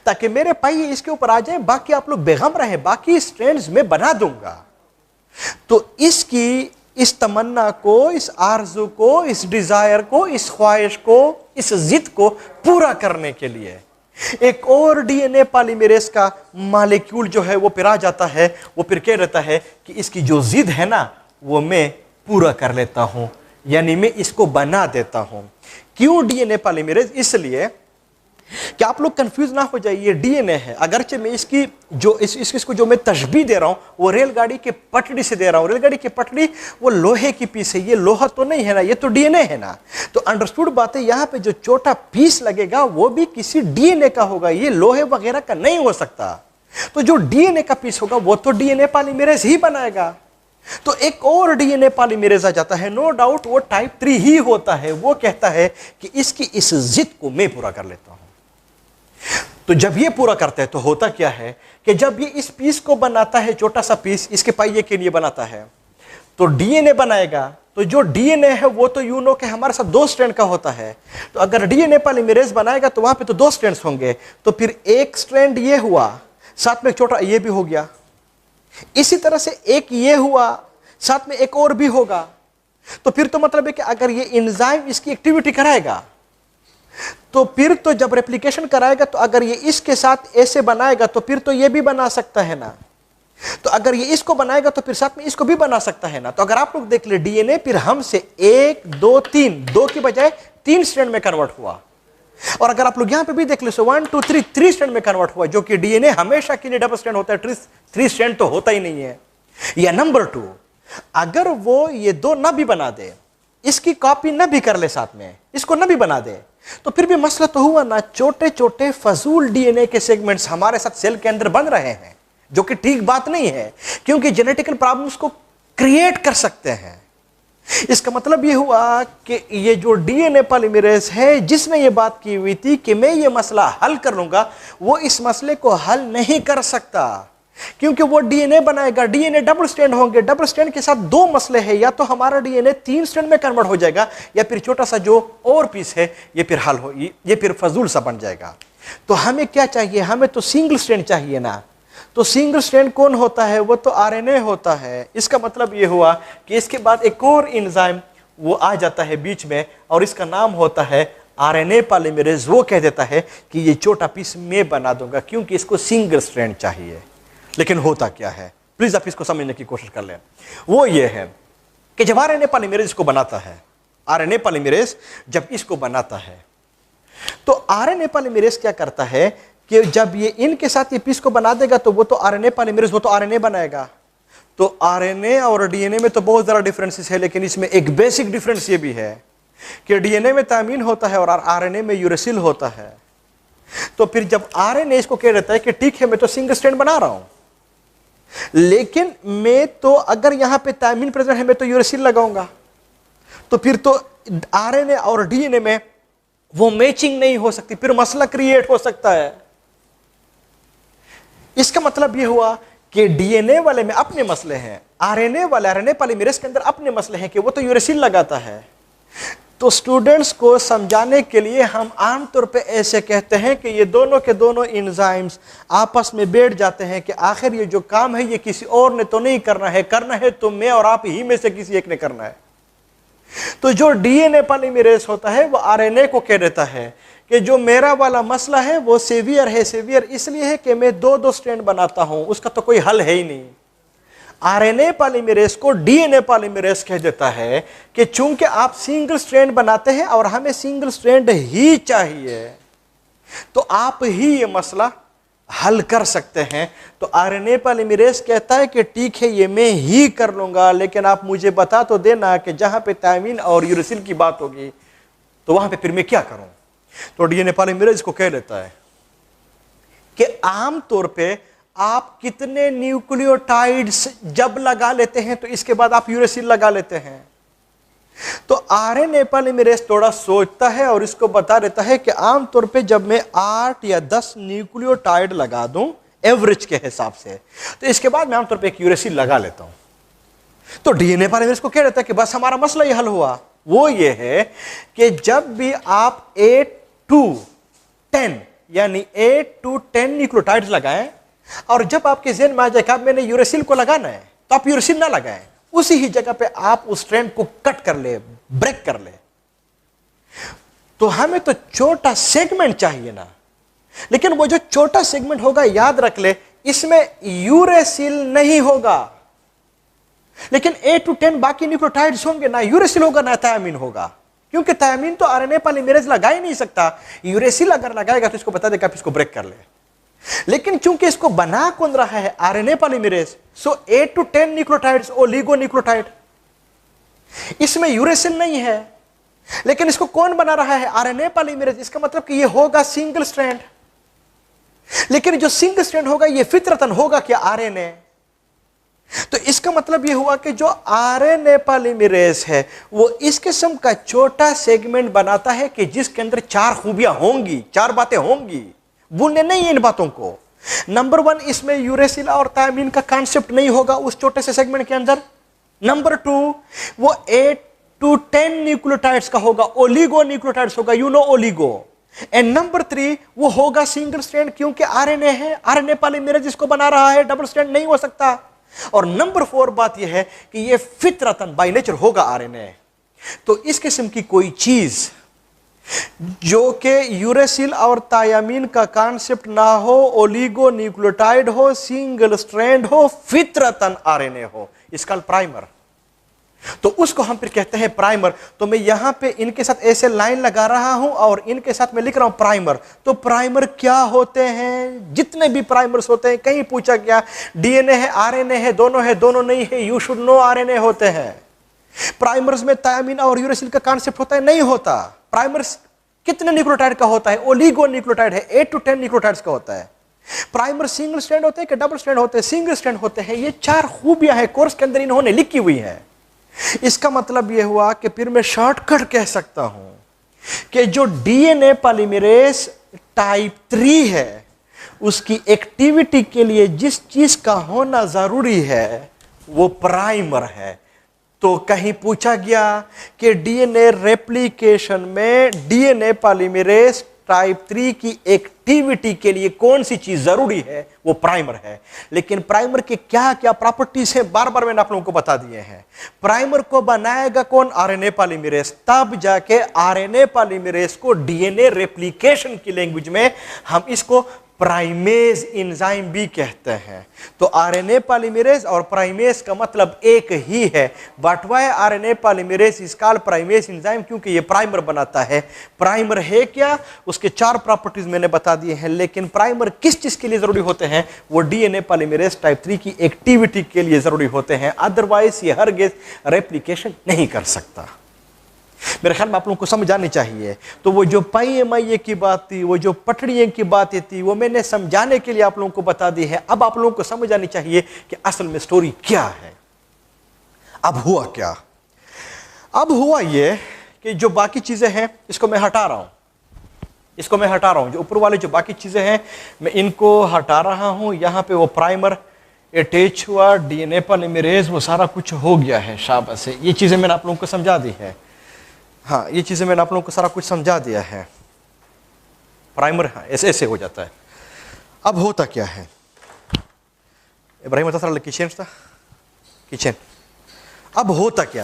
ताकि मेरे पहिए इसके ऊपर आ जाए, बाकी आप लोग बेगम रहे, बाकी स्ट्रैंड्स में बना दूंगा। तो इसकी इस तमन्ना को, इस आरज़ू को, इस डिजायर को, इस ख्वाहिश को, इस जिद को पूरा करने के लिए एक और डीएनए पॉलीमरेज का मॉलिक्यूल जो है वो फिर आ जाता है। वो फिर कह रहता है कि इसकी जो जिद है ना वो मैं पूरा कर लेता हूं, यानी मैं इसको बना देता हूं। क्यों डीएनए पॉलीमरेज? इसलिए कि आप लोग कंफ्यूज ना हो जाइए। डीएनए है, अगरचे मैं इसकी जो इसको जो मैं तशबीह दे रहा हूं वो रेलगाड़ी के पटड़ी से दे रहा हूं। रेलगाड़ी की पटड़ी वो लोहे की पीस है, ये लोहा तो नहीं है ना, ये तो डीएनए है ना। तो अंडरस्टूड बात है, यहां पे जो छोटा पीस लगेगा वो भी किसी डीएनए का होगा, ये लोहे वगैरह का नहीं हो सकता। तो जो डीएनए का पीस होगा वो तो डीएनए पॉलीमरेज ही बनाएगा। तो एक और डीएनए पॉलीमरेज आ जाता है, नो डाउट वो टाइप 3 ही होता है। वो कहता है कि इसकी इस जिद को मैं पूरा कर लेता हूं। तो जब ये पूरा करता है तो होता क्या है कि जब ये इस पीस को बनाता है, छोटा सा पीस इसके पहिए के लिए बनाता है, तो डीएनए बनाएगा। तो जो डीएनए है वो तो यू नो के हमारे साथ 2 स्ट्रैंड का होता है। तो अगर डीएनए पॉलीमरेज बनाएगा तो वहां पे तो 2 स्ट्रैंड्स होंगे। तो फिर एक स्ट्रैंड ये हुआ, साथ में एक छोटा ये भी हो गया। इसी तरह से एक ये हुआ, साथ में एक और भी होगा। तो फिर तो मतलब है कि अगर ये एंजाइम इसकी एक्टिविटी कराएगा तो फिर तो जब रेप्लिकेशन कराएगा तो अगर ये इसके साथ ऐसे बनाएगा तो फिर तो ये भी बना सकता है ना। तो अगर ये इसको बनाएगा तो फिर साथ में इसको भी बना सकता है ना। तो अगर आप लोग देख ले डीएनए फिर हमसे 1 2 3 2 की बजाय 3 स्ट्रैंड में कन्वर्ट हुआ। और अगर आप लोग यहां पे भी देख ले 1 2 3 3 स्ट्रैंड में कन्वर्ट हुआ, जो कि डीएनए हमेशा के लिए डबल स्ट्रैंड होता है, 3 स्ट्रैंड तो होता ही नहीं है। या नंबर 2, अगर वो ये 2 न भी बना दे, इसकी कॉपी न भी कर ले, साथ में इसको न भी बना दे, तो फिर भी मसला तो हुआ ना। छोटे छोटे फजूल डीएनए के सेगमेंट्स हमारे साथ सेल के अंदर बन रहे हैं, जो कि ठीक बात नहीं है, क्योंकि जेनेटिकल प्रॉब्लम्स को क्रिएट कर सकते हैं। इसका मतलब ये हुआ कि ये जो डीएनए पॉलीमरेज है जिसने ये बात की हुई थी कि मैं ये मसला हल कर लूंगा, वो इस मसले को हल नहीं कर सकता, क्योंकि वो डीएनए बनाएगा। डीएनए डबल स्ट्रैंड होंगे, डबल स्ट्रैंड के साथ 2 मसले हैं, या तो हमारा डीएनए 3 स्ट्रैंड में कन्वर्ट हो जाएगा, या फिर छोटा सा जो और पीस है ये फिर हल हो, ये फिर फजूल सा बन जाएगा। तो हमें क्या चाहिए? हमें तो सिंगल स्ट्रैंड चाहिए ना। तो सिंगल स्ट्रैंड कौन होता है? वो तो आरएनए होता है। इसका मतलब ये हुआ कि इसके बाद एक और एंजाइम वो आ जाता है बीच में, और इसका नाम होता है आरएनए पॉलीमरेज। वो कह देता है कि ये छोटा पीस मैं बना दूंगा, क्योंकि इसको सिंगल स्ट्रैंड चाहिए। लेकिन होता क्या है, प्लीज आप इसको समझने की कोशिश कर लें। वो ये है कि जब आरएनए पॉलीमरेज इसको बनाता है, आरएनए पॉलीमरेज जब इसको बनाता है, तो आरएनए पॉलीमरेज क्या करता है कि जब ये इन के साथ ये पीस को बना देगा तो वो तो आरएनए पॉलीमरेज, वो तो आरएनए बनाएगा। तो आरएनए और डीएनए में तो बहुत ज़्यादा डिफरेंसेस है, लेकिन इसमें एक बेसिक डिफरेंस ये भी है कि डीएनए में थायमीन होता है और आरएनए में यूरेसिल होता है। तो फिर जब आरएनए इसको कह देता है कि ठीक है मैं तो सिंगल स्ट्रैंड बना रहा हूं, लेकिन मैं तो अगर यहां पे थायमीन प्रेजेंट है मैं तो यूरेसिल लगाऊंगा, तो फिर तो आरएनए और डीएनए में वो मैचिंग नहीं हो सकती, फिर मसला क्रिएट हो सकता है। इसका मतलब यह हुआ कि डीएनए वाले में अपने मसले हैं, आरएनए वाले आरएनए पॉलीमरेज के अंदर अपने मसले हैं कि वो तो यूरेसिल लगाता है। तो स्टूडेंट्स को समझाने के लिए हम आमतौर पे ऐसे कहते हैं कि ये दोनों के दोनों एंजाइम्स आपस में बैठ जाते हैं कि आखिर ये जो काम है ये किसी और ने तो नहीं करना है, करना है तो मैं और आप ही में से किसी एक ने करना है। तो जो डीएनए पॉलीमरेज होता है वो आरएनए को कह देता है कि जो मेरा वाला मसला है वो सेवियर है। सेवियर इसलिए है कि मैं दो स्ट्रैंड बनाता हूं, उसका तो कोई हल है ही नहीं। आरएनए पॉलीमरेज को डीएनए पॉलीमरेज कह देता है कि चूंकि आप सिंगल स्ट्रैंड बनाते हैं और हमें सिंगल स्ट्रैंड ही चाहिए, तो आप ही ये मसला हल कर सकते हैं। तो आरएनए पॉलीमरेज कहता है कि ठीक है ये मैं ही कर लूंगा, लेकिन आप मुझे बता तो देना कि जहां पे थायमीन और यूरेसिल की बात होगी तो वहां पे फिर मैं क्या करूं। तो डीएनए पॉलीमरेज को कह देता है कि आमतौर पे आप कितने न्यूक्लियोटाइड्स जब लगा लेते हैं तो इसके बाद आप यूरेसिल लगा लेते हैं। तो आरएनए पॉलीमरेज थोड़ा सोचता है और इसको बता देता है कि आमतौर पे जब मैं 8 या 10 न्यूक्लियोटाइड लगा दूं एवरेज के हिसाब से, तो इसके बाद मैं आमतौर पे एक यूरेसिल लगा लेता हूं। तो डीएनए पॉलीमरेज को कह देता है कि बस हमारा मसला ये हल हुआ। वो ये है कि जब भी आप 8 to 10 यानी 8 to 10 न्यूक्लियोटाइड्स लगाएं और जब आपके ज़हन में आ जाए कि मैंने यूरेसिल को लगाना है, तो आप यूरेसिल ना लगाएं, उसी ही जगह पे आप उस स्ट्रैंड को कट कर ले, ब्रेक कर ले। तो हमें तो छोटा सेगमेंट चाहिए ना, लेकिन वो जो छोटा सेगमेंट होगा याद रख ले इसमें यूरेसिल नहीं होगा, लेकिन 8 to 10 बाकी न्यूक्लियोटाइड्स होंगे, ना यूरेसिल होगा ना थायमीन होगा, क्योंकि थायमीन तो आरएनए पॉलीमरेज लगा ही नहीं सकता। यूरेसिल अगर लगाएगा तो इसको बता देगा आप इसको ब्रेक कर ले। लेकिन चूंकि इसको बना कौन रहा है RNA polymerase, so 8 to 10 nucleotides oligo nucleotide, इसमें यूरेसिल नहीं है, लेकिन इसको कौन बना रहा है आरएनए पॉलीमरेज। इसका मतलब कि ये होगा सिंगल स्ट्रैंड, लेकिन जो सिंगल स्ट्रैंड होगा ये फितरतन होगा क्या आरएनए। तो इसका मतलब ये हुआ कि जो आरएनए पॉलीमरेज है वो इस किस्म का छोटा सेगमेंट बनाता है कि जिसके अंदर 4 खूबियां होंगी, 4 बातें होंगी। भूलने नहीं है इन बातों को। नंबर 1, इसमें यूरेसिल और थायमीन का कॉन्सेप्ट नहीं होगा उस छोटे से सेगमेंट के अंदर। नंबर 2, वो 8 to 10 न्यूक्लियोटाइड्स का होगा, ओलिगो न्यूक्लियोटाइड्स होगा, you know oligo. And number 3, वो होगा सिंगल स्ट्रैंड, क्योंकि आरएनए है, आरएनए पॉलीमरेज इसको बना रहा है, डबल स्ट्रैंड नहीं हो सकता। और नंबर 4 बात यह है कि ये फितरतन बाय नेचर होगा आरएनए। तो इस किस्म की कोई चीज जो कि यूरेसिल और थायमीन का कॉन्सेप्ट ना हो, ओलिगो न्यूक्लियोटाइड हो, सिंगल स्ट्रैंड हो, फितरतन आरएनए हो, इसका प्राइमर। तो उसको हम फिर कहते हैं प्राइमर। तो मैं यहां पे इनके साथ ऐसे लाइन लगा रहा हूं और इनके साथ मैं लिख रहा हूं प्राइमर। तो प्राइमर क्या होते हैं? जितने भी प्राइमर्स होते हैं, कहीं पूछा गया डीएनए है, आरएनए है, दोनों नहीं है, यू शुड नो आरएनए होते हैं। प्राइमर्स में थायमीन और यूरेसिल का कॉन्सेप्ट होता है? नहीं होता। प्राइमर्स कितने न्यूक्लियोटाइड का होता है? ओलिगो न्यूक्लियोटाइड है, 8 to 10 न्यूक्लियोटाइड्स का होता है। प्राइमर सिंगल स्ट्रैंड होते हैं कि डबल स्ट्रैंड होते हैं? सिंगल स्ट्रैंड होते हैं। ये 4 खूबियां हैं, कोर्स के अंदर इन्होंने लिखी हुई है। इसका मतलब यह हुआ कि फिर मैं शॉर्टकट कह सकता हूं कि जो डीएनए पॉलीमरेज टाइप 3 है, उसकी एक्टिविटी के लिए जिस चीज का होना जरूरी है वो प्राइमर है। तो कहीं पूछा गया कि डीएनए रेप्लिकेशन में डीएनए पॉलीमरेज टाइप 3 की एक्टिविटी के लिए कौन सी चीज जरूरी है? वो प्राइमर है। लेकिन प्राइमर के क्या क्या प्रॉपर्टीज हैं बार बार मैंने आप लोगों को बता दिए हैं। प्राइमर को बनाएगा कौन? RNA polymerase. तब जाके आरएनए पॉलीमरेज को डीएनए रेप्लिकेशन की लैंग्वेज में हम इसको प्राइमेज एंजाइम भी कहते हैं। तो आरएनए पॉलीमरेज और प्राइमेज का मतलब एक ही है। But why RNA polymerase is called primase enzyme, क्योंकि ये प्राइमर बनाता है। प्राइमर है क्या, उसके 4 प्रॉपर्टीज मैंने बता दिए हैं, लेकिन प्राइमर किस चीज के लिए जरूरी होते हैं, वो डीएनए पॉलीमरेज टाइप 3 की एक्टिविटी के लिए जरूरी होते हैं। अदरवाइज ये हरगिज रेप्लिकेशन नहीं कर सकता। मेरे ख्याल में आप लोगों को समझ आनी चाहिए। तो वो जो पाई की बात थी, वो जो पटड़ियों की बातें थी, वो मैंने समझाने के लिए आप लोगों को बता दी है। अब आप लोगों को समझ आनी चाहिए कि असल में स्टोरी क्या है। अब हुआ क्या, अब हुआ ये कि जो बाकी चीजें हैं इसको मैं हटा रहा हूं, जो ऊपर वाले जो बाकी चीजें हैं मैं इनको हटा रहा हूं। यहां पे वो प्राइमर अटैच हुआ, डीएनए पॉलीमरेज, वो सारा कुछ हो गया है। शाबाश है, ये चीजें मैंने आप लोगों को समझा दी है। हाँ, ये चीजें मैंने आप लोगों को सारा कुछ समझा दिया है। प्राइमर हाँ ऐसे ऐसे हो जाता है। अब होता क्या है, इब्राहिम बता रहा किचन। अब होता क्या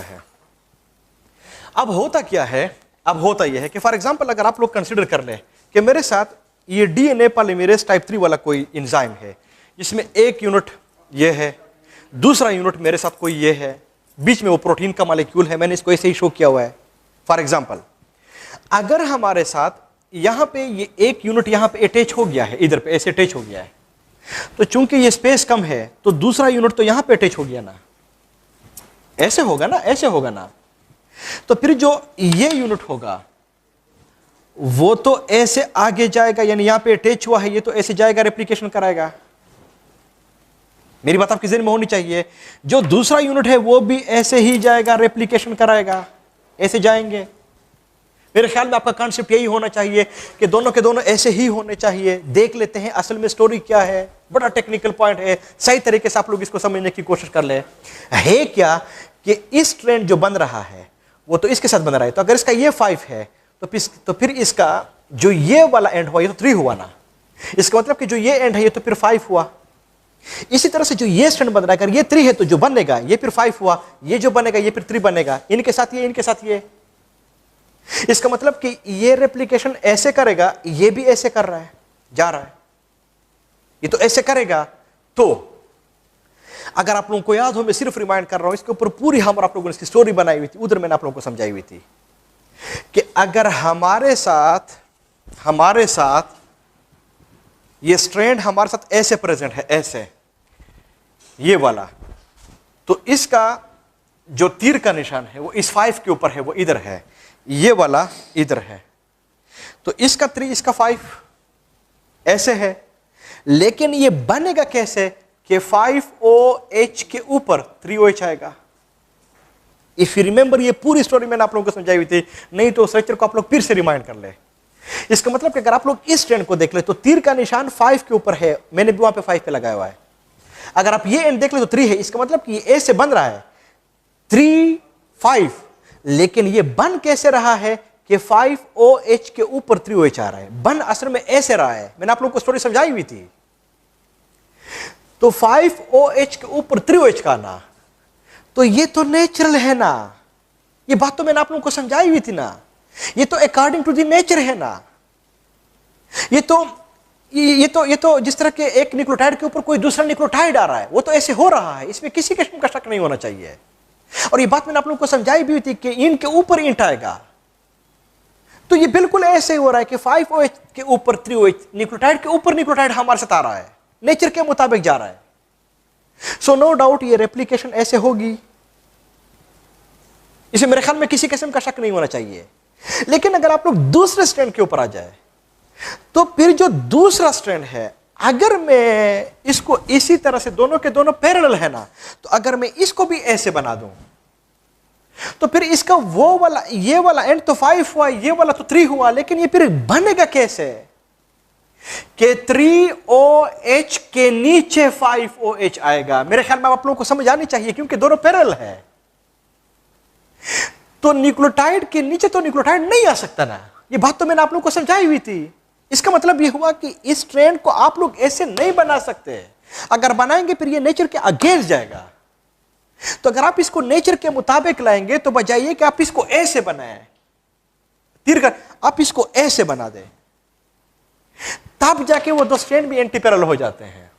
है, अब होता यह है कि फॉर एग्जांपल अगर आप लोग कंसीडर कर लें कि मेरे साथ ये डीएनए पॉलीमरेज टाइप 3 वाला कोई एंजाइम है, जिसमें एक यूनिट ये है, दूसरा यूनिट मेरे साथ कोई ये है, बीच में वो प्रोटीन का मॉलिक्यूल है। मैंने इसको ऐसे ही शो किया हुआ है। फॉर एग्जाम्पल अगर हमारे साथ यहां पे ये एक यूनिट यहां पे अटैच हो गया है, इधर पे ऐसे अटैच हो गया है, तो चूंकि ये स्पेस कम है तो दूसरा यूनिट तो यहां पे अटैच हो गया ना, ऐसे होगा ना। तो फिर जो ये यूनिट होगा वो तो ऐसे आगे जाएगा, यानी यहां पे अटैच हुआ है, ये तो ऐसे जाएगा, रेप्लिकेशन कराएगा। मेरी बात आपकी ज़हन में होनी चाहिए। जो दूसरा यूनिट है वो भी ऐसे ही जाएगा, रेप्लिकेशन कराएगा, ऐसे जाएंगे। मेरे ख्याल में आपका कॉन्सेप्ट यही होना चाहिए कि दोनों के दोनों ऐसे ही होने चाहिए। देख लेते हैं असल में स्टोरी क्या है। बड़ा टेक्निकल पॉइंट है, सही तरीके से आप लोग इसको समझने की कोशिश कर ले। है क्या कि इस ट्रेंड जो बन रहा है वो तो इसके साथ बन रहा है। तो अगर इसका ये 5 है तो फिर इसका जो ये वाला एंड हुआ ये तो 3 हुआ ना। इसका मतलब कि जो ये एंड है ये तो फिर 5 हुआ। इसी तरह से जो ये स्ट्रैंड बन रहा है, अगर ये 3 है तो जो बनेगा ये फिर 5 हुआ, ये जो बनेगा ये फिर 3 बनेगा, इनके साथ ये। इसका मतलब कि ये रेप्लिकेशन ऐसे करेगा, ये भी ऐसे कर रहा है, जा रहा है, ये तो ऐसे करेगा। तो अगर आप लोगों को याद हो, मैं सिर्फ रिमाइंड कर रहा हूं, इसके ऊपर पूरी आप लोगों ने इसकी स्टोरी बनाई हुई थी, उधर मैंने आप लोगों को समझाई हुई थी कि अगर हमारे साथ ये स्ट्रैंड हमारे साथ ऐसे प्रेजेंट है, ऐसे ये वाला, तो इसका जो तीर का निशान है वो इस 5 के ऊपर है, वो इधर है, ये वाला इधर है। तो इसका 3 इसका 5 ऐसे है। लेकिन ये बनेगा कैसे कि 5OH के ऊपर 3OH आएगा। इफ यू रिमेंबर, ये पूरी स्टोरी मैंने आप लोगों को समझाई हुई थी, नहीं तो स्ट्रक्चर को आप लोग फिर से रिमाइंड कर ले। इसका मतलब कि अगर आप लोग इस ट्रेंड को देख ले तो तीर का निशान 5 के ऊपर है, मैंने भी वहां पे 5 पे लगाया हुआ है। अगर आप ये एंड देख ले तो 3 है, इसका मतलब कि ये ए से बन रहा है 3 5, लेकिन ये बन कैसे रहा है कि 5OH के ऊपर 3OH आ रहा है। बन असल में ऐसे रहा है, मैंने आप लोगों को स्टोरी समझाई हुई थी। तो 5OH के ऊपर 3OH का ना, तो ये तो नेचुरल है ना, ये बात तो मैंने आप लोगों को समझाई हुई थी ना, ये तो अकॉर्डिंग टू द नेचर है ना। ये तो जिस तरह के एक न्यूक्लियोटाइड के ऊपर कोई दूसरा न्यूक्लियोटाइड आ रहा है, वो तो ऐसे हो रहा है, इसमें किसी किस्म का शक नहीं होना चाहिए। और ये बात मैंने आप लोगों को समझाई भी हुई थी कि इन के ऊपर इंट आएगा, तो ये बिल्कुल ऐसे हो रहा है कि 5OH के ऊपर 3OH, न्यूक्लियोटाइड के ऊपर न्यूक्लियोटाइड हमारे साथ आ रहा है, नेचर के मुताबिक जा रहा है। सो नो डाउट ये रेप्लिकेशन ऐसे होगी, इसे मेरे ख्याल में किसी किस्म का शक नहीं होना चाहिए। लेकिन अगर आप लोग दूसरे स्ट्रैंड के ऊपर आ जाए, तो फिर जो दूसरा स्ट्रैंड है, अगर मैं इसको इसी तरह से दोनों के दोनों पैरेलल है ना, तो अगर मैं इसको भी ऐसे बना दूं, तो फिर इसका वो वाला ये वाला एंड तो 5 हुआ, ये वाला तो 3 हुआ, लेकिन ये फिर बनेगा कैसे कि 3OH के नीचे 5OH आएगा। मेरे ख्याल में आप लोगों को समझ आनी चाहिए, क्योंकि दोनों पैरेलल है। तो न्यूक्लियोटाइड के नीचे तो न्यूक्लियोटाइड नहीं आ सकता ना, ये बात तो मैंने आप लोगों को समझाई हुई थी। इसका मतलब ये हुआ कि इस ट्रेंड को आप लोग ऐसे नहीं बना सकते, अगर बनाएंगे फिर ये नेचर के अगेंस्ट जाएगा। तो अगर आप इसको नेचर के मुताबिक लाएंगे तो बजाइए कि आप इसको ऐसे बनाएं, तीर कर आप इसको ऐसे बना दें, तब जाके वो दो स्ट्रैंड भी एंटी पैरेलल हो जाते हैं।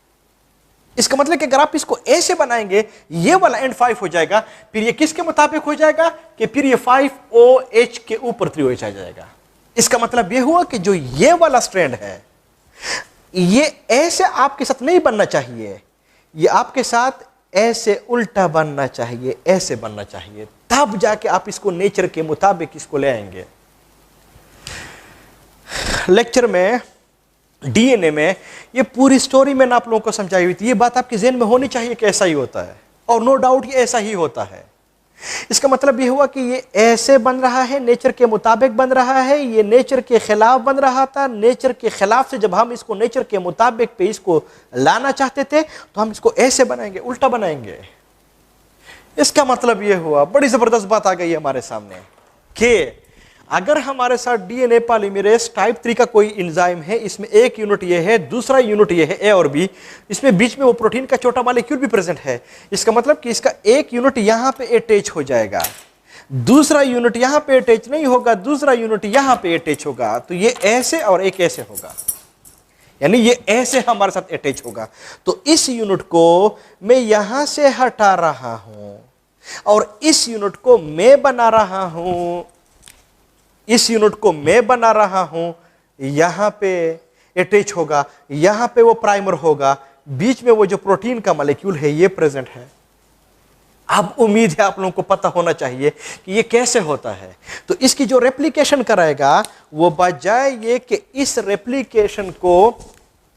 इसका मतलब कि अगर आप इसको ऐसे बनाएंगे, ये वाला एंड 5 हो जाएगा, फिर ये किसके मुताबिक हो जाएगा कि फिर ये 5OH के ऊपर 3OH आ जाएगा। इसका मतलब ये हुआ कि जो ये वाला स्ट्रैंड है ये ऐसे आपके साथ नहीं बनना चाहिए, ये आपके साथ ऐसे उल्टा बनना चाहिए, ऐसे बनना चाहिए, तब जाके आप इसको नेचर के मुताबिक इसको ले आएंगे। लेक्चर में डीएनए में ये पूरी स्टोरी मैंने आप लोगों को समझाई हुई थी। ये बात आपके ज़हन में होनी चाहिए कि ऐसा ही होता है, और नो डाउट ये ऐसा ही होता है। इसका मतलब ये हुआ कि ये ऐसे बन रहा है, नेचर के मुताबिक बन रहा है, ये नेचर के खिलाफ बन रहा था। नेचर के खिलाफ से जब हम इसको नेचर के मुताबिक पे इसको लाना चाहते थे तो हम इसको ऐसे बनाएंगे, उल्टा बनाएंगे। इसका मतलब ये हुआ, बड़ी जबरदस्त बात आ गई हमारे सामने कि अगर हमारे साथ डीएनए पॉलीमरेज टाइप 3 का कोई एंजाइम है, इसमें एक यूनिट ये है, दूसरा यूनिट ये है ए और बी, इसमें बीच में वो प्रोटीन का छोटा मॉलिक्यूल भी प्रेजेंट है। इसका मतलब कि इसका एक यूनिट यहां पे अटैच हो जाएगा, दूसरा यूनिट यहां पे अटैच नहीं होगा, दूसरा यूनिट यहां पे अटैच होगा, तो ये ऐसे और एक ऐसे होगा, यानी ये ऐसे हमारे साथ अटैच होगा। तो इस यूनिट को मैं यहां से हटा रहा हूं और इस यूनिट को मैं बना रहा हूं, इस यूनिट को मैं बना रहा हूं, यहां पे अटैच होगा, यहां पे वो प्राइमर होगा, बीच में वो जो प्रोटीन का मॉलिक्यूल है ये प्रेजेंट है। अब उम्मीद है आप लोगों को पता होना चाहिए कि ये कैसे होता है। तो इसकी जो रेप्लिकेशन कराएगा वो बजाय ये कि इस रेप्लिकेशन को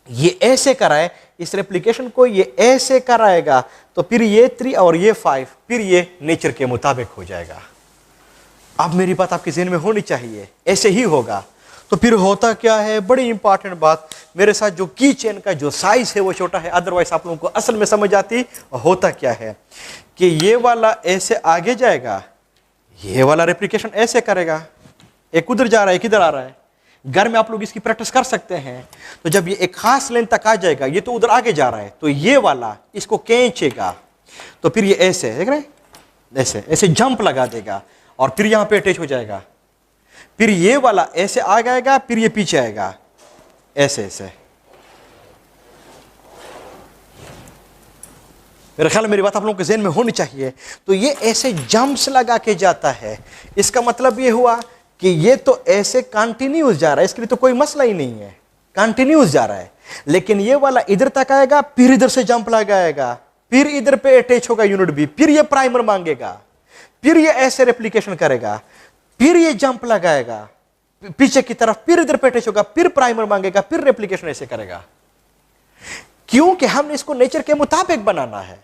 ये ऐसे कराए, इस रेप्लिकेशन को ये ऐसे कराएगा, तो फिर ये 3 और ये 5 फिर ये नेचर के मुताबिक हो जाएगा। अब मेरी बात आपके ज़हन में होनी चाहिए, ऐसे ही होगा। तो फिर होता क्या है, बड़ी इंपॉर्टेंट बात, मेरे साथ जो की चेन का जो साइज है वो छोटा है, अदरवाइज आप लोगों को असल में समझ आती। होता क्या है कि ये वाला ऐसे आगे जाएगा, ये वाला रेप्लिकेशन ऐसे करेगा, एक उधर जा रहा है, एक इधर आ रहा है। घर में आप लोग इसकी प्रैक्टिस कर सकते हैं। तो जब ये एक खास लेंथ तक आ जाएगा, ये तो उधर आगे जा रहा है, तो ये वाला इसको खींचेगा, तो फिर ये ऐसे देख रहे हैं, ऐसे ऐसे जंप लगा देगा और फिर यहां पे अटैच हो जाएगा। फिर ये वाला ऐसे आ जाएगा, फिर ये पीछे आएगा, ऐसे ऐसे। मेरे ख्याल में मेरी बात आप लोगों के ज़हन में होनी चाहिए। तो ये ऐसे जंप्स लगा के जाता है। इसका मतलब ये हुआ कि ये तो ऐसे कंटिन्यूस जा रहा है, इसके लिए तो कोई मसला ही नहीं है, कंटिन्यूस जा रहा है। लेकिन ये वाला इधर तक आएगा, फिर इधर से जंप लगाएगा, फिर इधर पे अटैच होगा यूनिट बी, फिर ये प्राइमर मांगेगा, फिर ये ऐसे रेप्लिकेशन करेगा, फिर ये जंप लगाएगा पीछे की तरफ, फिर इधर पे अटैच होगा, फिर प्राइमर मांगेगा, फिर रेप्लिकेशन ऐसे करेगा, क्योंकि हमने इसको नेचर के मुताबिक बनाना है।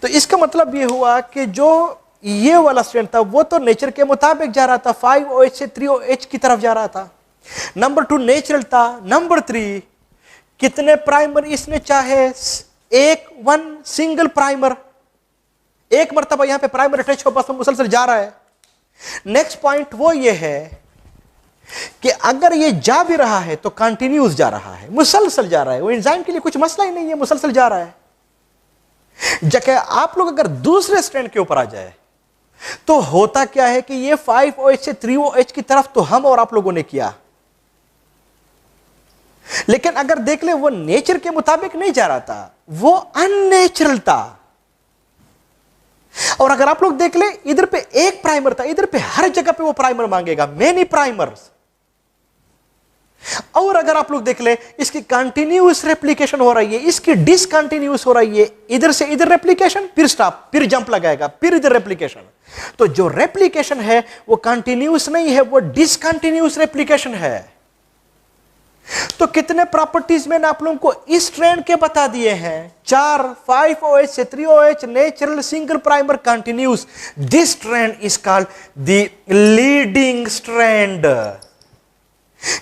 तो इसका मतलब ये हुआ कि जो ये वाला स्ट्रैंड था वो तो नेचर के मुताबिक जा रहा था, 5OH से 3OH की तरफ जा रहा था। नंबर 2 नेचुरल था। नंबर 3 कितने प्राइमर इसने चाहे, वन सिंगल प्राइमर, एक मरतबा यहां पे प्राइमर अटैच हो, बस मुसलसल जा रहा है। नेक्स्ट पॉइंट वो ये है कि अगर ये जा भी रहा है तो कंटिन्यूस जा रहा है, मुसलसल जा रहा है, वो एंजाइम के लिए कुछ मसला ही नहीं है, मुसलसल जा रहा है। जबकि आप लोग अगर दूसरे स्ट्रैंड के ऊपर आ जाए तो होता क्या है कि ये 5OH से 3OH की तरफ तो हम और आप लोगों ने किया, लेकिन अगर देख ले वो नेचर के मुताबिक नहीं जा रहा था, वो अननेचुरल था। और अगर आप लोग देख ले, इधर पे एक प्राइमर था, इधर पे हर जगह पे वो प्राइमर मांगेगा, मेनी प्राइमर्स। और अगर आप लोग देख ले, इसकी कंटिन्यूअस रेप्लिकेशन हो रही है, इसकी डिसकंटिन्यूअस हो रही है, इधर से इधर रेप्लिकेशन, फिर स्टॉप, फिर जंप लगाएगा, फिर इधर रेप्लिकेशन। तो जो रेप्लिकेशन है वो कंटिन्यूअस नहीं है, वो डिसकंटिन्यूअस रेप्लिकेशन है। तो कितने प्रॉपर्टीज मैंने आप लोगों को इस स्ट्रैंड के बता दिए हैं, 4, 5OH से 3OH, natural, single primer, continuous. This strand is called the leading strand.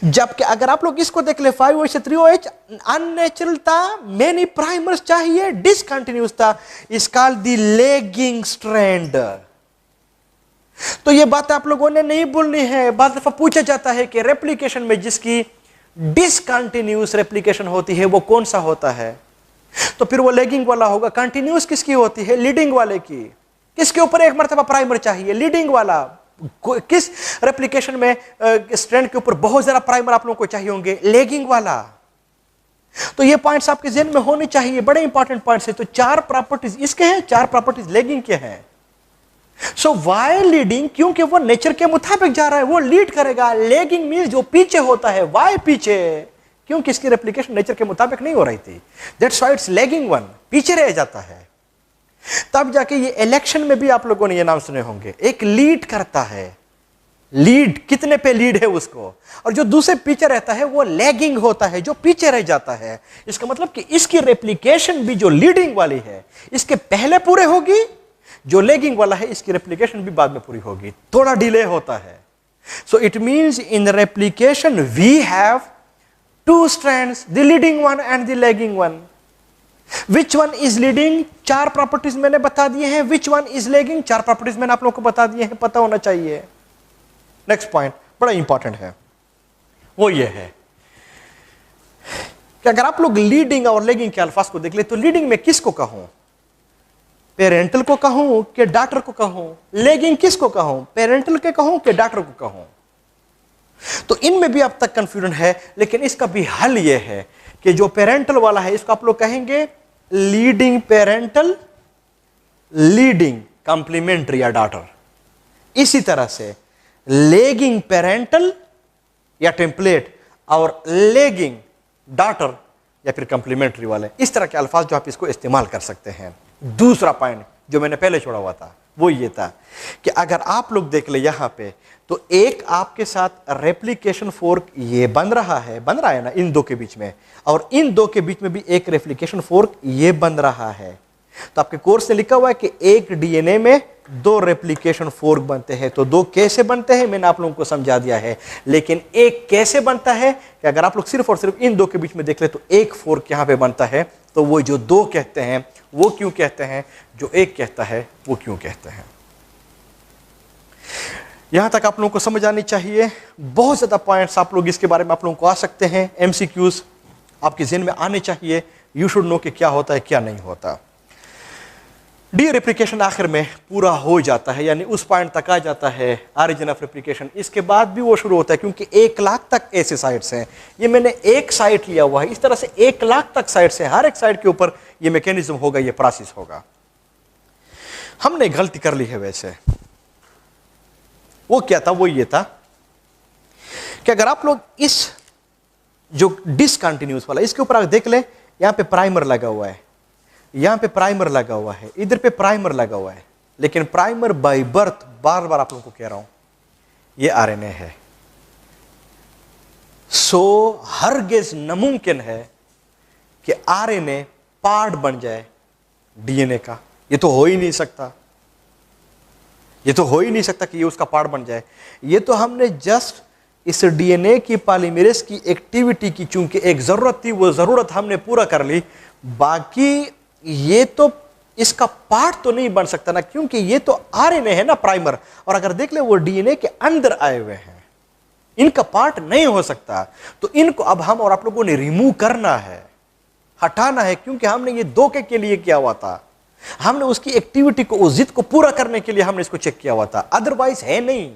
जबकि अगर आप लोग इसको देख ले, 5OH से 3OH अननेचुरल था, मेनी प्राइमर्स चाहिए, डिसकंटिन्यूअस था, is called the lagging strand. तो ये बात आप लोगों ने नहीं भूलनी है। बाद दफा पूछा जाता है कि रेप्लिकेशन में जिसकी डिसकंटिन्यूअस रेप्लिकेशन होती है वो कौन सा होता है, तो फिर वो लैगिंग वाला होगा। कंटिन्यूअस किसकी होती है, लीडिंग वाले की। किसके ऊपर एक मरतबा प्राइमर चाहिए, लीडिंग वाला। किस रेप्लिकेशन में स्ट्रैंड के ऊपर बहुत ज्यादा प्राइमर आप लोगों को चाहिए होंगे? लेगिंग वाला। तो ये पॉइंट्स आपके जहन में होने चाहिए, बड़े इंपॉर्टेंट पॉइंट्स है। तो 4 प्रॉपर्टीज इसके हैं, 4 प्रॉपर्टीज लेगिंग के हैं। सो वाई लीडिंग? क्योंकि वो नेचर के मुताबिक जा रहा है, वो लीड करेगा। लेगिंग मींस जो पीछे होता है। वाई पीछे? क्योंकि इसकी रेप्लिकेशन नेचर के मुताबिक नहीं हो रही थी। That's why it's lagging one, पीछे रह जाता है। तब जाके ये इलेक्शन में भी आप लोगों ने ये नाम सुने होंगे, एक लीड करता है। लीड कितने पे लीड है उसको, और जो दूसरे पीछे रहता है वो लैगिंग होता है, जो पीछे रह जाता है। इसका मतलब कि इसकी रेप्लिकेशन भी जो लीडिंग वाली है इसके पहले पूरे होगी, जो लैगिंग वाला है इसकी रेप्लिकेशन भी बाद में पूरी होगी, थोड़ा डिले होता है। So it means in replication we have 2 strands, the leading one and the lagging one. Which one is leading? 4 properties मैंने बता दिए हैं। Which one is lagging? 4 properties मैंने आप लोगों को बता दिए हैं, पता होना चाहिए। नेक्स्ट पॉइंट बड़ा इंपॉर्टेंट है, वो ये है कि अगर आप लोग लीडिंग और लेगिंग के अल्फाज को देख ले तो लीडिंग में किसको कहूं? पेरेंटल को कहूं कि डॉटर को कहूं? लेगिंग किसको कहूं? पेरेंटल के कहूं कि डॉटर को कहूं? तो इनमें भी अब तक कंफ्यूजन है, लेकिन इसका भी हल यह है कि जो पेरेंटल वाला है इसको आप लोग कहेंगे लीडिंग पेरेंटल, लीडिंग कंप्लीमेंट्री या डॉटर। इसी तरह से लेगिंग पेरेंटल या टेम्पलेट और लेगिंग डॉटर या फिर कंप्लीमेंट्री वाले, इस तरह के अल्फाज जो आप इसको इस्तेमाल कर सकते हैं। दूसरा पॉइंट जो मैंने पहले छोड़ा हुआ था वो ये था कि अगर आप लोग देख ले यहां पे, तो एक आपके साथ रेप्लिकेशन फोर्क ये बन रहा है ना इन दो के बीच में, और इन दो के बीच में भी एक रेप्लिकेशन फोर्क ये बन रहा है। तो आपके कोर्स में लिखा हुआ है कि एक डीएनए में 2 रेप्लिकेशन फोर्क बनते हैं। तो 2 कैसे बनते हैं मैंने आप लोगों को समझा दिया है, लेकिन एक कैसे बनता है कि अगर आप लोग सिर्फ और सिर्फ इन 2 के बीच में देख ले तो एक फोर्क यहां पे बनता है। तो वो जो 2 कहते हैं वो क्यों कहते हैं, जो एक कहता है वो क्यों कहते हैं। यहां तक आप लोगों को समझ आनी चाहिए। बहुत ज्यादा पॉइंट्स आप लोग इसके बारे में आप लोगों को आ सकते हैं, एमसीक्यूज आपके ज़हन में आने चाहिए। यू शुड नो कि क्या होता है क्या नहीं होता। डी रेप्लिकेशन आखिर में पूरा हो जाता है, यानी उस पॉइंट तक आ जाता है ऑरिजिन ऑफ रेप्लिकेशन। इसके बाद भी वो शुरू होता है, क्योंकि 1 लाख तक ऐसे साइट्स हैं। ये मैंने एक साइट लिया हुआ है, इस तरह से 1 लाख तक साइट्स हैं। हर एक साइट के ऊपर ये मैकेनिज्म होगा, ये प्रोसेस होगा। हमने गलती कर ली है वैसे। वो क्या था? वो ये था कि अगर आप लोग इस जो डिसकंटिन्यूस वाला इसके ऊपर देख ले, यहां पे प्राइमर लगा हुआ है, यहां पे प्राइमर लगा हुआ है, इधर पे प्राइमर लगा हुआ है, लेकिन प्राइमर बाय बर्थ, बार बार आप लोगों को कह रहा हूं, ये आरएनए है। सो हरगिज़ नामुमकिन है कि आरएनए पार्ट बन जाए डीएनए का। ये तो हो ही नहीं सकता, ये तो हो ही नहीं सकता कि ये उसका पार्ट बन जाए। ये तो हमने जस्ट इस डीएनए की पॉलीमरेज की एक्टिविटी की चूंकि एक जरूरत थी, वो जरूरत हमने पूरा कर ली। बाकी ये तो इसका पार्ट तो नहीं बन सकता ना, क्योंकि ये तो आरएनए है ना प्राइमर, और अगर देख ले वो डीएनए के अंदर आए हुए हैं, इनका पार्ट नहीं हो सकता। तो इनको अब हम और आप लोगों ने रिमूव करना है, हटाना है, क्योंकि हमने ये धोखे के लिए किया हुआ था। हमने उसकी एक्टिविटी को, उस जिद को पूरा करने के लिए हमने इसको चेक किया हुआ था, अदरवाइज है नहीं।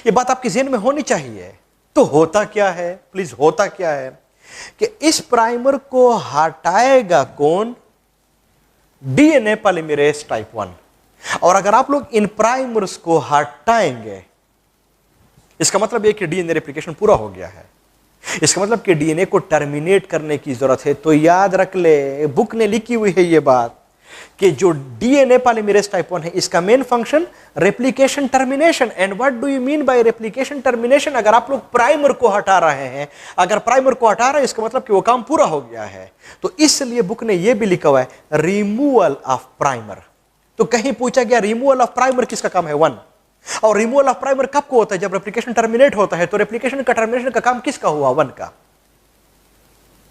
ये बात आपके ज़हन में होनी चाहिए। तो होता क्या है, प्लीज होता क्या है कि इस प्राइमर को हटाएगा कौन? DNA polymerase type 1। और अगर आप लोग इन प्राइमर्स को हटाएंगे, इसका मतलब यह कि डीएनए रेप्लिकेशन पूरा हो गया है। इसका मतलब कि डीएनए को टर्मिनेट करने की जरूरत है। तो याद रख ले, बुक ने लिखी हुई है ये बात कि जो डीएनए पॉलीमरेज टाइप 1 है, इसका main function replication termination. And what do you mean by replication termination? अगर आप लोग प्राइमर को हटा रहे हैं, अगर प्राइमर को हटा रहे हैं, इसका मतलब कि वो काम पूरा हो गया है। तो इसलिए बुक ने ये भी लिखा हुआ है रिमूवल ऑफ प्राइमर। तो कहीं पूछा गया रिमूवल ऑफ प्राइमर किसका काम है? 1। और रिमूवल ऑफ प्राइमर कब को होता है? जब रेप्लिकेशन टर्मिनेट होता है। तो रेप्लिकेशन का टर्मिनेशन का काम किसका हुआ? 1 का।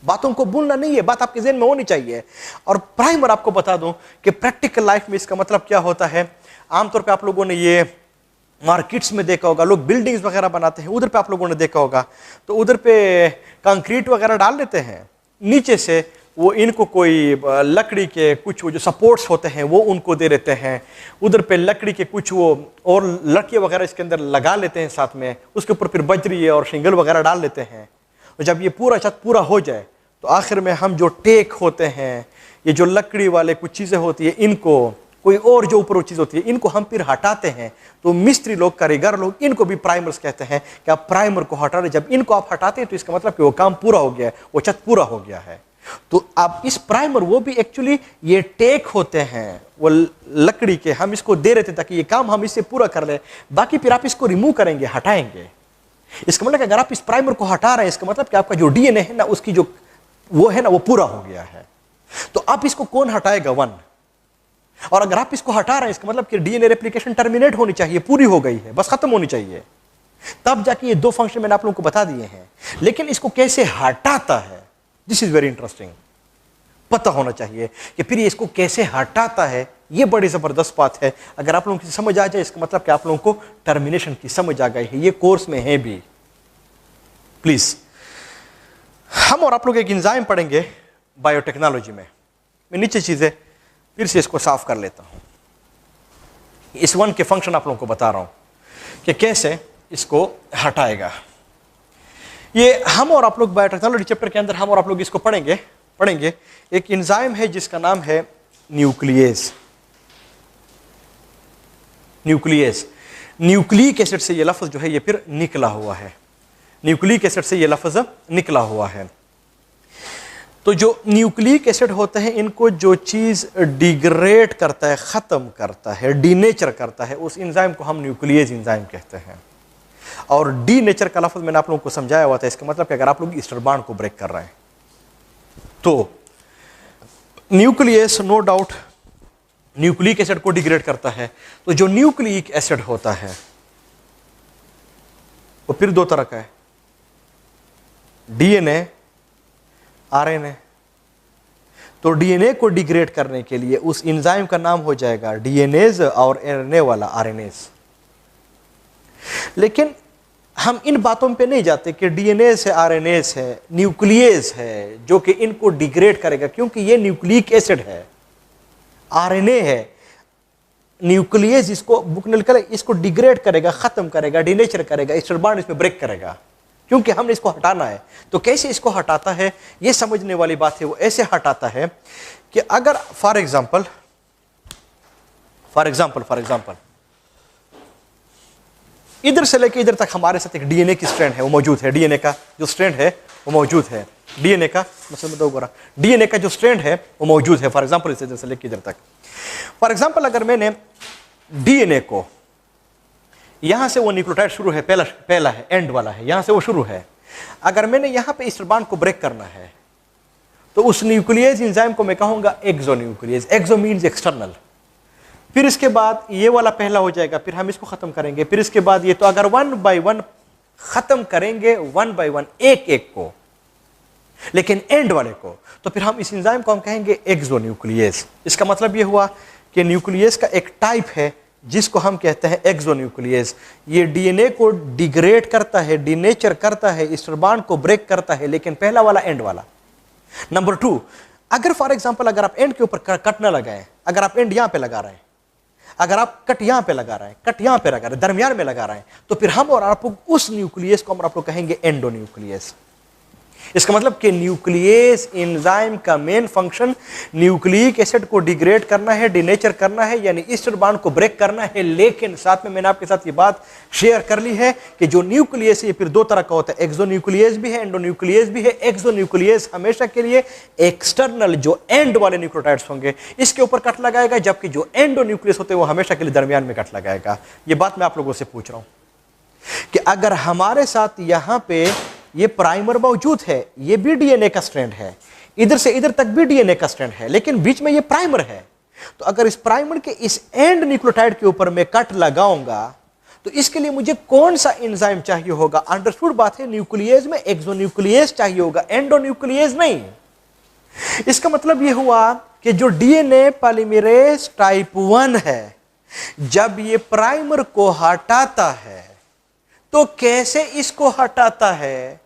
बातों को भूलना नहीं है, बात आपके ज़हन में होनी चाहिए। और प्राइमर आपको बता दूं कि प्रैक्टिकल लाइफ में इसका मतलब क्या होता है। आमतौर पे आप लोगों ने ये मार्केट्स में देखा होगा, लोग बिल्डिंग्स वगैरह बनाते हैं, उधर पे आप लोगों ने देखा होगा, तो उधर पे कंक्रीट वगैरह डाल देते हैं, नीचे से वो इनको कोई लकड़ी के कुछ वो जो सपोर्ट्स होते हैं वो उनको दे देते हैं, उधर पे लकड़ी के कुछ वो और लड़के वगैरह इसके अंदर लगा लेते हैं साथ में, उसके ऊपर फिर बजरी और शिंगल वगैरह डाल लेते हैं। और जब ये पूरा छत पूरा हो जाए तो आखिर में हम जो टेक होते हैं, ये जो लकड़ी वाले कुछ चीज़ें होती है, इनको कोई और जो ऊपर वो चीज़ होती है, इनको हम फिर हटाते हैं। तो मिस्त्री लोग, कारीगर लोग, इनको भी प्राइमर्स कहते हैं कि आप प्राइमर को हटा रहे। जब इनको आप हटाते हैं तो इसका मतलब कि वो काम पूरा हो गया है, वो छत पूरा हो गया है। तो आप इस प्राइमर, वो भी एक्चुअली ये टेक होते हैं वो लकड़ी के, हम इसको दे रहे थे ताकि ये काम हम इससे पूरा कर ले। बाकी फिर आप इसको रिमूव करेंगे, हटाएंगे। इसका मतलब अगर आप इस प्राइमर को हटा रहे हैं, इसका मतलब कि आपका जो डीएनए है ना, उसकी जो वो है ना, वो पूरा हो गया है। तो अब इसको कौन हटाएगा? 1। और अगर आप इसको हटा रहे हैं, इसका मतलब कि डीएनए रेप्लिकेशन टर्मिनेट होनी चाहिए, पूरी हो गई है, बस खत्म होनी चाहिए। तब जाके ये 2 फंक्शन मैंने आप लोगों को बता दिए हैं। लेकिन इसको कैसे हटाता है, दिस इज वेरी इंटरेस्टिंग। पता होना चाहिए कि फिर ये इसको कैसे हटाता है। ये बड़ी जबरदस्त बात है। अगर आप लोगों की समझ आ जाए, इसका मतलब कि आप लोगों को टर्मिनेशन की समझ आ गई है। ये कोर्स में है भी। प्लीज, हम और आप लोग एक एंजाइम पढ़ेंगे बायोटेक्नोलॉजी में। मैं नीचे चीजें फिर से इसको साफ कर लेता हूं। इस 1 के फंक्शन आप लोगों को बता रहा हूं कि कैसे इसको हटाएगा। ये हम और आप लोग बायोटेक्नोलॉजी चैप्टर के अंदर हम और आप लोग इसको पढ़ेंगे। एक एंजाइम है जिसका नाम है न्यूक्लियेज। न्यूक्लिक एसिड से ये लफ्ज जो है ये फिर निकला हुआ है। न्यूक्लिक एसिड से ये लफ्ज निकला हुआ है। तो जो न्यूक्लिक एसिड होते हैं, इनको जो चीज डिग्रेड करता है, खत्म करता है, डीनेचर करता है, उस एंजाइम को हम न्यूक्लियेज एंजाइम कहते हैं। और डी नेचर का लफ्ज मैंने आप लोगों को समझाया हुआ था। इसका मतलब कि अगर आप लोग ईस्टर बॉन्ड को ब्रेक कर रहे हैं तो nuclease no doubt nucleic acid को डिग्रेड करता है। तो जो न्यूक्लिक एसिड होता है वो फिर 2 तरह का है, डीएनए, आरएनए। तो डीएनए को डिग्रेड करने के लिए उस एंजाइम का नाम हो जाएगा डीएनएज और आरएनए वाला आरएनएज। लेकिन हम इन बातों पे नहीं जाते कि डीएनएज है, आरएनएज है, न्यूक्लियस है जो कि इनको डिग्रेड करेगा, क्योंकि ये न्यूक्लिक एसिड है, आरएनए है। न्यूक्लियस इसको इसको डिग्रेड करेगा, खत्म करेगा, डिनेचर करेगा, ईस्टर बॉन्ड इसमें ब्रेक करेगा, क्योंकि हमने इसको हटाना है। तो कैसे इसको हटाता है ये समझने वाली बात है। वो ऐसे हटाता है कि अगर फॉर एग्जाम्पल इधर से लेके इधर तक हमारे साथ एक डीएनए की स्ट्रैंड है, वो मौजूद है। डीएनए का जो स्ट्रैंड है वो मौजूद है। डीएनए का जो स्ट्रैंड है वो मौजूद है। फॉर एग्जाम्पल इधर से लेके इधर तक। फॉर एग्जाम्पल अगर मैंने डीएनए को यहां से, वो न्यूक्लियोटाइड शुरू है, पहला है, एंड वाला है, यहां से वो शुरू है। अगर मैंने यहां पे ईस्टर बॉन्ड को ब्रेक करना है तो उस न्यूक्लियेज एंजाइम को मैं कहूंगा एक्सोन्यूक्लियेज। एक्सो मीन्स एक्सटर्नल। फिर इसके बाद ये वाला पहला हो जाएगा, फिर हम इसको खत्म करेंगे। फिर इसके बाद ये, तो अगर 1 बाय 1 खत्म करेंगे 1 बाय 1 एक को, लेकिन एंड वाले को, तो फिर हम इस एंजाइम को हम कहेंगे एक्सोन्यूक्लियेज। इसका मतलब ये हुआ कि न्यूक्लियस का एक टाइप है जिसको हम कहते हैं एक्सोन्यूक्लियेज। ये डीएनए को डिग्रेड करता है, डीनेचर करता है, ईस्टर बॉन्ड को ब्रेक करता है, लेकिन पहला वाला एंड वाला। नंबर 2, अगर फॉर एग्जांपल अगर आप एंड के ऊपर कट ना लगाएं, अगर आप एंड यहां पे लगा रहे हैं, अगर आप कट यहां पे लगा रहे हैं, कट यहां पे लगा रहे हैं, दरमियान में लगा रहे हैं, तो फिर हम और आप लोग उस न्यूक्लियस को हम आप लोग कहेंगे एंडोन्यूक्लियस। इसका मतलब कि न्यूक्लियस एंजाइम का मेन फंक्शन न्यूक्लिक एसिड को डिग्रेड करना है, डिनेचर करना है, यानी ईस्टर बॉन्ड को ब्रेक करना है। लेकिन साथ में मैंने आपके साथ ये बात शेयर कर ली है कि जो न्यूक्लियस है ये फिर 2 तरह का होता है, एक्सोन्यूक्लियस भी है, एंडोन्यूक्लियस भी है। एक्सोन्यूक्लियस हमेशा के लिए एक्सटर्नल जो एंड वाले न्यूक्लियोटाइड्स होंगे इसके ऊपर कट लगाएगा, जबकि जो एंडोन्यूक्लियस होते हैं वो हमेशा के लिए दरमियान में कट लगाएगा। ये बात मैं आप लोगों से पूछ रहा हूं कि अगर हमारे साथ यहां पे ये प्राइमर मौजूद है, ये भी डीएनए का स्ट्रैंड है, इधर से इधर तक भी डीएनए का स्ट्रैंड है, लेकिन बीच में ये प्राइमर है, तो अगर इस प्राइमर के इस एंड न्यूक्लियोटाइड के ऊपर मैं कट लगाऊंगा तो इसके लिए मुझे कौन सा एंजाइम चाहिए होगा? अंडरस्टूड बात है, न्यूक्लियेज में एक्सोन्यूक्लियस चाहिए होगा, एंडोन्यूक्लियस नहीं। इसका मतलब यह हुआ कि जो डीएनए पॉलीमरेज टाइप 1 है, जब ये प्राइमर को हटाता है तो कैसे इसको हटाता है?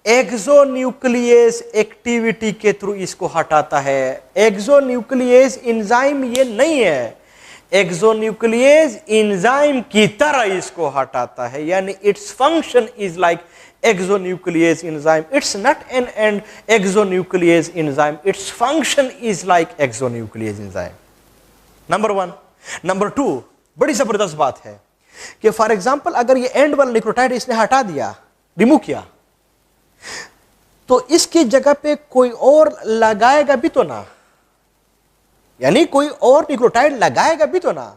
एक्सोन्यूक्लियस एक्टिविटी के थ्रू इसको हटाता है। एक्सोन्यूक्लियस एंजाइम ये नहीं है, एक्सोन्यूक्लियस एंजाइम की तरह इसको हटाता है, यानी its function is like exonuclease enzyme. It's not an exonuclease enzyme. Its function is like exonuclease enzyme. Number 1. Number 2, बड़ी जबरदस्त बात है कि फॉर एग्जाम्पल अगर ये एंड वाला न्यूक्लियोटाइड इसने हटा दिया, रिमूव किया, तो इसकी जगह पे कोई और लगाएगा भी तो ना, यानी कोई और न्यूक्लियोटाइड लगाएगा भी तो ना,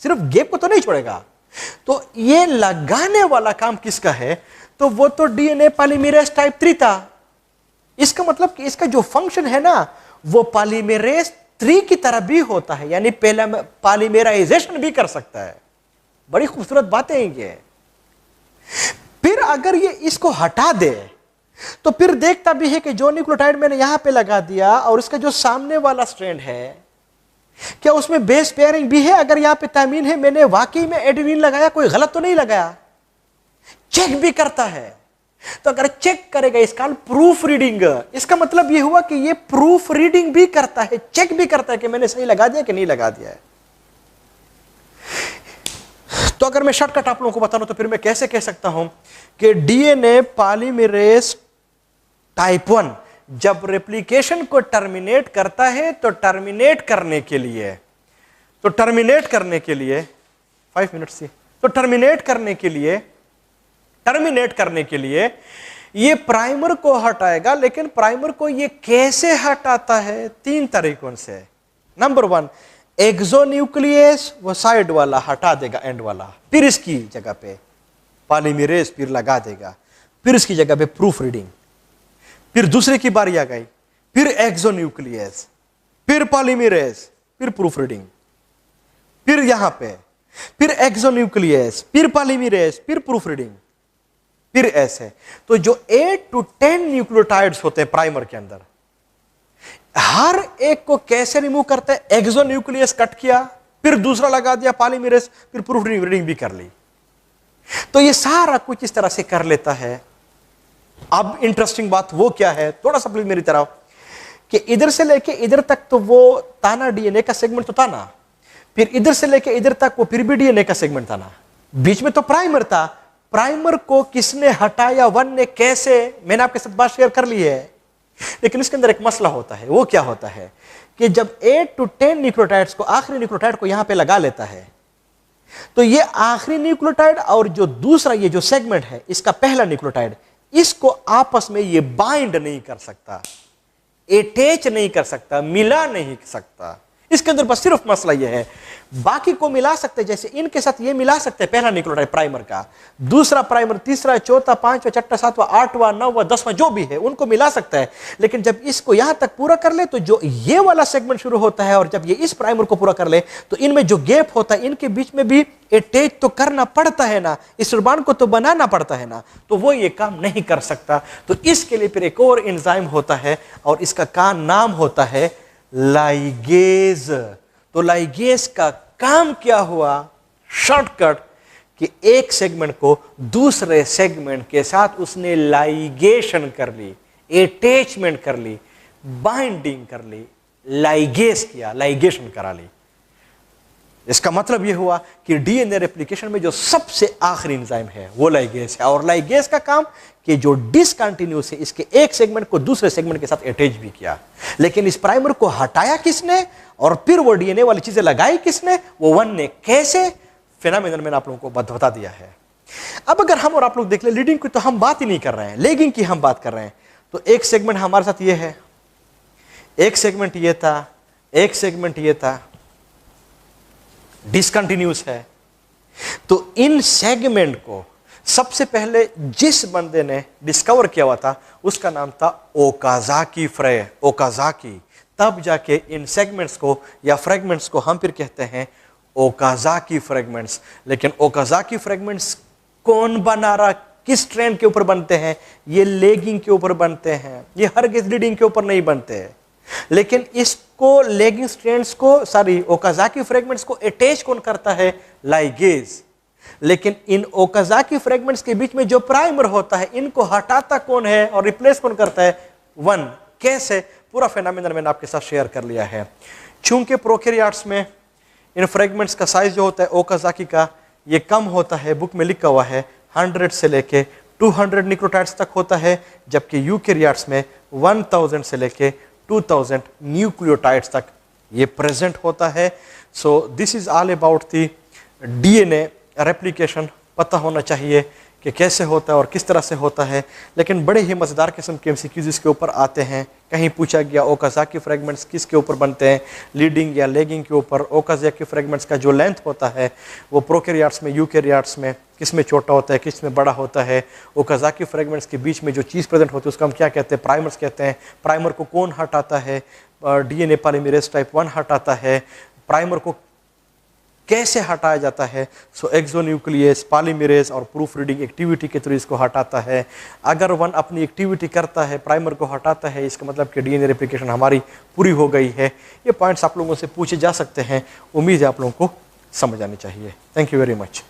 सिर्फ गैप को तो नहीं छोड़ेगा। तो ये लगाने वाला काम किसका है? तो वो तो डीएनए पॉलीमरेज टाइप 3 था। इसका मतलब कि इसका जो फंक्शन है ना वो पॉलीमरेज 3 की तरह भी होता है, यानी पहला पॉलीमराइजेशन भी कर सकता है। बड़ी खूबसूरत बातें हैं ये। फिर अगर ये इसको हटा दे तो फिर देखता भी है कि जो न्यूक्लियोटाइड मैंने यहां पे लगा दिया और इसका जो सामने वाला स्ट्रैंड है, क्या उसमें बेस पेयरिंग भी है? अगर यहां पे थायमीन है, मैंने वाकई में एडेनिन लगाया, कोई गलत तो नहीं लगाया, चेक भी करता है। तो अगर चेक करेगा इसका प्रूफ रीडिंग, इसका मतलब यह हुआ कि ये प्रूफ रीडिंग भी करता है, चेक भी करता है कि मैंने सही लगा दिया कि नहीं लगा दिया है। तो अगर मैं शॉर्टकट आप लोगों को बताऊं तो फिर मैं कैसे कह सकता हूं कि डीएनए पॉलीमरेज टाइप 1 जब रेप्लिकेशन को टर्मिनेट करता है तो टर्मिनेट करने के लिए 5 मिनट से, तो टर्मिनेट करने के लिए ये प्राइमर को हटाएगा। लेकिन प्राइमर को ये कैसे हटाता है? 3 तरीकों से। नंबर 1, एक्सोन्यूक्लियस वो साइड वाला हटा देगा, एंड वाला, फिर इसकी जगह पे पॉलीमरेज फिर लगा देगा, फिर इसकी जगह पे प्रूफ रीडिंग, फिर दूसरे की बारी आ गई, फिर एक्सोन्यूक्लियस, फिर पॉलीमरेज, फिर प्रूफ रीडिंग, फिर यहां पे, फिर एक्सोन्यूक्लियस, फिर पॉलीमरेज, फिर प्रूफ रीडिंग, फिर ऐसे। तो जो 8 to 10 न्यूक्लियोटाइड्स होते हैं प्राइमर के अंदर, हर एक को कैसे रिमूव करते हैं? एक्सोन्यूक्लियस कट किया, फिर दूसरा लगा दिया पॉलीमरेज, फिर प्रूफ रीडिंग भी कर ली। तो ये सारा कुछ इस तरह से कर लेता है। अब इंटरेस्टिंग बात वो क्या है, थोड़ा सा प्लीज मेरी तरफ, कि इधर से लेके इधर तक तो वो ताना डीएनए का सेगमेंट तो था ना, फिर इधर से लेके इधर तक वो फिर भी डीएनए का सेगमेंट था ना, बीच में तो प्राइमर था। प्राइमर को किसने हटाया, 1 ने कैसे, मैंने आपके साथ बात शेयर कर ली है। लेकिन इसके अंदर एक मसला होता है, वो क्या होता है कि जब 8 to 10 न्यूक्लियोटाइड्स को, आखिरी न्यूक्लियोटाइड को यहां पे लगा लेता है, तो ये आखिरी न्यूक्लियोटाइड और जो दूसरा ये जो सेगमेंट है इसका पहला न्यूक्लियोटाइड, इसको आपस में ये बाइंड नहीं कर सकता, अटैच नहीं कर सकता, मिला नहीं सकता। इसके अंदर बस सिर्फ मसला यह है, बाकी को मिला सकते, जैसे इनके साथ ये मिला सकते हैं, पहला न्यूक्लियोटाइड प्राइमर का, दूसरा प्राइमर, तीसरा, चौथा, 5वां, 6वां, 7वां, 8वां, 9वां, 10वां जो भी है उनको मिला सकता है। लेकिन जब इसको यहां तक पूरा कर ले तो जो ये वाला सेगमेंट शुरू होता है, और जब ये इस प्राइमर को पूरा कर ले तो इनमें जो गैप होता है, इनके बीच में भी अटैच तो करना पड़ता है ना, इस रुबान को तो बनाना पड़ता है ना, तो वो ये काम नहीं कर सकता। तो इसके लिए फिर एक और एंजाइम होता है और इसका का नाम होता है लाइगेज। तो लाइगेज का काम क्या हुआ? शॉर्टकट, कि एक सेगमेंट को दूसरे सेगमेंट के साथ उसने लाइगेशन कर ली, अटैचमेंट कर ली, बाइंडिंग कर ली, लाइगेज किया, लाइगेशन करा ली। इसका मतलब यह हुआ कि डीएनए रेप्लिकेशन में जो सबसे आखिरी एंजाइम है वो लाइगेज है। और लाइगेज का काम कि जो डिसकंटिन्यूस है, इसके एक सेगमेंट को दूसरे सेगमेंट के साथ अटैच भी किया। लेकिन इस प्राइमर को हटाया किसने और फिर वो डीएनए वाली चीजें लगाई किसने? वो 1 ने। कैसे? फिनोमेनन मैंने आप लोगों को बता दिया है। अब अगर हम और आप लोग देख ले, लीडिंग की तो हम बात ही नहीं कर रहे हैं, लेगिंग की हम बात कर रहे हैं। तो एक सेगमेंट हमारे साथ ये है, एक सेगमेंट ये था, एक सेगमेंट ये था, डिसकंटिन्यूस है। तो इन सेगमेंट को सबसे पहले जिस बंदे ने डिस्कवर किया हुआ था उसका नाम था ओकाजाकी फ्रे, ओकाजाकी। तब जाके इन सेगमेंट्स को या फ्रेगमेंट्स को हम फिर कहते हैं ओकाजाकी फ्रेगमेंट्स। लेकिन ओकाजाकी फ्रेगमेंट्स कौन बना रहा, किस ट्रेंड के ऊपर बनते हैं? ये लेगिंग के ऊपर बनते हैं, ये हरगिज़ लीडिंग के ऊपर नहीं बनते। लेकिन इसको लेगिंग स्ट्रैंड्स को, सॉरी, ओकाजाकी फ्रेगमेंट्स को अटैच कौन करता है? लाइगेज। लेकिन इन ओकाज़ाकी फ्रेगमेंट्स के बीच में जो प्राइमर होता है, इनको हटाता कौन है और रिप्लेस कौन करता है? 1। कैसे? पूरा फेनोमेनन मैंने आपके साथ शेयर कर लिया है। चूंकि प्रोकैरियोट्स में इन फ्रेगमेंट्स का साइज जो होता है ओकाज़ाकी का, ये कम होता है, बुक में लिखा हुआ है 100 से लेके 200 न्यूक्लियोटाइड्स तक होता है, जबकि यूकैरियोट्स में 1000 से लेके 2000 न्यूक्लियोटाइड्स तक ये प्रेजेंट होता है। So this is all about the DNA replication. पता होना चाहिए कि कैसे होता है और किस तरह से होता है। लेकिन बड़े ही मज़ेदार किस्म के एमसीक्यूज इसके ऊपर आते हैं। कहीं पूछा गया ओकाज़ाकी फ्रेगमेंट्स किसके ऊपर बनते हैं, लीडिंग या लेगिंग के ऊपर। ओकाज़ाकी फ्रेगमेंट्स का जो लेंथ होता है वो प्रोकैरियोट्स में, यूकैरियोट्स में किस में छोटा होता है, किस में बड़ा होता है। ओकाज़ाकी फ्रेगमेंट्स के बीच में जो चीज़ प्रेजेंट होती है उसको हम क्या कहते हैं? प्राइमर्स कहते हैं। प्राइमर को कौन हटाता है? डीएनए पॉलीमरेज टाइप 1 हटाता है। प्राइमर को कैसे हटाया जाता है? सो एक्सोन्यूक्लियस, पॉलीमरेज और प्रूफ रीडिंग एक्टिविटी के थ्रू इसको हटाता है। अगर 1 अपनी एक्टिविटी करता है, प्राइमर को हटाता है, इसका मतलब कि डीएनए रेप्लिकेशन हमारी पूरी हो गई है। ये पॉइंट्स आप लोगों से पूछे जा सकते हैं। उम्मीद है आप लोगों को समझ आनी चाहिए। Thank you very much.